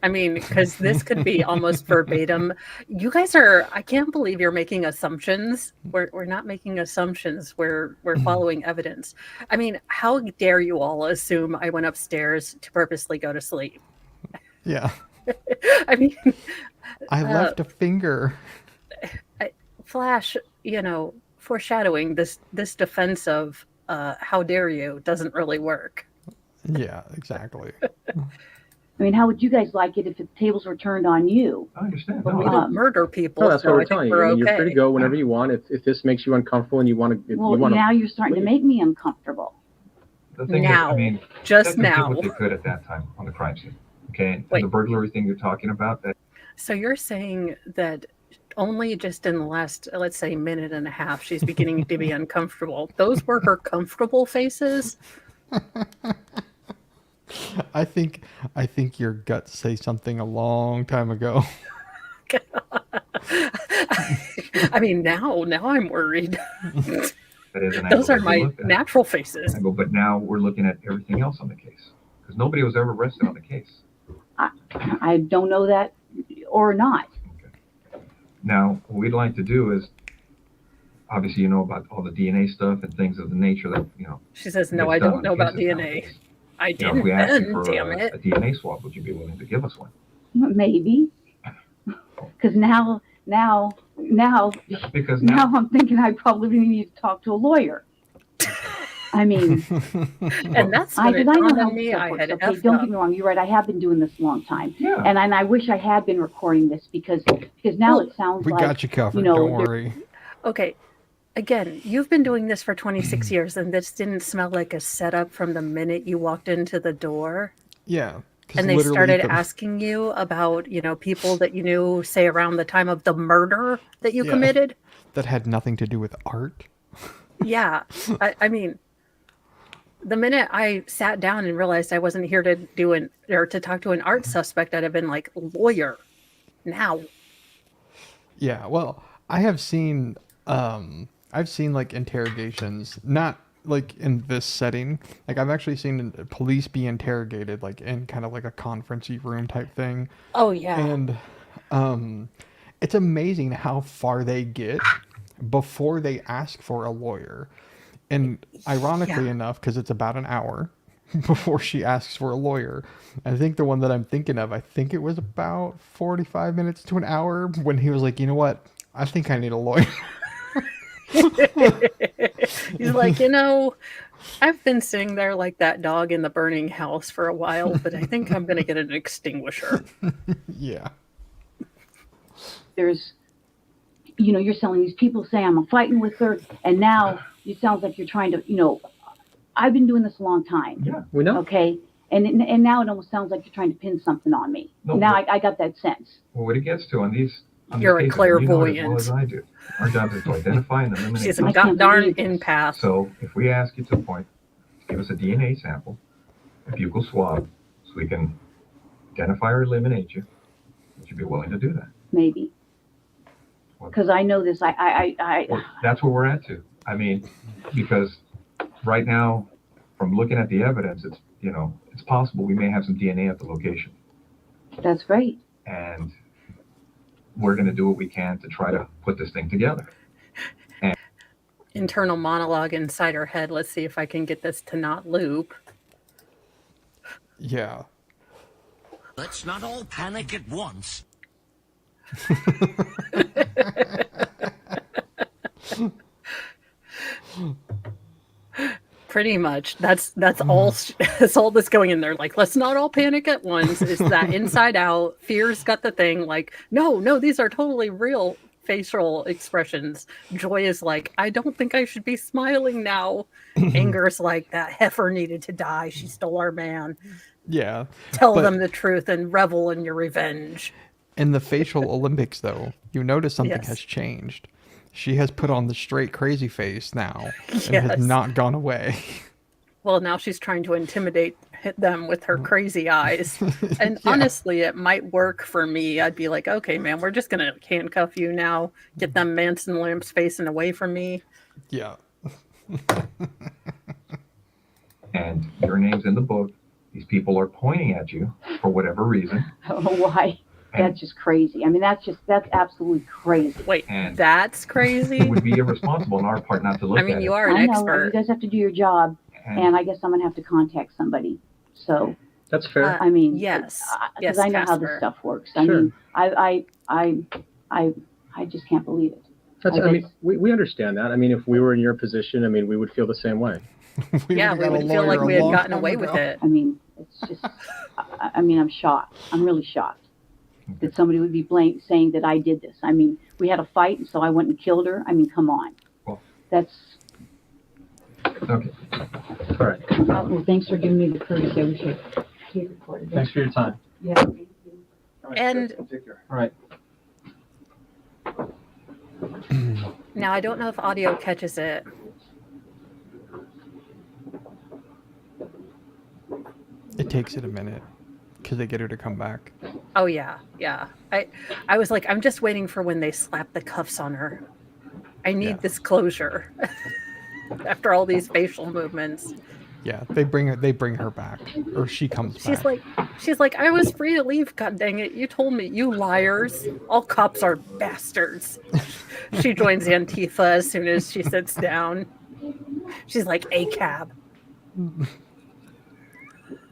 I mean, because this could be almost verbatim. You guys are, I can't believe you're making assumptions. We're not making assumptions. We're following evidence. I mean, how dare you all assume I went upstairs to purposely go to sleep? Yeah. I mean, I left a finger. Flash, foreshadowing this defense of how dare you doesn't really work. Yeah, exactly. I mean, how would you guys like it if the tables were turned on you? I understand. But we No, don't murder people. No, that's so what I we're think telling you. we're I mean, you're okay. free to go whenever you want. If this makes you uncomfortable and you want to, Well, now you're starting to make me uncomfortable. the thing Now, is, I mean, just detectives now. did what they could at that time on the crime scene. Okay, Wait. and the burglary thing you're talking about, that So you're saying that only just in the last, let's say, minute and a half, she's beginning to be uncomfortable. Those were her comfortable faces. I think your guts say something a long time ago. I mean, now I'm worried. is an Those angle are that we my looked at. natural faces. Angle, but now we're looking at everything else on the case because nobody was ever arrested on the case. I don't know that or not. Okay. Now, what we'd like to do is, obviously, you know about all the DNA stuff and things of the nature that She says, "No, gets I done don't on know about cases DNA. nowadays. I If didn't we asked you then, for damn a it." DNA swab, would you be willing to give us one? Maybe. Because now Because now, I'm thinking I probably need to talk to a lawyer. I mean, And that's when it because I know dawned how on me stuff I works. had Okay, effed don't up. get me wrong. You're right. I have been doing this a long time, yeah, and I wish I had been recording this because now Well, it sounds We like got you covered. you know, Don't there- worry. Okay, again, you've been doing this for 26 years, and this didn't smell like a setup from the minute you walked into the door. Yeah. 'Cause And they literally started the- asking you about, people that you knew, say, around the time of the murder that you Yeah. committed. that had nothing to do with art. Yeah. I mean, the minute I sat down and realized I wasn't here to to talk to an art suspect, I'd have been like, lawyer, now. Yeah, well, I've seen like interrogations, not like in this setting. Like I've actually seen police be interrogated like in kind of like a conferencey room type thing. Oh, yeah. And it's amazing how far they get before they ask for a lawyer. And ironically Yeah. enough, because it's about an hour before she asks for a lawyer, I think the one that I'm thinking of, I think it was about 45 minutes to an hour when he was like, you know what? I think I need a lawyer. He's like, I've been sitting there like that dog in the burning house for a while, but I think I'm going to get an extinguisher. Yeah. there's, you're selling these people say I'm fighting with her, and now it sounds like you're trying to, I've been doing this a long time. yeah. We know. Okay. And now it almost sounds like you're trying to pin something on me. No, Now but- I got that sense. Well, what it gets to on these You're a cases, and you know it as well clairvoyant. as I do. Our job is to identify and eliminate. She's I a can't darn believe this. empath. So if we ask you to point, give us a DNA sample, a buccal swab, so we can identify or eliminate you, would you be willing to do that? Maybe. Because I know this. Well, that's where we're at too. I mean, because right now, from looking at the evidence, it's it's possible we may have some DNA at the location, That's great. and we're going to do what we can to try to put this thing together. Internal monologue inside her head. Let's see if I can get this to not loop. Yeah. Let's not all panic at once. Pretty much. That's all. That's all that's going in there. Like, let's not all panic at once. Is that inside out? Fear's got the thing. Like, no, these are totally real facial expressions. Joy is like, I don't think I should be smiling now. Anger's like, that heifer needed to die. She stole our man. Yeah. Tell But- them the truth and revel in your revenge. In the facial Olympics, though, you notice something Yes. has changed. She has put on the straight crazy face now and Yes. has not gone away. Well, now she's trying to intimidate them with her crazy eyes. And Yeah. honestly, it might work for me. I'd be like, okay, man, we're just going to handcuff you now. Get them Manson lamps facing away from me. Yeah. And your name's in the book, These people are pointing at you for whatever reason. I don't know why. That's just crazy. I mean, that's absolutely crazy. Wait, And that's It crazy? would be irresponsible on our part not to look I mean, at you it. are an I know. You expert. guys have to do your job, and I guess I'm gonna have to contact somebody. So, That's fair. I mean, Yes. because Yes, I know how this Casper. stuff works. I Sure. mean, I just can't believe it. That's, I I mean, guess- we understand that. I mean, if we were in your position, I mean, we would feel the same way. Yeah, would've we got a would feel like lawyer we a had long gotten time away with ago. it. I mean, it's just. I mean, I'm shocked. I'm really shocked that somebody would be saying that I did this. I mean, we had a fight, and so I went and killed her. I mean, come on. Well- That's. Okay. All right. Well, thanks for giving me the courtesy. I wish I could record it. Thanks for your time. Yeah. Thank you. And All right. now I don't know if audio catches it. It takes it a minute because they get her to come back. Oh yeah, yeah. I was like, I'm just waiting for when they slap the cuffs on her. I need Yeah. this closure. After all these facial movements. Yeah, they bring her back, or she comes back. She's like, I was free to leave, god dang it. You told me, you liars. All cops are bastards. She joins Antifa as soon as she sits down. She's like, a cab.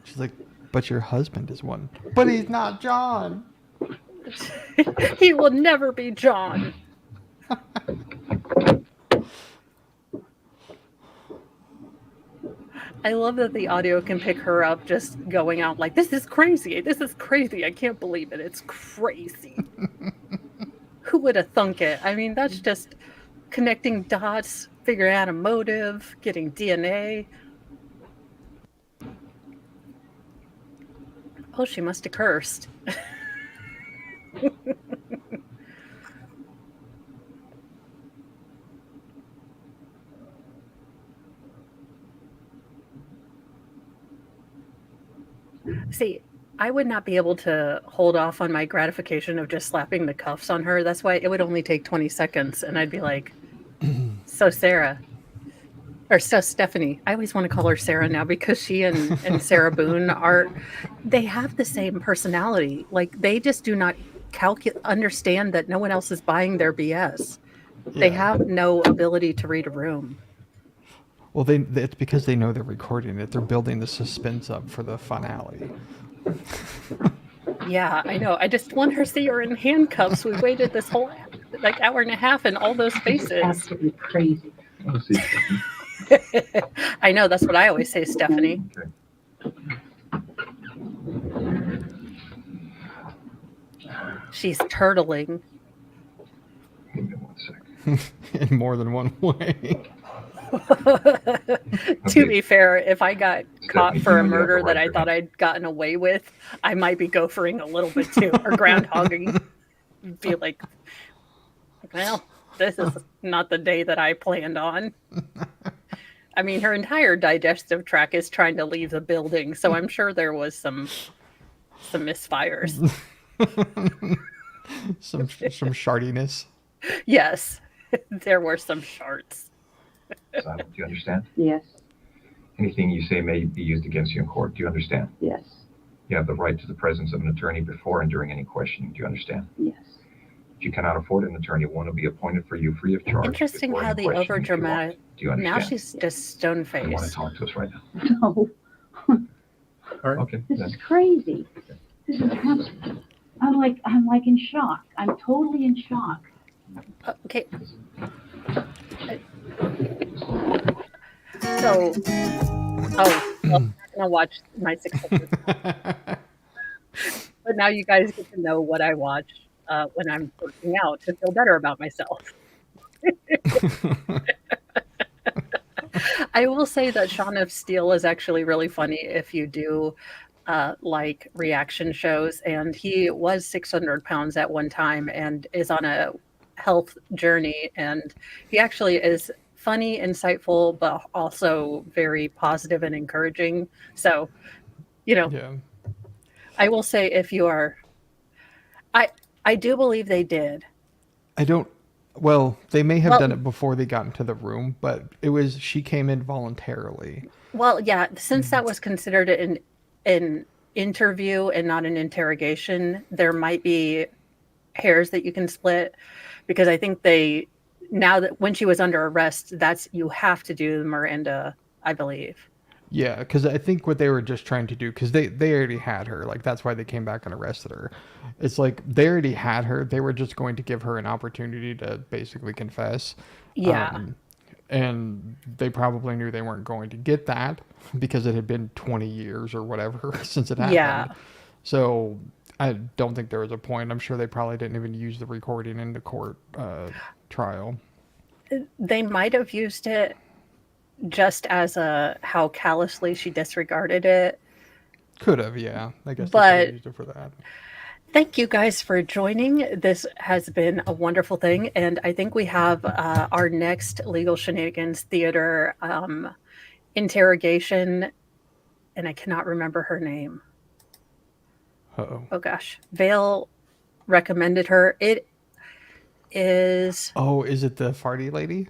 She's like, but your husband is one. But he's not John. He will never be John. I love that the audio can pick her up just going out like, this is crazy. This is crazy. I can't believe it. It's crazy. Who would have thunk it? I mean, that's just connecting dots, figuring out a motive, getting DNA. Oh, she must have cursed. See, I would not be able to hold off on my gratification of just slapping the cuffs on her. That's why it would only take 20 seconds. And I'd be like, so Sarah, or so Stephanie. I always want to call her Sarah now because she and Sarah Boone they have the same personality. Like they just do not understand that no one else is buying their BS. They Yeah. have no ability to read a room. Well, it's because they know they're recording it. They're building the suspense up for the finale. Yeah, I know. I just want her to see her in handcuffs. We waited this whole hour and a half and all those faces. Absolutely crazy. Let's see. I know, that's what I always say, Stephanie. Okay. She's turtling. Give me 1 second. In more than one way. To be fair, if I got caught Stephanie, for a you know you have murder the that right I to thought me. I'd gotten away with, I might be gophering a little bit too, or groundhogging. Be like, well, this is not the day that I planned on. I mean, her entire digestive tract is trying to leave the building, so I'm sure there was some misfires. some shardiness. Yes, there were some shards. Simon, do you understand? Yes. Anything you say may be used against you in court. Do you understand? Yes. You have the right to the presence of an attorney before and during any questioning. Do you understand? Yes. If you cannot afford an attorney, one will be appointed for you free of charge. Interesting before how any the questioning if you want. overdramatic. Do you understand? Now she's just stone You want to faced. talk to us right now? No. All right. Okay. This Then. is crazy. This is I'm like in shock. I'm totally in shock. Okay. So, well, I'm gonna watch my 600. But now you guys get to know what I watch when I'm working out to feel better about myself. I will say that Shaun of Steel is actually really funny if you do like reaction shows. And he was 600 pounds at one time and is on a health journey. And he actually is funny, insightful, but also very positive and encouraging. So, you know, Yeah. I will say if you are, I do believe they did. I don't. Well, they may have Well- done it before they got into the room, but she came in voluntarily. Well, yeah, since that was considered an an interview and not an interrogation, there might be hairs that you can split, because I think now that when she was under arrest, you have to do the Miranda, I believe. Yeah, because I think what they were just trying to do, because they already had her, like that's why they came back and arrested her. It's like they already had her. They were just going to give her an opportunity to basically confess. Yeah. And they probably knew they weren't going to get that because it had been 20 years or whatever since it happened. Yeah. So I don't think there was a point. I'm sure they probably didn't even use the recording in the court trial. They might have used it just as how callously she disregarded it. Could have, yeah. I guess they But could have used it for that. thank you guys for joining. This has been a wonderful thing. And I think we have our next Legal Shenanigans Theater interrogation. And I cannot remember her name. Uh-oh. Oh, gosh. Vale recommended her. It is... Oh, is it the farty lady?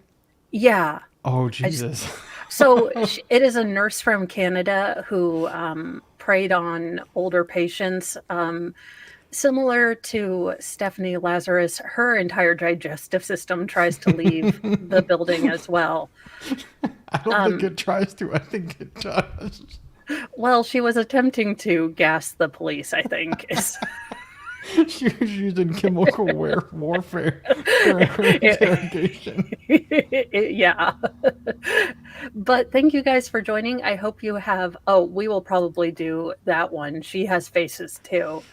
Yeah. Oh, Jesus. So it is a nurse from Canada who preyed on older patients. Similar to Stephanie Lazarus, her entire digestive system tries to leave the building as well. I don't think it tries to. I think it does. Well, she was attempting to gas the police, I think. She was using chemical warfare for her interrogation. Yeah. But thank you guys for joining. I hope you have... Oh, we will probably do that one. She has faces too.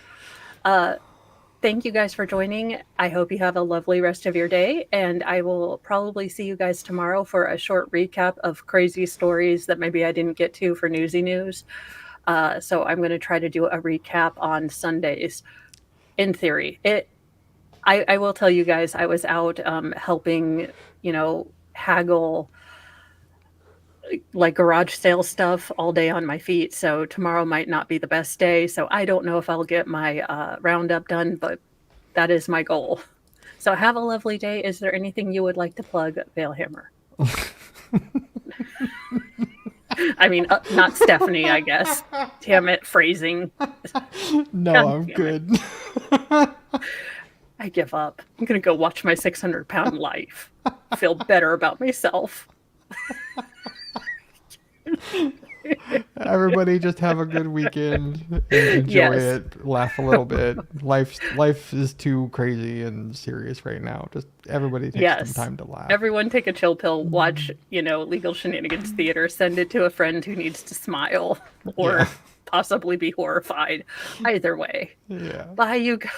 Thank you guys for joining. I hope you have a lovely rest of your day, and I will probably see you guys tomorrow for a short recap of crazy stories that maybe I didn't get to for Newsy News. So I'm going to try to do a recap on Sundays. In theory, I will tell you guys, I was out helping, haggle like garage sale stuff all day on my feet. So tomorrow might not be the best day. So I don't know if I'll get my roundup done, but that is my goal. So have a lovely day. Is there anything you would like to plug, Valehammer? I mean, not Stephanie, I guess. Damn it, phrasing. No, I'm good. I give up. I'm going to go watch my 600-pound life. Feel better about myself. Everybody just have a good weekend and enjoy it. Laugh a little bit. Life is too crazy and serious right now. Just everybody take some time to laugh. Everyone take a chill pill. Watch, Legal Shenanigans Theater. Send it to a friend who needs to smile or possibly be horrified. Either way. Yeah. Bye, you guys.